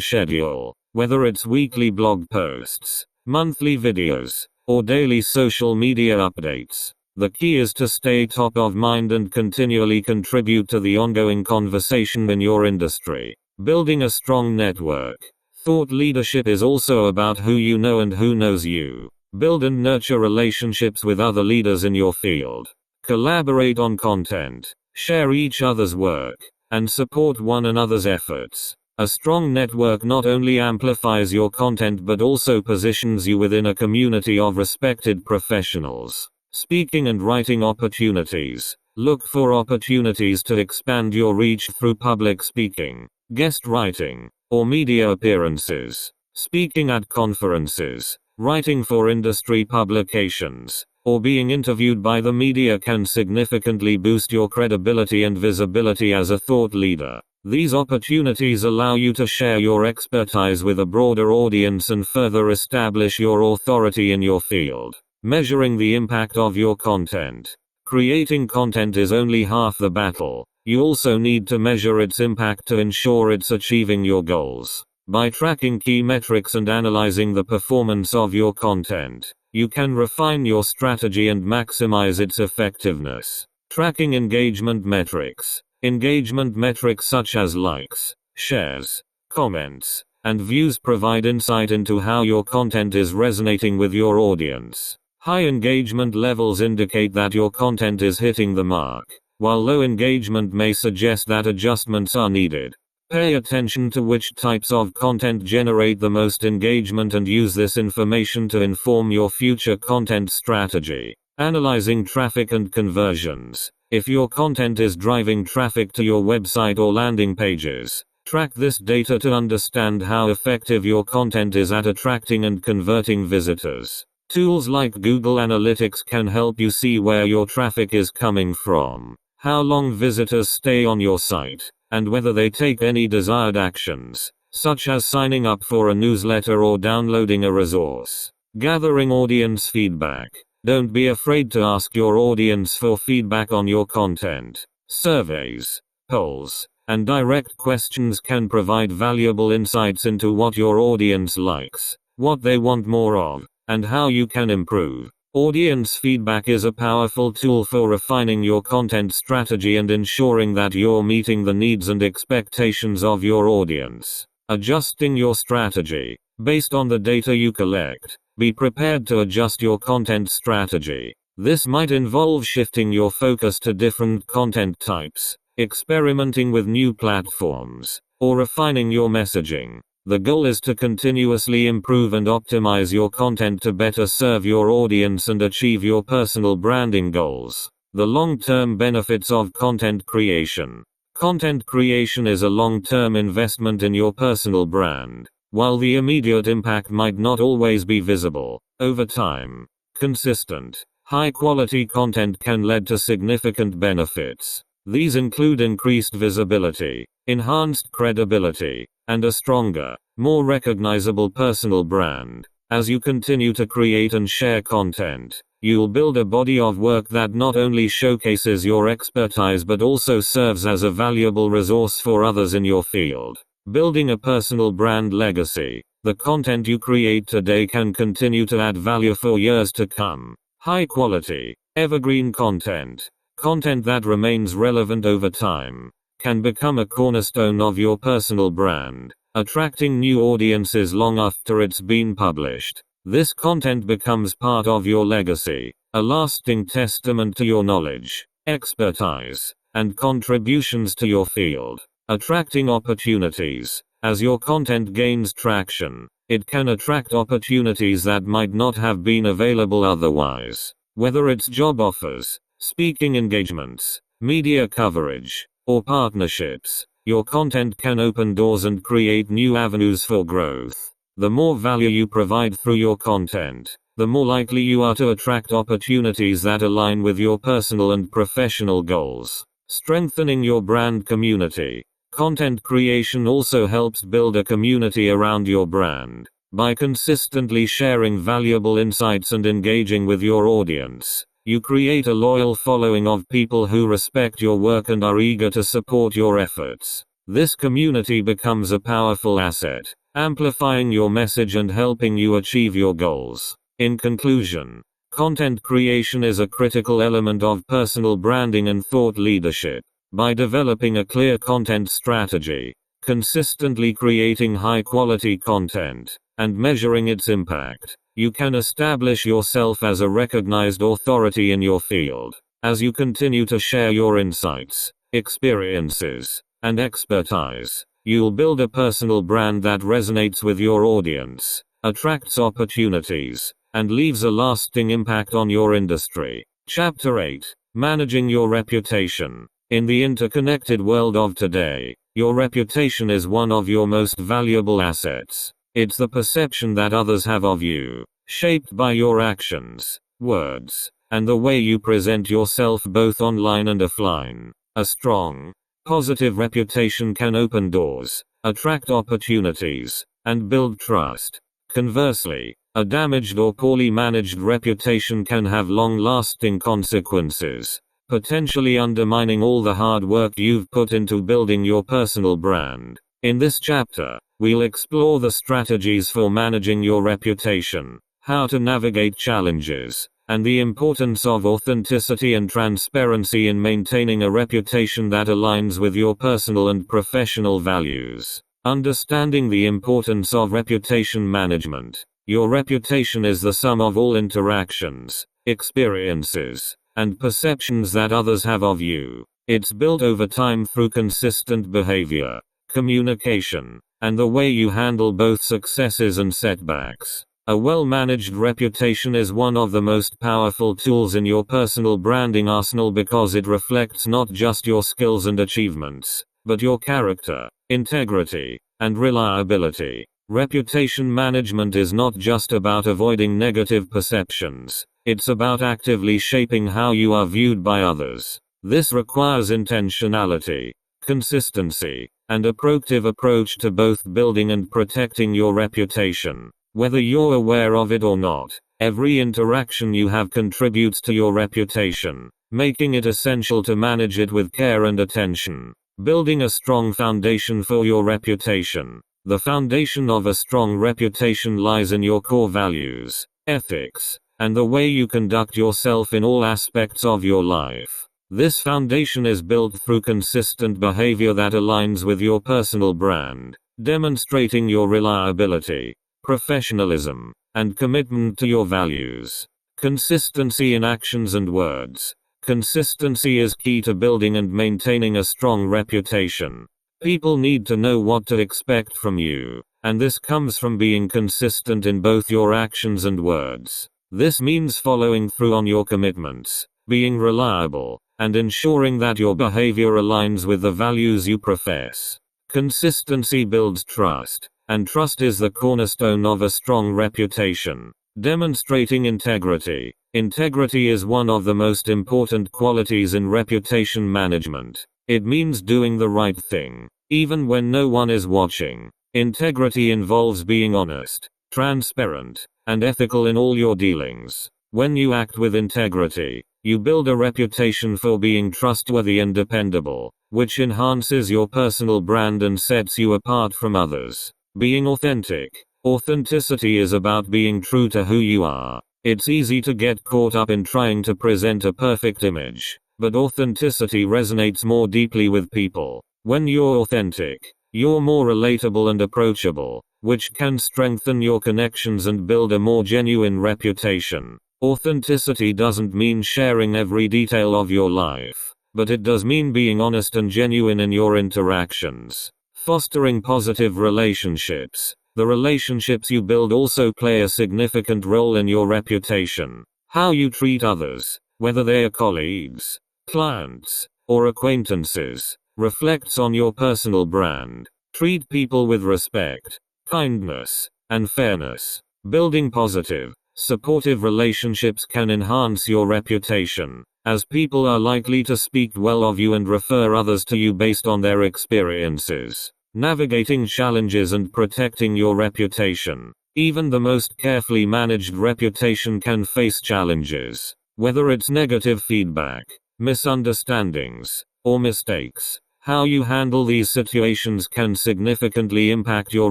schedule, whether it's weekly blog posts, monthly videos, or daily social media updates. The key is to stay top of mind and continually contribute to the ongoing conversation in your industry. Building a strong network. Thought leadership is also about who you know and who knows you. Build and nurture relationships with other leaders in your field. Collaborate on content. Share each other's work, and support one another's efforts. A strong network not only amplifies your content but also positions you within a community of respected professionals. Speaking and writing opportunities. Look for opportunities to expand your reach through public speaking, guest writing, or media appearances. Speaking at conferences, writing for industry publications, or being interviewed by the media can significantly boost your credibility and visibility as a thought leader. These opportunities allow you to share your expertise with a broader audience and further establish your authority in your field. Measuring the impact of your content. Creating content is only half the battle. You also need to measure its impact to ensure it's achieving your goals. By tracking key metrics and analyzing the performance of your content, you can refine your strategy and maximize its effectiveness. Tracking engagement metrics. Engagement metrics such as likes, shares, comments, and views provide insight into how your content is resonating with your audience. High engagement levels indicate that your content is hitting the mark, while low engagement may suggest that adjustments are needed. Pay attention to which types of content generate the most engagement and use this information to inform your future content strategy. Analyzing traffic and conversions. If your content is driving traffic to your website or landing pages, track this data to understand how effective your content is at attracting and converting visitors. Tools like Google Analytics can help you see where your traffic is coming from, how long visitors stay on your site, and whether they take any desired actions, such as signing up for a newsletter or downloading a resource. Gathering audience feedback. Don't be afraid to ask your audience for feedback on your content. Surveys, polls, and direct questions can provide valuable insights into what your audience likes, what they want more of, and how you can improve. Audience feedback is a powerful tool for refining your content strategy and ensuring that you're meeting the needs and expectations of your audience. Adjusting your strategy. Based on the data you collect, be prepared to adjust your content strategy. This might involve shifting your focus to different content types, experimenting with new platforms, or refining your messaging. The goal is to continuously improve and optimize your content to better serve your audience and achieve your personal branding goals. The long-term benefits of content creation. Content creation is a long-term investment in your personal brand. While the immediate impact might not always be visible, over time, consistent, high-quality content can lead to significant benefits. These include increased visibility, enhanced credibility, and a stronger, more recognizable personal brand. As you continue to create and share content, you'll build a body of work that not only showcases your expertise but also serves as a valuable resource for others in your field. Building a personal brand legacy. The content you create today can continue to add value for years to come. High quality, evergreen content. Content that remains relevant over time can become a cornerstone of your personal brand, attracting new audiences long after it's been published. This content becomes part of your legacy, a lasting testament to your knowledge, expertise, and contributions to your field. Attracting opportunities. As your content gains traction, it can attract opportunities that might not have been available otherwise. Whether it's job offers, speaking engagements, media coverage, or partnerships, your content can open doors and create new avenues for growth. The more value you provide through your content, the more likely you are to attract opportunities that align with your personal and professional goals. Strengthening your brand community. Content creation also helps build a community around your brand. By consistently sharing valuable insights and engaging with your audience, you create a loyal following of people who respect your work and are eager to support your efforts. This community becomes a powerful asset, amplifying your message and helping you achieve your goals. In conclusion, content creation is a critical element of personal branding and thought leadership. By developing a clear content strategy, consistently creating high-quality content, and measuring its impact, you can establish yourself as a recognized authority in your field. As you continue to share your insights, experiences, and expertise, you'll build a personal brand that resonates with your audience, attracts opportunities, and leaves a lasting impact on your industry. Chapter 8: Managing Your Reputation. In the interconnected world of today, your reputation is one of your most valuable assets. It's the perception that others have of you, shaped by your actions, words, and the way you present yourself both online and offline. A strong, positive reputation can open doors, attract opportunities, and build trust. Conversely, a damaged or poorly managed reputation can have long-lasting consequences, potentially undermining all the hard work you've put into building your personal brand. In this chapter, we'll explore the strategies for managing your reputation, how to navigate challenges, and the importance of authenticity and transparency in maintaining a reputation that aligns with your personal and professional values. Understanding the importance of reputation management. Your reputation is the sum of all interactions, experiences, and perceptions that others have of you. It's built over time through consistent behavior, communication, and the way you handle both successes and setbacks. A well-managed reputation is one of the most powerful tools in your personal branding arsenal because it reflects not just your skills and achievements, but your character, integrity, and reliability. Reputation management is not just about avoiding negative perceptions. It's about actively shaping how you are viewed by others. This requires intentionality, consistency, and a proactive approach to both building and protecting your reputation. Whether you're aware of it or not, every interaction you have contributes to your reputation, making it essential to manage it with care and attention. Building a strong foundation for your reputation. The foundation of a strong reputation lies in your core values, ethics, and the way you conduct yourself in all aspects of your life. This foundation is built through consistent behavior that aligns with your personal brand, demonstrating your reliability, professionalism, and commitment to your values. Consistency in actions and words. Consistency is key to building and maintaining a strong reputation. People need to know what to expect from you, and this comes from being consistent in both your actions and words. This means following through on your commitments, being reliable, and ensuring that your behavior aligns with the values you profess. Consistency builds trust, and trust is the cornerstone of a strong reputation. Demonstrating integrity. Integrity is one of the most important qualities in reputation management. It means doing the right thing, even when no one is watching. Integrity involves being honest, transparent, and ethical in all your dealings. When you act with integrity, you build a reputation for being trustworthy and dependable, which enhances your personal brand and sets you apart from others. Being authentic. Authenticity is about being true to who you are. It's easy to get caught up in trying to present a perfect image, but authenticity resonates more deeply with people. When you're authentic, you're more relatable and approachable, which can strengthen your connections and build a more genuine reputation. Authenticity doesn't mean sharing every detail of your life, but it does mean being honest and genuine in your interactions. Fostering positive relationships. The relationships you build also play a significant role in your reputation. How you treat others, whether they are colleagues, clients, or acquaintances, reflects on your personal brand. Treat people with respect, kindness, and fairness. Building positive, supportive relationships can enhance your reputation, as people are likely to speak well of you and refer others to you based on their experiences. Navigating challenges and protecting your reputation. Even the most carefully managed reputation can face challenges. Whether it's negative feedback, misunderstandings, or mistakes, how you handle these situations can significantly impact your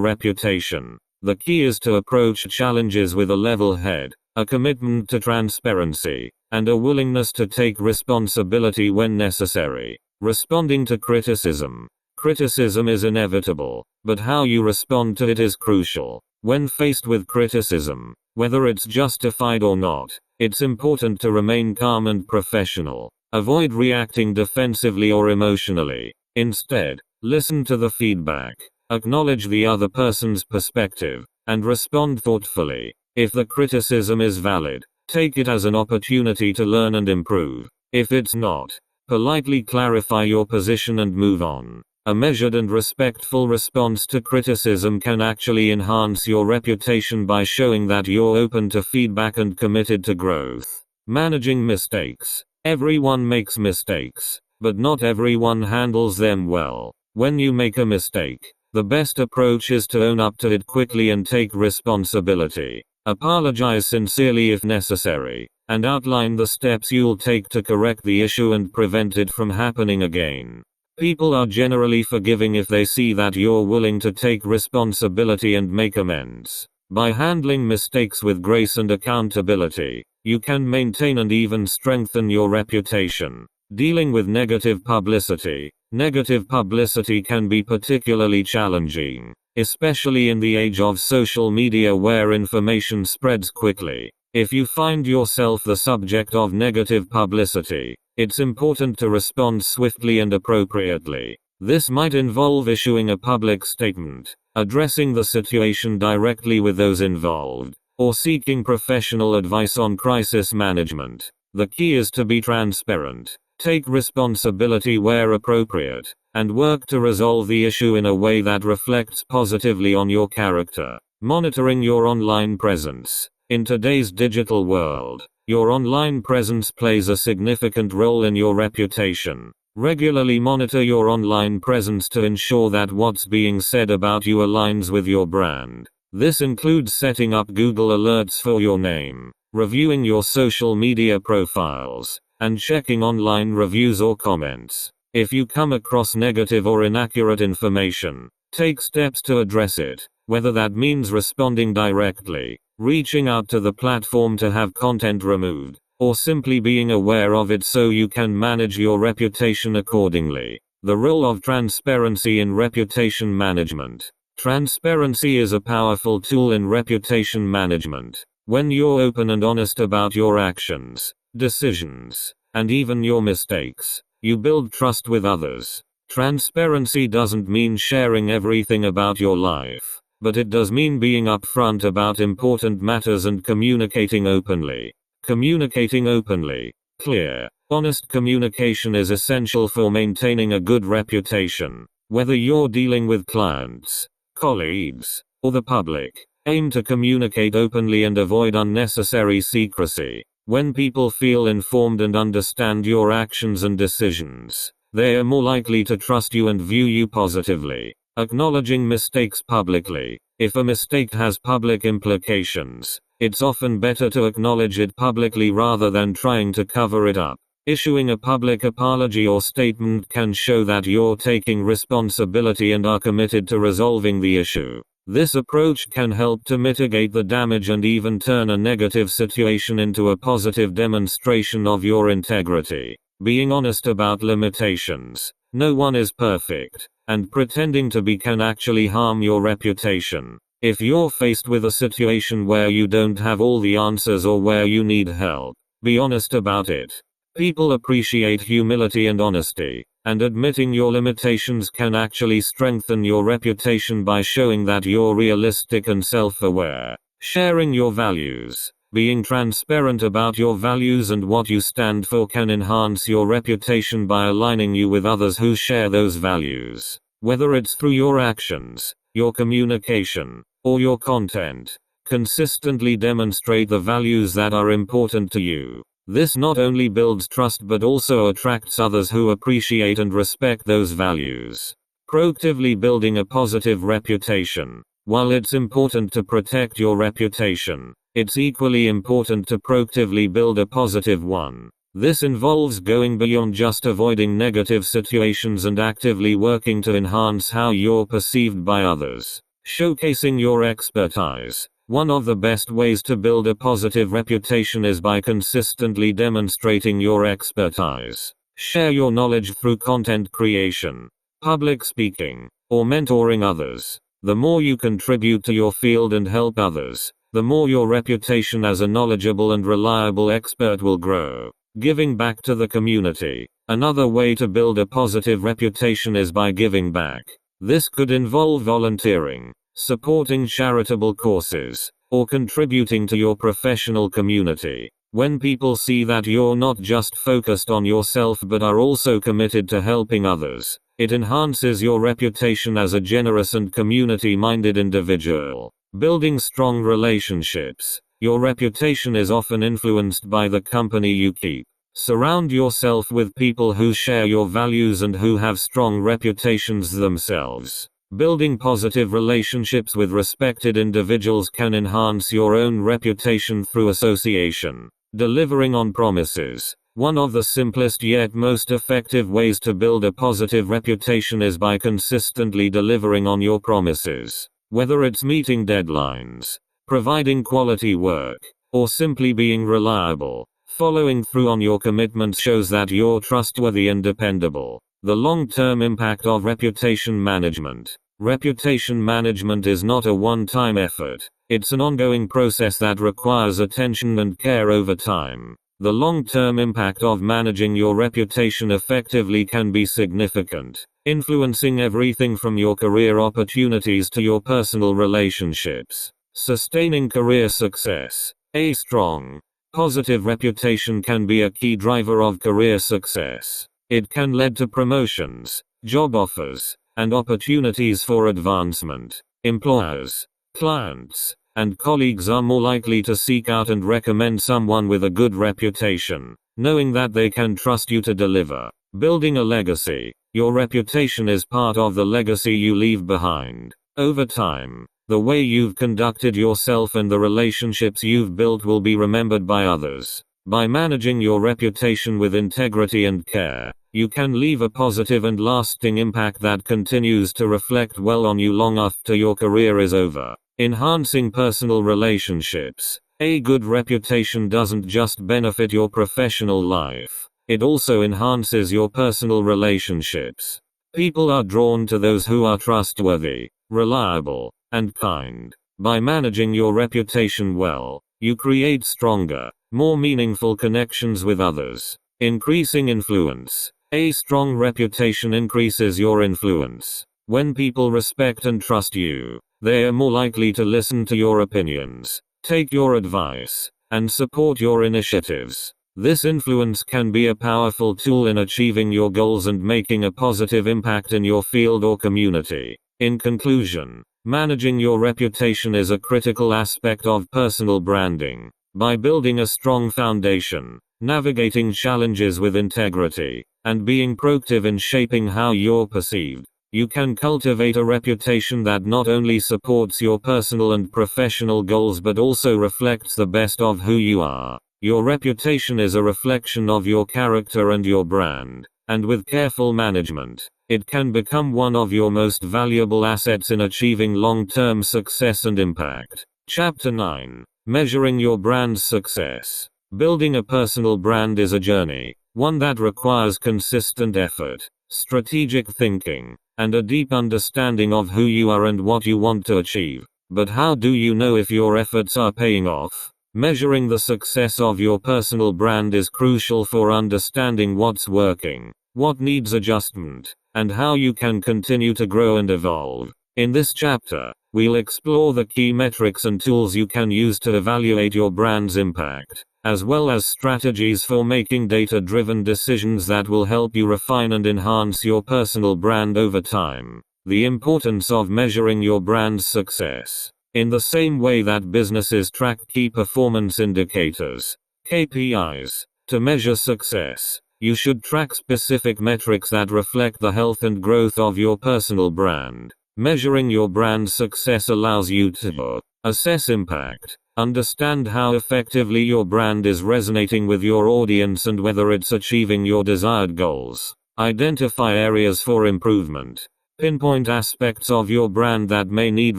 reputation. The key is to approach challenges with a level head, a commitment to transparency, and a willingness to take responsibility when necessary. Responding to criticism. Criticism is inevitable, but how you respond to it is crucial. When faced with criticism, whether it's justified or not, it's important to remain calm and professional. Avoid reacting defensively or emotionally. Instead, listen to the feedback, acknowledge the other person's perspective, and respond thoughtfully. If the criticism is valid, take it as an opportunity to learn and improve. If it's not, politely clarify your position and move on. A measured and respectful response to criticism can actually enhance your reputation by showing that you're open to feedback and committed to growth. Managing mistakes. Everyone makes mistakes, but not everyone handles them well. When you make a mistake, the best approach is to own up to it quickly and take responsibility. Apologize sincerely if necessary, and outline the steps you'll take to correct the issue and prevent it from happening again. People are generally forgiving if they see that you're willing to take responsibility and make amends. By handling mistakes with grace and accountability, you can maintain and even strengthen your reputation. Dealing with negative publicity. Negative publicity can be particularly challenging, especially in the age of social media where information spreads quickly. If you find yourself the subject of negative publicity, it's important to respond swiftly and appropriately. This might involve issuing a public statement, addressing the situation directly with those involved, or seeking professional advice on crisis management. The key is to be transparent, take responsibility where appropriate, and work to resolve the issue in a way that reflects positively on your character. Monitoring your online presence. In today's digital world, your online presence plays a significant role in your reputation. Regularly monitor your online presence to ensure that what's being said about you aligns with your brand. This includes setting up Google alerts for your name, reviewing your social media profiles, and checking online reviews or comments. If you come across negative or inaccurate information, take steps to address it, whether that means responding directly, reaching out to the platform to have content removed, or simply being aware of it so you can manage your reputation accordingly. The role of transparency in reputation management. Transparency is a powerful tool in reputation management. When you're open and honest about your actions, decisions, and even your mistakes, you build trust with others. Transparency doesn't mean sharing everything about your life, but it does mean being upfront about important matters and communicating openly. Communicating openly. Clear, honest communication is essential for maintaining a good reputation. Whether you're dealing with clients, colleagues, or the public, aim to communicate openly and avoid unnecessary secrecy. When people feel informed and understand your actions and decisions, they are more likely to trust you and view you positively. Acknowledging mistakes publicly. If a mistake has public implications, it's often better to acknowledge it publicly rather than trying to cover it up. Issuing a public apology or statement can show that you're taking responsibility and are committed to resolving the issue. This approach can help to mitigate the damage and even turn a negative situation into a positive demonstration of your integrity. Being honest about limitations. No one is perfect, and pretending to be can actually harm your reputation. If you're faced with a situation where you don't have all the answers or where you need help, be honest about it. People appreciate humility and honesty, and admitting your limitations can actually strengthen your reputation by showing that you're realistic and self-aware. Sharing your values. Being transparent about your values and what you stand for can enhance your reputation by aligning you with others who share those values. Whether it's through your actions, your communication, or your content, consistently demonstrate the values that are important to you. This not only builds trust but also attracts others who appreciate and respect those values. Proactively building a positive reputation. While it's important to protect your reputation, it's equally important to proactively build a positive one. This involves going beyond just avoiding negative situations and actively working to enhance how you're perceived by others. Showcasing your expertise. One of the best ways to build a positive reputation is by consistently demonstrating your expertise. Share your knowledge through content creation, public speaking, or mentoring others. The more you contribute to your field and help others, the more your reputation as a knowledgeable and reliable expert will grow. Giving back to the community. Another way to build a positive reputation is by giving back. This could involve volunteering, supporting charitable causes, or contributing to your professional community. When people see that you're not just focused on yourself but are also committed to helping others, it enhances your reputation as a generous and community-minded individual. Building strong relationships. Your reputation is often influenced by the company you keep. Surround yourself with people who share your values and who have strong reputations themselves. Building positive relationships with respected individuals can enhance your own reputation through association. Delivering on promises. One of the simplest yet most effective ways to build a positive reputation is by consistently delivering on your promises. Whether it's meeting deadlines, providing quality work, or simply being reliable, following through on your commitments shows that you're trustworthy and dependable. The long-term impact of reputation management. Reputation management is not a one-time effort. It's an ongoing process that requires attention and care over time. The long-term impact of managing your reputation effectively can be significant, influencing everything from your career opportunities to your personal relationships. Sustaining career success. A strong, positive reputation can be a key driver of career success. It can lead to promotions, job offers, and opportunities for advancement. Employers, clients, and colleagues are more likely to seek out and recommend someone with a good reputation, knowing that they can trust you to deliver. Building a legacy. Your reputation is part of the legacy you leave behind. Over time, the way you've conducted yourself and the relationships you've built will be remembered by others. By managing your reputation with integrity and care, you can leave a positive and lasting impact that continues to reflect well on you long after your career is over. Enhancing personal relationships. A good reputation doesn't just benefit your professional life, it also enhances your personal relationships. People are drawn to those who are trustworthy, reliable, and kind. By managing your reputation well, you create stronger, more meaningful connections with others. Increasing influence. A strong reputation increases your influence. When people respect and trust you, they are more likely to listen to your opinions, take your advice, and support your initiatives. This influence can be a powerful tool in achieving your goals and making a positive impact in your field or community. In conclusion, managing your reputation is a critical aspect of personal branding. By building a strong foundation, navigating challenges with integrity, and being proactive in shaping how you're perceived, you can cultivate a reputation that not only supports your personal and professional goals but also reflects the best of who you are. Your reputation is a reflection of your character and your brand, and with careful management, it can become one of your most valuable assets in achieving long-term success and impact. Chapter 9. Measuring your brand's success. Building a personal brand is a journey, one that requires consistent effort, strategic thinking, and a deep understanding of who you are and what you want to achieve. But how do you know if your efforts are paying off? Measuring the success of your personal brand is crucial for understanding what's working, what needs adjustment, and how you can continue to grow and evolve. In this chapter, we'll explore the key metrics and tools you can use to evaluate your brand's impact, as well as strategies for making data-driven decisions that will help you refine and enhance your personal brand over time. The importance of measuring your brand's success. In the same way that businesses track key performance indicators, KPIs, To measure success, you should track specific metrics that reflect the health and growth of your personal brand. Measuring your brand's success allows you to assess impact, understand how effectively your brand is resonating with your audience and whether it's achieving your desired goals. Identify areas for improvement. Pinpoint aspects of your brand that may need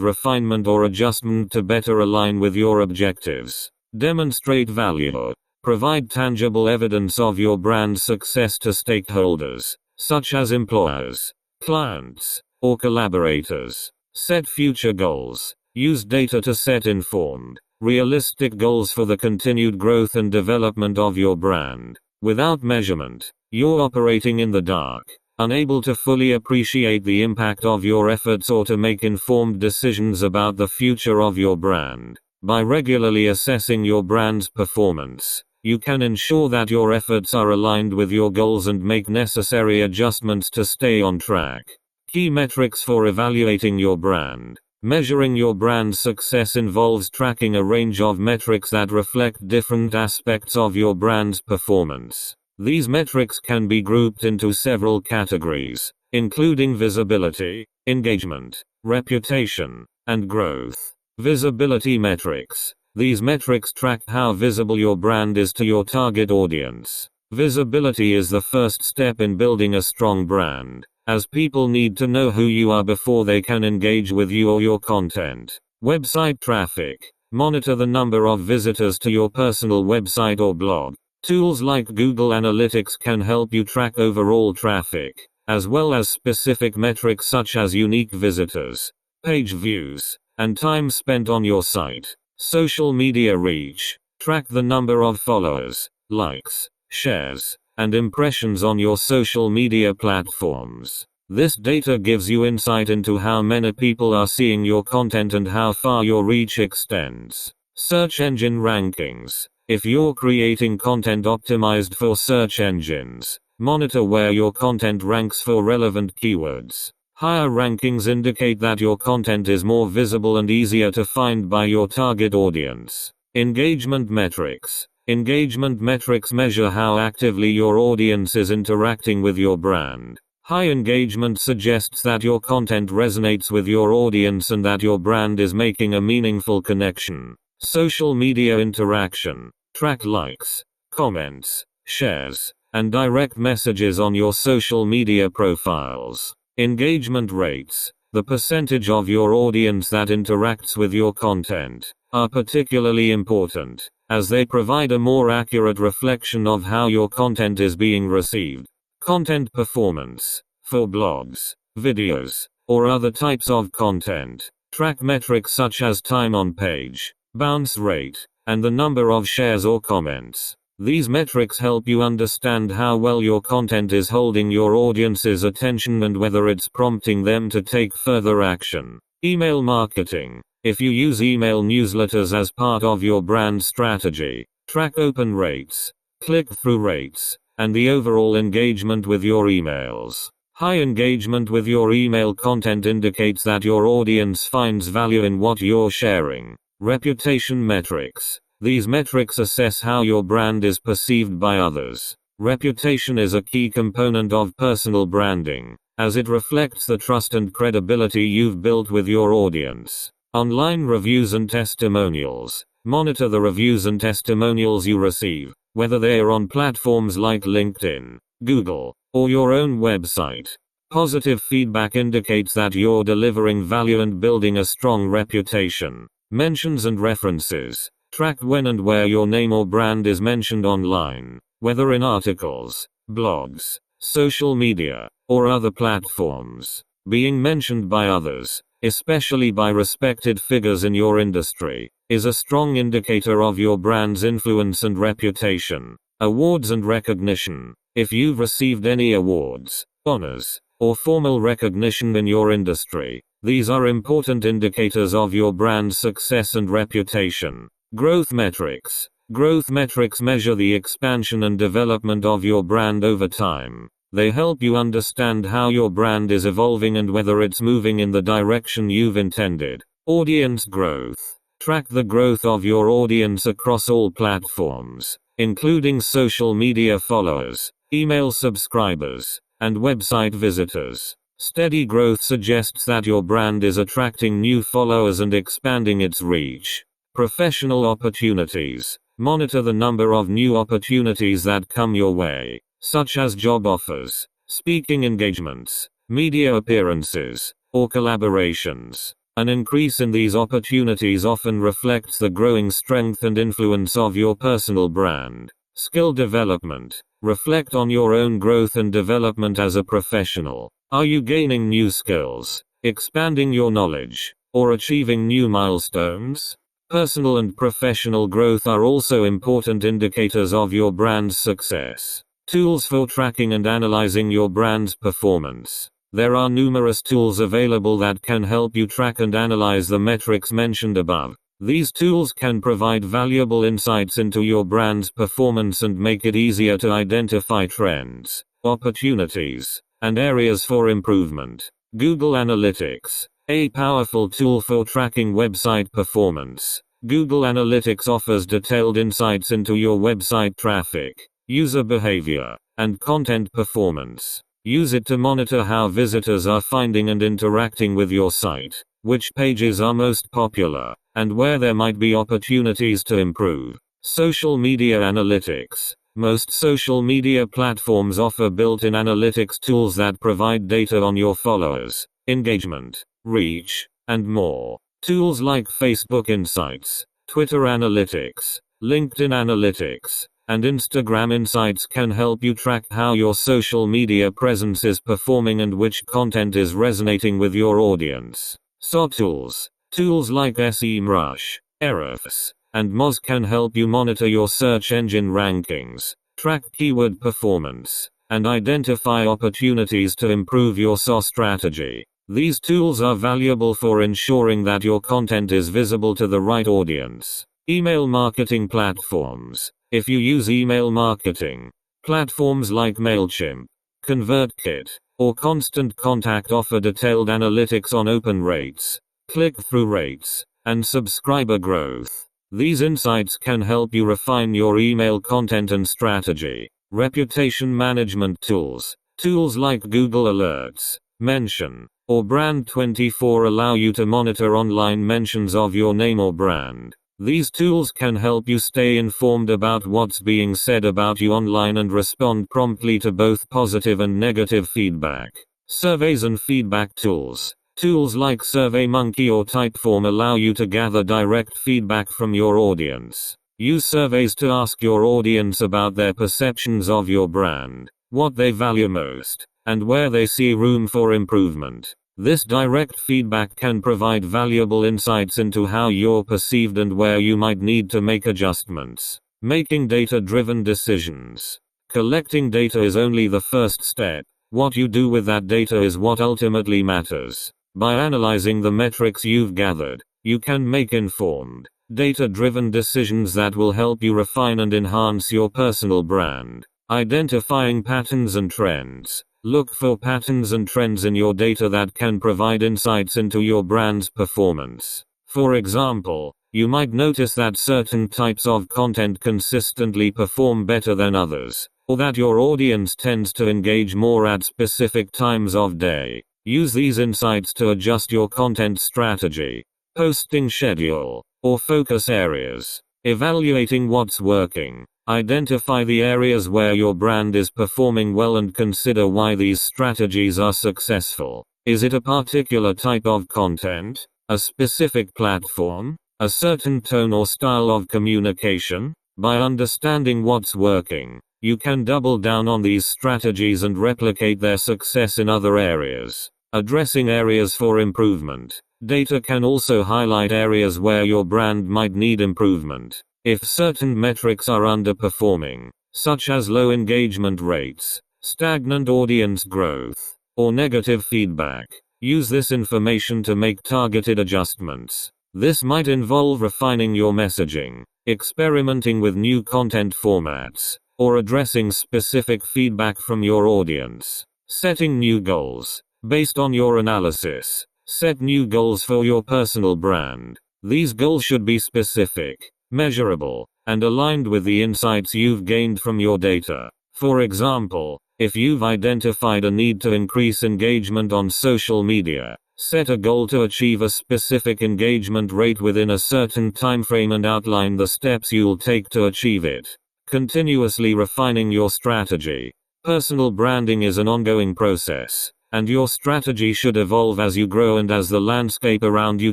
refinement or adjustment to better align with your objectives. Demonstrate value. Provide tangible evidence of your brand's success to stakeholders, such as employers, clients, or collaborators. Set future goals. Use data to set informed, realistic goals for the continued growth and development of your brand. Without measurement, you're operating in the dark, unable to fully appreciate the impact of your efforts or to make informed decisions about the future of your brand. By regularly assessing your brand's performance, you can ensure that your efforts are aligned with your goals and make necessary adjustments to stay on track. Key metrics for evaluating your brand. Measuring your brand's success involves tracking a range of metrics that reflect different aspects of your brand's performance. These metrics can be grouped into several categories, including visibility, engagement, reputation, and growth. Visibility metrics. These metrics track how visible your brand is to your target audience. Visibility is the first step in building a strong brand, as people need to know who you are before they can engage with you or your content. Website traffic. Monitor the number of visitors to your personal website or blog. Tools like Google Analytics can help you track overall traffic, as well as specific metrics such as unique visitors, page views, and time spent on your site. Social media reach. Track the number of followers, likes, shares, and impressions on your social media platforms. This data gives you insight into how many people are seeing your content and how far your reach extends. Search engine rankings. If you're creating content optimized for search engines, monitor where your content ranks for relevant keywords. Higher rankings indicate that your content is more visible and easier to find by your target audience. Engagement metrics. Engagement metrics measure how actively your audience is interacting with your brand. High engagement suggests that your content resonates with your audience and that your brand is making a meaningful connection. Social media interaction. Track likes, comments, shares, and direct messages on your social media profiles. Engagement rates. The percentage of your audience that interacts with your content are particularly important, as they provide a more accurate reflection of how your content is being received. Content performance. For blogs, videos, or other types of content, track metrics such as time on page, bounce rate, and the number of shares or comments. These metrics help you understand how well your content is holding your audience's attention and whether it's prompting them to take further action. Email marketing. If you use email newsletters as part of your brand strategy, track open rates, click-through rates, and the overall engagement with your emails. High engagement with your email content indicates that your audience finds value in what you're sharing. Reputation metrics. These metrics assess how your brand is perceived by others. Reputation is a key component of personal branding, as it reflects the trust and credibility you've built with your audience. Online reviews and testimonials. Monitor the reviews and testimonials you receive, whether they are on platforms like LinkedIn, Google, or your own website. Positive feedback indicates that you're delivering value and building a strong reputation. Mentions and references. Track when and where your name or brand is mentioned online, whether in articles, blogs, social media, or other platforms. Being mentioned by others, especially by respected figures in your industry, is a strong indicator of your brand's influence and reputation. Awards and recognition. If you've received any awards, honors, or formal recognition in your industry, these are important indicators of your brand's success and reputation. Growth metrics. Growth metrics measure the expansion and development of your brand over time. They help you understand how your brand is evolving and whether it's moving in the direction you've intended. Audience growth. Track the growth of your audience across all platforms, including social media followers, email subscribers, and website visitors. Steady growth suggests that your brand is attracting new followers and expanding its reach. Professional opportunities. Monitor the number of new opportunities that come your way, such as job offers, speaking engagements, media appearances, or collaborations. An increase in these opportunities often reflects the growing strength and influence of your personal brand. Skill development. Reflect on your own growth and development as a professional. Are you gaining new skills, expanding your knowledge, or achieving new milestones? Personal and professional growth are also important indicators of your brand's success. Tools for tracking and analyzing your brand's performance. There are numerous tools available that can help you track and analyze the metrics mentioned above. These tools can provide valuable insights into your brand's performance and make it easier to identify trends, opportunities, and areas for improvement. Google Analytics, a powerful tool for tracking website performance. Google Analytics offers detailed insights into your website traffic, user behavior, and content performance. Use it to monitor how visitors are finding and interacting with your site, which pages are most popular, and where there might be opportunities to improve. Social media analytics. Most social media platforms offer built-in analytics tools that provide data on your followers, engagement, reach, and more. Tools like Facebook Insights, Twitter Analytics, LinkedIn Analytics, and Instagram Insights can help you track how your social media presence is performing and which content is resonating with your audience. SEO tools. Tools like C.Irmici, Ahrefs, and Moz can help you monitor your search engine rankings, track keyword performance, and identify opportunities to improve your SEO strategy. These tools are valuable for ensuring that your content is visible to the right audience. Email marketing platforms. If you use email marketing, platforms like MailChimp, ConvertKit, or Constant Contact offer detailed analytics on open rates, click-through rates, and subscriber growth. These insights can help you refine your email content and strategy. Reputation management tools. Tools like Google Alerts, Mention, or Brand24 allow you to monitor online mentions of your name or brand. These tools can help you stay informed about what's being said about you online and respond promptly to both positive and negative feedback. Surveys and feedback tools. Tools like SurveyMonkey or Typeform allow you to gather direct feedback from your audience. Use surveys to ask your audience about their perceptions of your brand, what they value most, and where they see room for improvement. This direct feedback can provide valuable insights into how you're perceived and where you might need to make adjustments. Making data-driven decisions. Collecting data is only the first step. What you do with that data is what ultimately matters. By analyzing the metrics you've gathered, you can make informed, data-driven decisions that will help you refine and enhance your personal brand. Identifying patterns and trends. Look for patterns and trends in your data that can provide insights into your brand's performance. For example, you might notice that certain types of content consistently perform better than others, or that your audience tends to engage more at specific times of day. Use these insights to adjust your content strategy, posting schedule, or focus areas. Evaluating what's working. Identify the areas where your brand is performing well and consider why these strategies are successful. Is it a particular type of content, a specific platform, a certain tone or style of communication? By understanding what's working, you can double down on these strategies and replicate their success in other areas. Addressing areas for improvement. Data can also highlight areas where your brand might need improvement. If certain metrics are underperforming, such as low engagement rates, stagnant audience growth, or negative feedback, use this information to make targeted adjustments. This might involve refining your messaging, experimenting with new content formats, or addressing specific feedback from your audience. Setting new goals. Based on your analysis, set new goals for your personal brand. These goals should be specific, measurable, and aligned with the insights you've gained from your data. For example, if you've identified a need to increase engagement on social media, set a goal to achieve a specific engagement rate within a certain timeframe and outline the steps you'll take to achieve it. Continuously refining your strategy. Personal branding is an ongoing process, and your strategy should evolve as you grow and as the landscape around you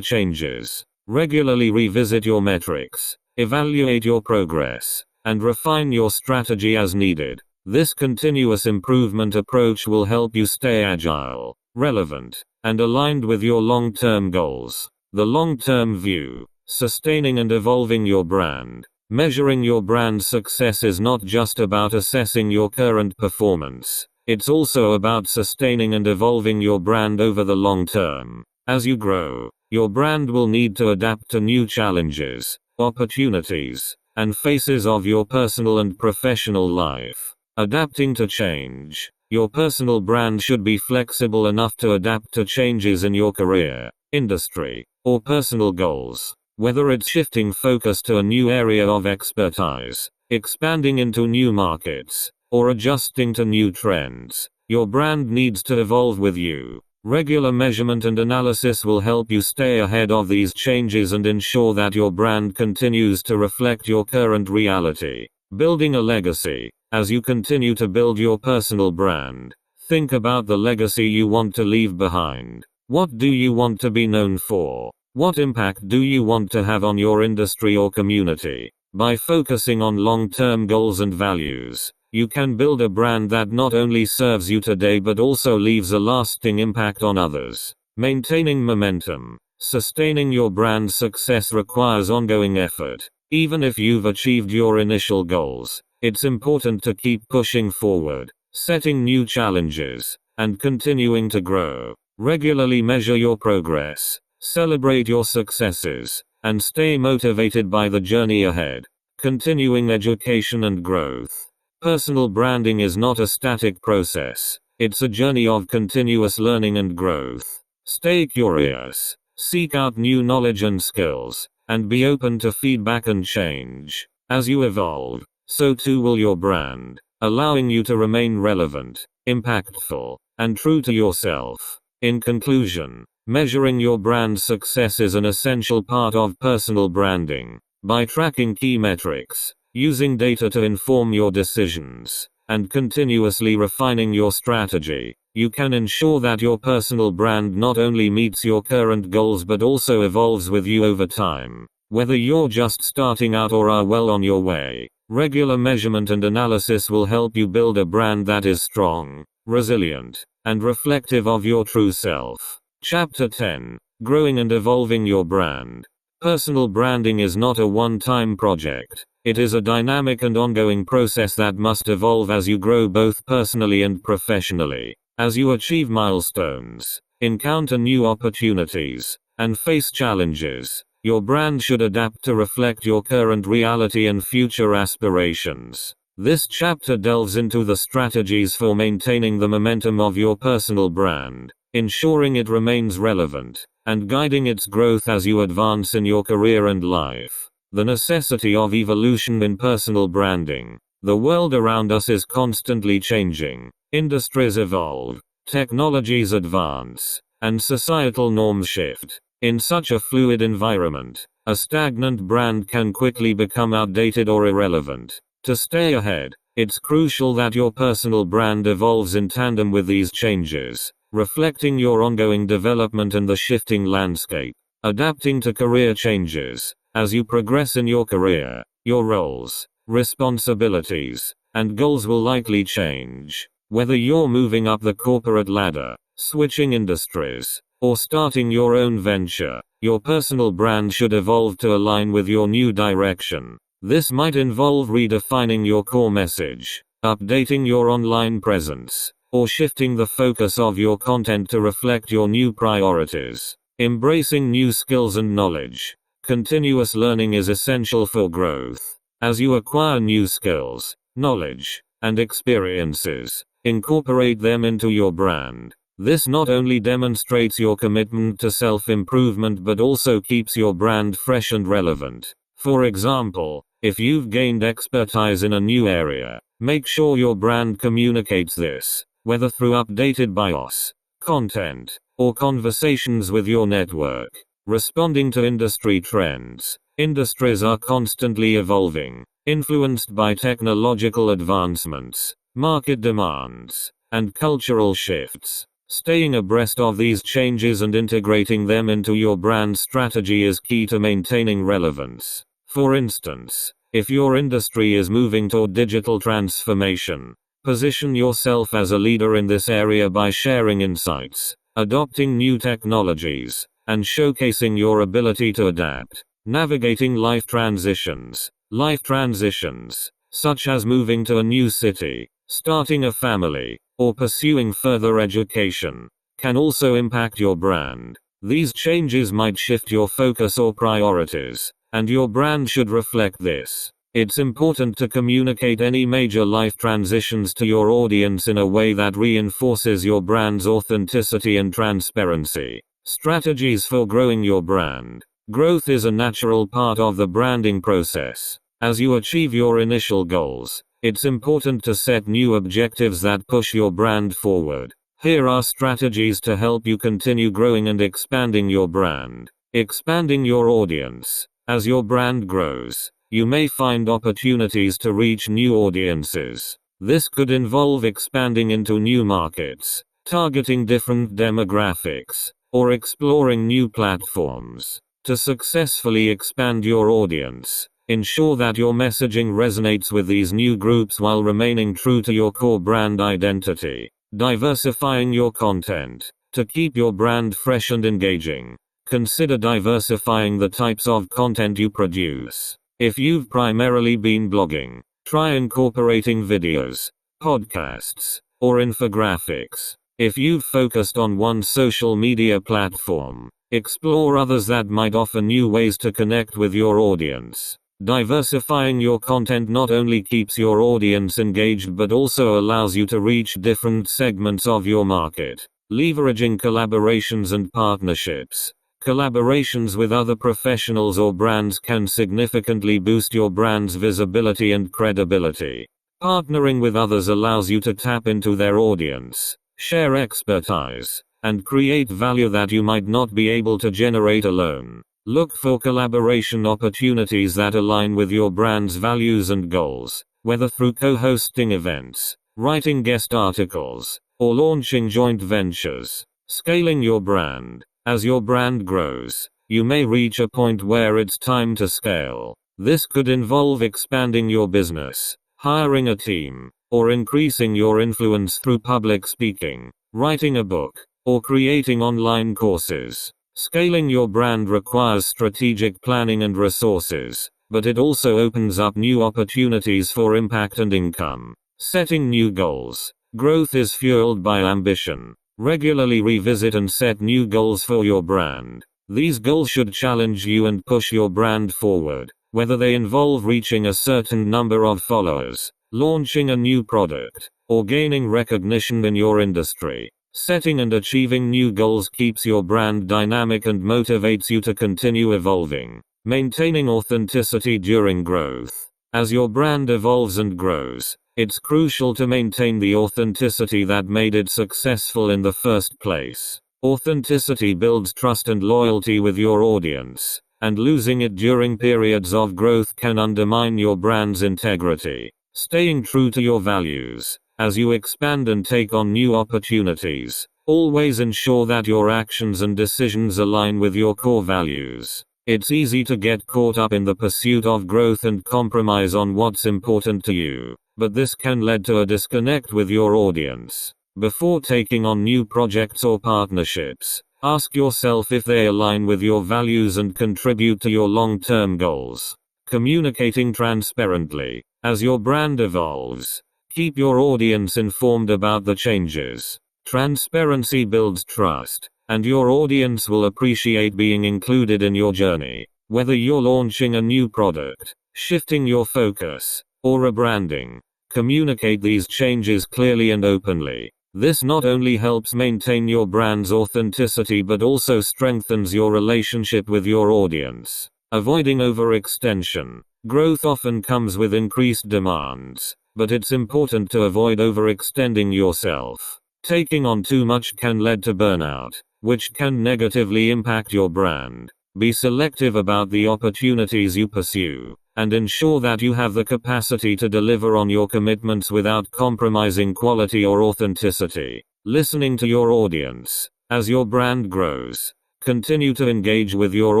changes. Regularly revisit your metrics, evaluate your progress, and refine your strategy as needed. This continuous improvement approach will help you stay agile, relevant, and aligned with your long-term goals. The long-term view. Sustaining and evolving your brand. Measuring your brand's success is not just about assessing your current performance. It's also about sustaining and evolving your brand over the long term. As you grow, your brand will need to adapt to new challenges, opportunities, and phases of your personal and professional life. Adapting to change. Your personal brand should be flexible enough to adapt to changes in your career, industry, or personal goals. Whether it's shifting focus to a new area of expertise, expanding into new markets, or adjusting to new trends, your brand needs to evolve with you. Regular measurement and analysis will help you stay ahead of these changes and ensure that your brand continues to reflect your current reality. Building a legacy. As you continue to build your personal brand, think about the legacy you want to leave behind. What do you want to be known for? What impact do you want to have on your industry or community? By focusing on long-term goals and values, you can build a brand that not only serves you today but also leaves a lasting impact on others. Maintaining momentum. Sustaining your brand's success requires ongoing effort. Even if you've achieved your initial goals, it's important to keep pushing forward, setting new challenges, and continuing to grow. Regularly measure your progress, celebrate your successes, and stay motivated by the journey ahead. Continuing education and growth. Personal branding is not a static process, it's a journey of continuous learning and growth. Stay curious, seek out new knowledge and skills, and be open to feedback and change. As you evolve, so too will your brand, allowing you to remain relevant, impactful, and true to yourself. In conclusion, measuring your brand's success is an essential part of personal branding. By tracking key metrics, using data to inform your decisions, and continuously refining your strategy, you can ensure that your personal brand not only meets your current goals but also evolves with you over time. Whether you're just starting out or are well on your way, regular measurement and analysis will help you build a brand that is strong, resilient, and reflective of your true self. Chapter 10. Growing and evolving your brand. Personal branding is not a one-time project. It is a dynamic and ongoing process that must evolve as you grow both personally and professionally. As you achieve milestones, encounter new opportunities, and face challenges, your brand should adapt to reflect your current reality and future aspirations. This chapter delves into the strategies for maintaining the momentum of your personal brand, ensuring it remains relevant, and guiding its growth as you advance in your career and life. The necessity of evolution in personal branding. The world around us is constantly changing. Industries evolve, technologies advance, and societal norms shift. In such a fluid environment, a stagnant brand can quickly become outdated or irrelevant. To stay ahead, it's crucial that your personal brand evolves in tandem with these changes, reflecting your ongoing development and the shifting landscape. Adapting to career changes. As you progress in your career, your roles, responsibilities, and goals will likely change. Whether you're moving up the corporate ladder, switching industries, or starting your own venture, your personal brand should evolve to align with your new direction. This might involve redefining your core message, updating your online presence, or shifting the focus of your content to reflect your new priorities. Embracing new skills and knowledge. Continuous learning is essential for growth. As you acquire new skills, knowledge, and experiences, incorporate them into your brand. This not only demonstrates your commitment to self-improvement but also keeps your brand fresh and relevant. For example, If you've gained expertise in a new area, make sure your brand communicates this, whether through updated bios, content, or conversations with your network. Responding to industry trends. Industries are constantly evolving, influenced by technological advancements, market demands, and cultural shifts. Staying abreast of these changes and integrating them into your brand strategy is key to maintaining relevance. For instance, if your industry is moving toward digital transformation, position yourself as a leader in this area by sharing insights, adopting new technologies, and showcasing your ability to adapt. Navigating life transitions. Life transitions, such as moving to a new city, starting a family, or pursuing further education, can also impact your brand. These changes might shift your focus or priorities, and your brand should reflect this. It's important to communicate any major life transitions to your audience in a way that reinforces your brand's authenticity and transparency. Strategies for growing your brand. Growth is a natural part of the branding process. As you achieve your initial goals, it's important to set new objectives that push your brand forward. Here are strategies to help you continue growing and expanding your brand. Expanding your audience. As your brand grows, you may find opportunities to reach new audiences. This could involve expanding into new markets, targeting different demographics, or exploring new platforms. To successfully expand your audience, ensure that your messaging resonates with these new groups while remaining true to your core brand identity. Diversifying your content. To keep your brand fresh and engaging, consider diversifying the types of content you produce. If you've primarily been blogging, try incorporating videos, podcasts, or infographics. If you've focused on one social media platform, explore others that might offer new ways to connect with your audience. Diversifying your content not only keeps your audience engaged but also allows you to reach different segments of your market. Leveraging collaborations and partnerships. Collaborations with other professionals or brands can significantly boost your brand's visibility and credibility. Partnering with others allows you to tap into their audience, share expertise, and create value that you might not be able to generate alone. Look for collaboration opportunities that align with your brand's values and goals, whether through co-hosting events, writing guest articles, or launching joint ventures. Scaling your brand. As your brand grows, you may reach a point where it's time to scale. This could involve expanding your business, hiring a team, or increasing your influence through public speaking, writing a book, or creating online courses. Scaling your brand requires strategic planning and resources, but it also opens up new opportunities for impact and income. Setting new goals. Growth is fueled by ambition. Regularly revisit and set new goals for your brand. These goals should challenge you and push your brand forward, whether they involve reaching a certain number of followers, launching a new product, or gaining recognition in your industry. Setting and achieving new goals keeps your brand dynamic and motivates you to continue evolving. Maintaining authenticity during growth. As your brand evolves and grows, it's crucial to maintain the authenticity that made it successful in the first place. Authenticity builds trust and loyalty with your audience, and losing it during periods of growth can undermine your brand's integrity. Staying true to your values. As you expand and take on new opportunities, always ensure that your actions and decisions align with your core values. It's easy to get caught up in the pursuit of growth and compromise on what's important to you, but this can lead to a disconnect with your audience. Before taking on new projects or partnerships, ask yourself if they align with your values and contribute to your long-term goals. Communicating transparently. As your brand evolves, keep your audience informed about the changes. Transparency builds trust, and your audience will appreciate being included in your journey. Whether you're launching a new product, shifting your focus, or rebranding, communicate these changes clearly and openly. This not only helps maintain your brand's authenticity but also strengthens your relationship with your audience. Avoiding overextension. Growth often comes with increased demands, but it's important to avoid overextending yourself. Taking on too much can lead to burnout, which can negatively impact your brand. Be selective about the opportunities you pursue, and ensure that you have the capacity to deliver on your commitments without compromising quality or authenticity. Listening to your audience. As your brand grows, continue to engage with your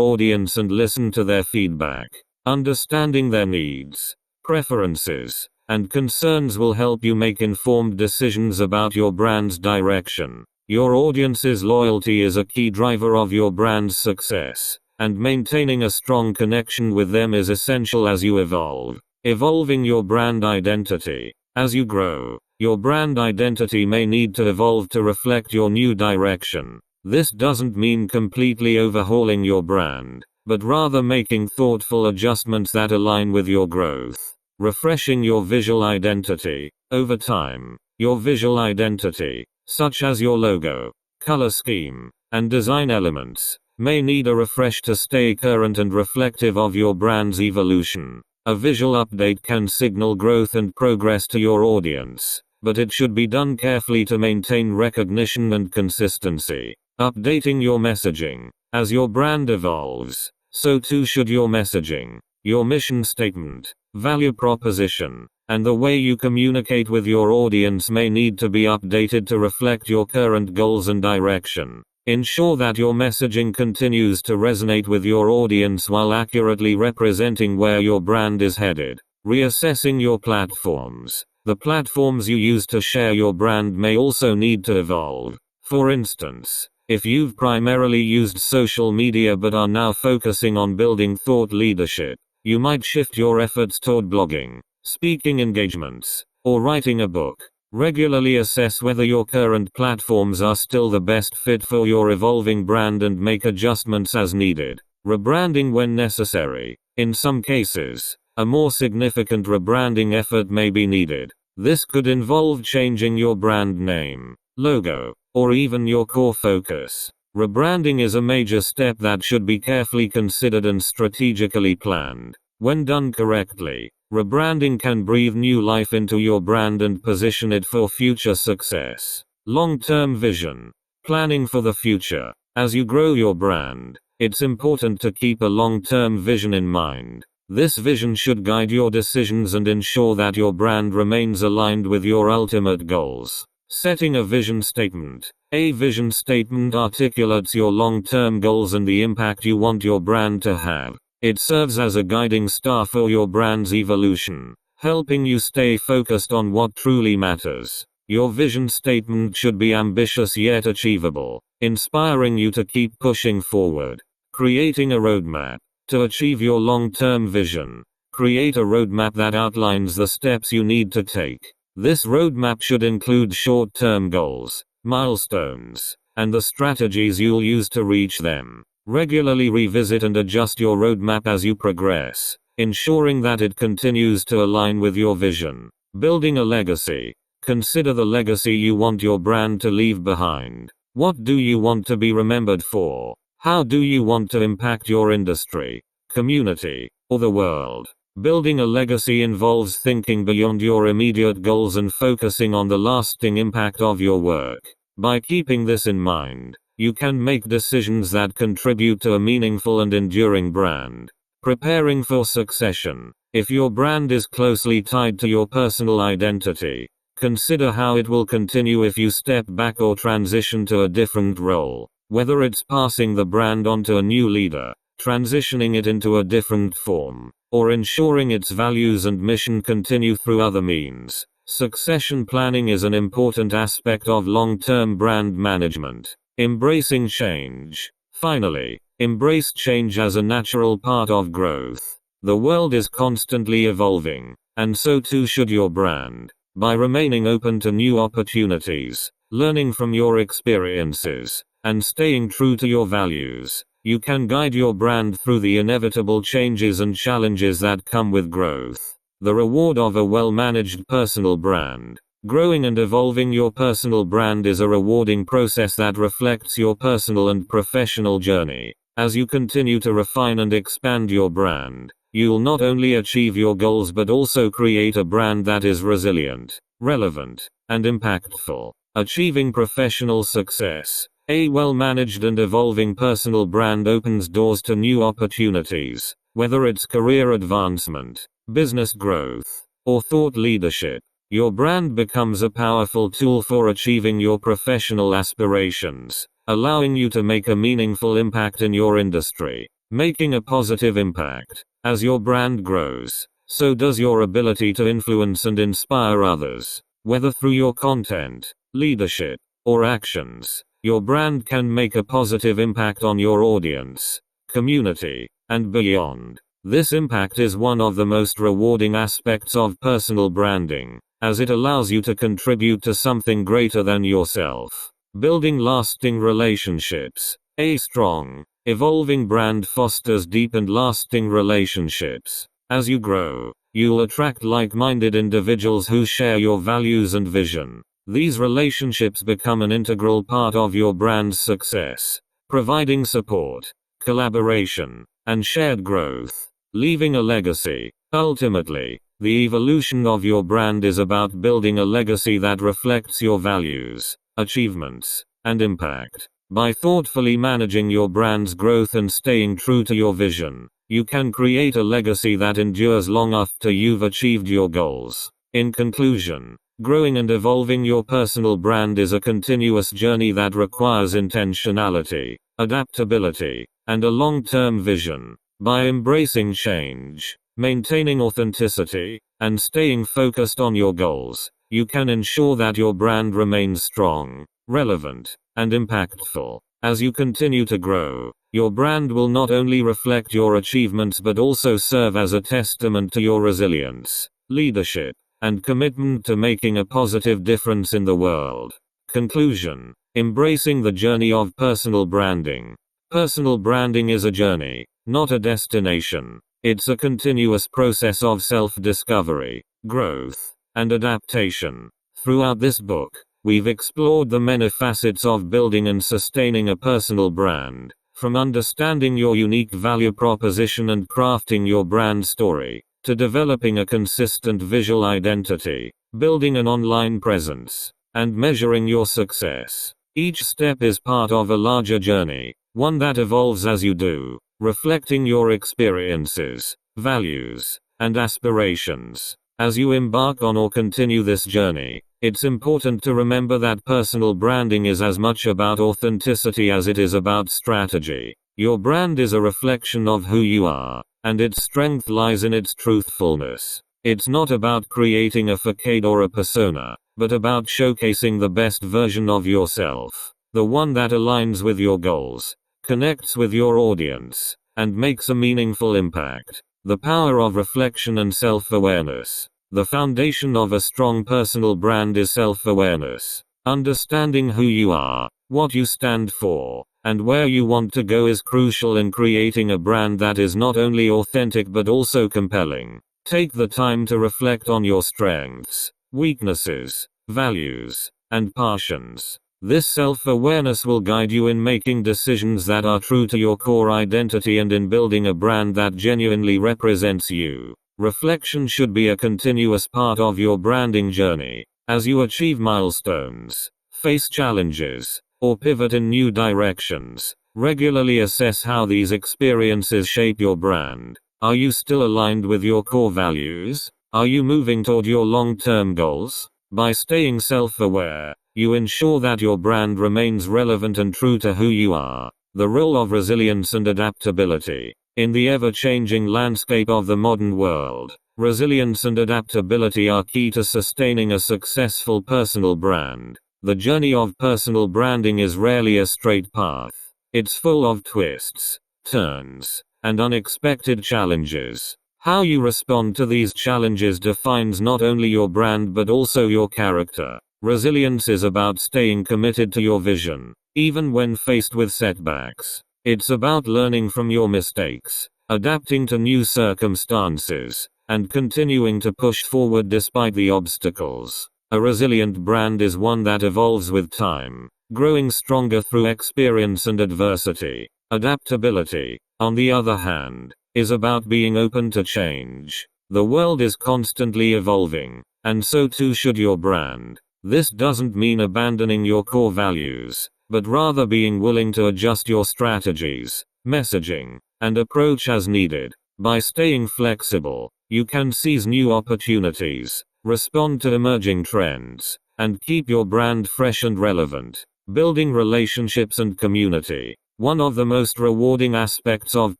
audience and listen to their feedback. Understanding their needs, preferences, and concerns will help you make informed decisions about your brand's direction. Your audience's loyalty is a key driver of your brand's success, and maintaining a strong connection with them is essential as you evolve. Evolving your brand identity. As you grow, your brand identity may need to evolve to reflect your new direction. This doesn't mean completely overhauling your brand, but rather making thoughtful adjustments that align with your growth. Refreshing your visual identity. Over time, your visual identity, such as your logo, color scheme, and design elements, may need a refresh to stay current and reflective of your brand's evolution. A visual update can signal growth and progress to your audience, but it should be done carefully to maintain recognition and consistency. Updating your messaging. As your brand evolves, so too should your messaging. Your mission statement, value proposition, and the way you communicate with your audience may need to be updated to reflect your current goals and direction. Ensure that your messaging continues to resonate with your audience while accurately representing where your brand is headed. Reassessing your platforms. The platforms you use to share your brand may also need to evolve. For instance, if you've primarily used social media but are now focusing on building thought leadership, you might shift your efforts toward blogging, speaking engagements, or writing a book. Regularly assess whether your current platforms are still the best fit for your evolving brand and make adjustments as needed. Rebranding when necessary. In some cases, a more significant rebranding effort may be needed. This could involve changing your brand name, logo, or even your core focus. Rebranding is a major step that should be carefully considered and strategically planned. When done correctly, rebranding can breathe new life into your brand and position it for future success. Long-term vision. Planning for the future. As you grow your brand, it's important to keep a long-term vision in mind. This vision should guide your decisions and ensure that your brand remains aligned with your ultimate goals. Setting a vision statement. A vision statement articulates your long-term goals and the impact you want your brand to have. It serves as a guiding star for your brand's evolution, helping you stay focused on what truly matters. Your vision statement should be ambitious yet achievable, inspiring you to keep pushing forward. Creating a roadmap. To achieve your long-term vision, create a roadmap that outlines the steps you need to take. This roadmap should include short-term goals, milestones, and the strategies you'll use to reach them. Regularly revisit and adjust your roadmap as you progress, ensuring that it continues to align with your vision. Building a legacy. Consider the legacy you want your brand to leave behind. What do you want to be remembered for? How do you want to impact your industry, community, or the world? Building a legacy involves thinking beyond your immediate goals and focusing on the lasting impact of your work. By keeping this in mind, you can make decisions that contribute to a meaningful and enduring brand. Preparing for succession. If your brand is closely tied to your personal identity, consider how it will continue if you step back or transition to a different role. Whether it's passing the brand on to a new leader, transitioning it into a different form, or ensuring its values and mission continue through other means. Succession planning is an important aspect of long-term brand management. Embracing change. Finally, embrace change as a natural part of growth. The world is constantly evolving, and so too should your brand. By remaining open to new opportunities, learning from your experiences, and staying true to your values, you can guide your brand through the inevitable changes and challenges that come with growth. The reward of a well-managed personal brand. Growing and evolving your personal brand is a rewarding process that reflects your personal and professional journey. As you continue to refine and expand your brand, you'll not only achieve your goals but also create a brand that is resilient, relevant, and impactful. Achieving professional success. A well-managed and evolving personal brand opens doors to new opportunities, whether it's career advancement, business growth, or thought leadership. Your brand becomes a powerful tool for achieving your professional aspirations, allowing you to make a meaningful impact in your industry. Making a positive impact. As your brand grows, so does your ability to influence and inspire others. Whether through your content, leadership, or actions, your brand can make a positive impact on your audience, community, and beyond. This impact is one of the most rewarding aspects of personal branding, as it allows you to contribute to something greater than yourself. Building lasting relationships. A strong, evolving brand fosters deep and lasting relationships. As you grow, you'll attract like-minded individuals who share your values and vision. These relationships become an integral part of your brand's success, providing support, collaboration, and shared growth. Leaving a legacy. Ultimately, the evolution of your brand is about building a legacy that reflects your values, achievements, and impact. By thoughtfully managing your brand's growth and staying true to your vision, you can create a legacy that endures long after you've achieved your goals. In conclusion, growing and evolving your personal brand is a continuous journey that requires intentionality, adaptability, and a long-term vision. By embracing change, maintaining authenticity, and staying focused on your goals, you can ensure that your brand remains strong, relevant, and impactful. As you continue to grow, your brand will not only reflect your achievements but also serve as a testament to your resilience, leadership, and commitment to making a positive difference in the world. Conclusion. Embracing the journey of personal branding. Personal branding is a journey, not a destination. It's a continuous process of self-discovery, growth, and adaptation. Throughout this book, we've explored the many facets of building and sustaining a personal brand, from understanding your unique value proposition and crafting your brand story, to developing a consistent visual identity, building an online presence, and measuring your success. Each step is part of a larger journey, one that evolves as you do, reflecting your experiences, values, and aspirations. As you embark on or continue this journey, it's important to remember that personal branding is as much about authenticity as it is about strategy. Your brand is a reflection of who you are, and its strength lies in its truthfulness. It's not about creating a facade or a persona, but about showcasing the best version of yourself, the one that aligns with your goals, connects with your audience, and makes a meaningful impact. The power of reflection and self-awareness. The foundation of a strong personal brand is self-awareness. Understanding who you are, what you stand for, and where you want to go is crucial in creating a brand that is not only authentic but also compelling. Take the time to reflect on your strengths, weaknesses, values, and passions. This self-awareness will guide you in making decisions that are true to your core identity and in building a brand that genuinely represents you. Reflection should be a continuous part of your branding journey. As you achieve milestones, face challenges, or pivot in new directions, regularly assess how these experiences shape your brand. Are you still aligned with your core values? Are you moving toward your long-term goals? By staying self-aware, you ensure that your brand remains relevant and true to who you are. The role of resilience and adaptability. In the ever-changing landscape of the modern world, resilience and adaptability are key to sustaining a successful personal brand. The journey of personal branding is rarely a straight path. It's full of twists, turns, and unexpected challenges. How you respond to these challenges defines not only your brand but also your character. Resilience is about staying committed to your vision, even when faced with setbacks. It's about learning from your mistakes, adapting to new circumstances, and continuing to push forward despite the obstacles. A resilient brand is one that evolves with time, growing stronger through experience and adversity. Adaptability, on the other hand, is about being open to change. The world is constantly evolving, and so too should your brand. This doesn't mean abandoning your core values, but rather being willing to adjust your strategies, messaging, and approach as needed. By staying flexible, you can seize new opportunities, respond to emerging trends, and keep your brand fresh and relevant. Building relationships and community. One of the most rewarding aspects of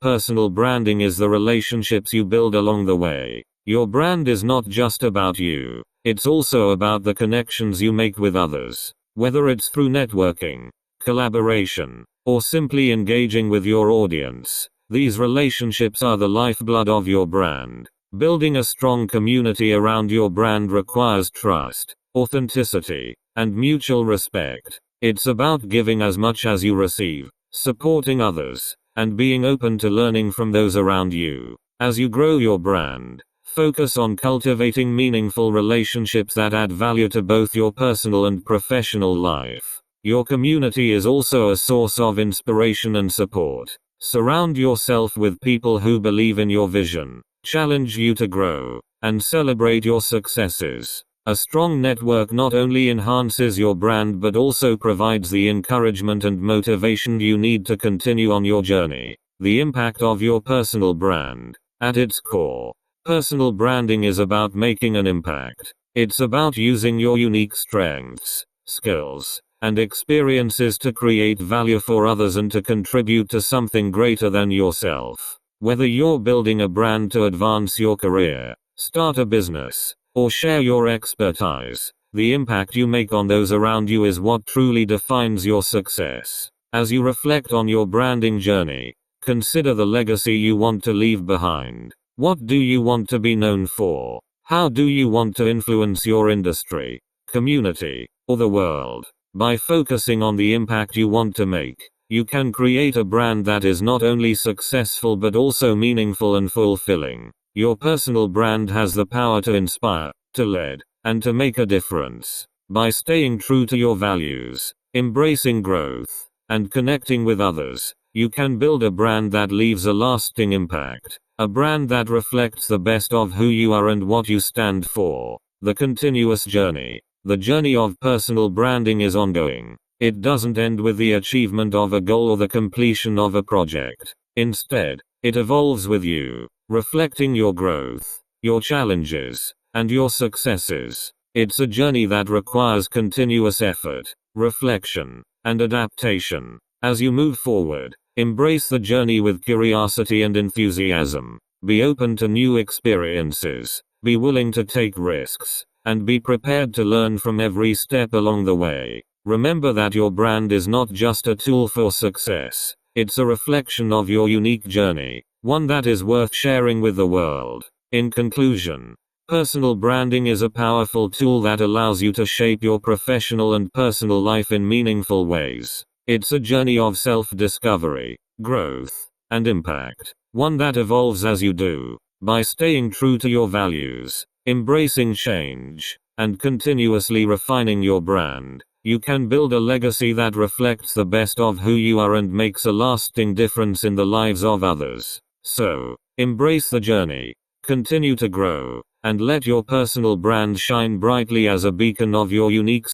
personal branding is the relationships you build along the way. Your brand is not just about you, it's also about the connections you make with others. Whether it's through networking, collaboration, or simply engaging with your audience, these relationships are the lifeblood of your brand. Building a strong community around your brand requires trust, authenticity, and mutual respect. It's about giving as much as you receive, supporting others, and being open to learning from those around you. As you grow your brand, focus on cultivating meaningful relationships that add value to both your personal and professional life. Your community is also a source of inspiration and support. Surround yourself with people who believe in your vision, challenge you to grow, and celebrate your successes. A strong network not only enhances your brand but also provides the encouragement and motivation you need to continue on your journey. The impact of your personal brand. At its core, personal branding is about making an impact. It's about using your unique strengths, skills, and experiences to create value for others and to contribute to something greater than yourself. Whether you're building a brand to advance your career, start a business, or share your expertise, the impact you make on those around you is what truly defines your success. As you reflect on your branding journey, consider the legacy you want to leave behind. What do you want to be known for? How do you want to influence your industry, community, or the world? By focusing on the impact you want to make, you can create a brand that is not only successful but also meaningful and fulfilling. Your personal brand has the power to inspire, to lead, and to make a difference. By staying true to your values, embracing growth, and connecting with others, you can build a brand that leaves a lasting impact. A brand that reflects the best of who you are and what you stand for. The continuous journey. The journey of personal branding is ongoing. It doesn't end with the achievement of a goal or the completion of a project. Instead, it evolves with you, reflecting your growth, your challenges, and your successes. It's a journey that requires continuous effort, reflection, and adaptation. As you move forward, embrace the journey with curiosity and enthusiasm. Be open to new experiences, be willing to take risks, and be prepared to learn from every step along the way. Remember that your brand is not just a tool for success, it's a reflection of your unique journey, one that is worth sharing with the world. In conclusion, personal branding is a powerful tool that allows you to shape your professional and personal life in meaningful ways. It's a journey of self-discovery, growth, and impact, one that evolves as you do. By staying true to your values, embracing change, and continuously refining your brand, you can build a legacy that reflects the best of who you are and makes a lasting difference in the lives of others. So, embrace the journey, continue to grow, and let your personal brand shine brightly as a beacon of your unique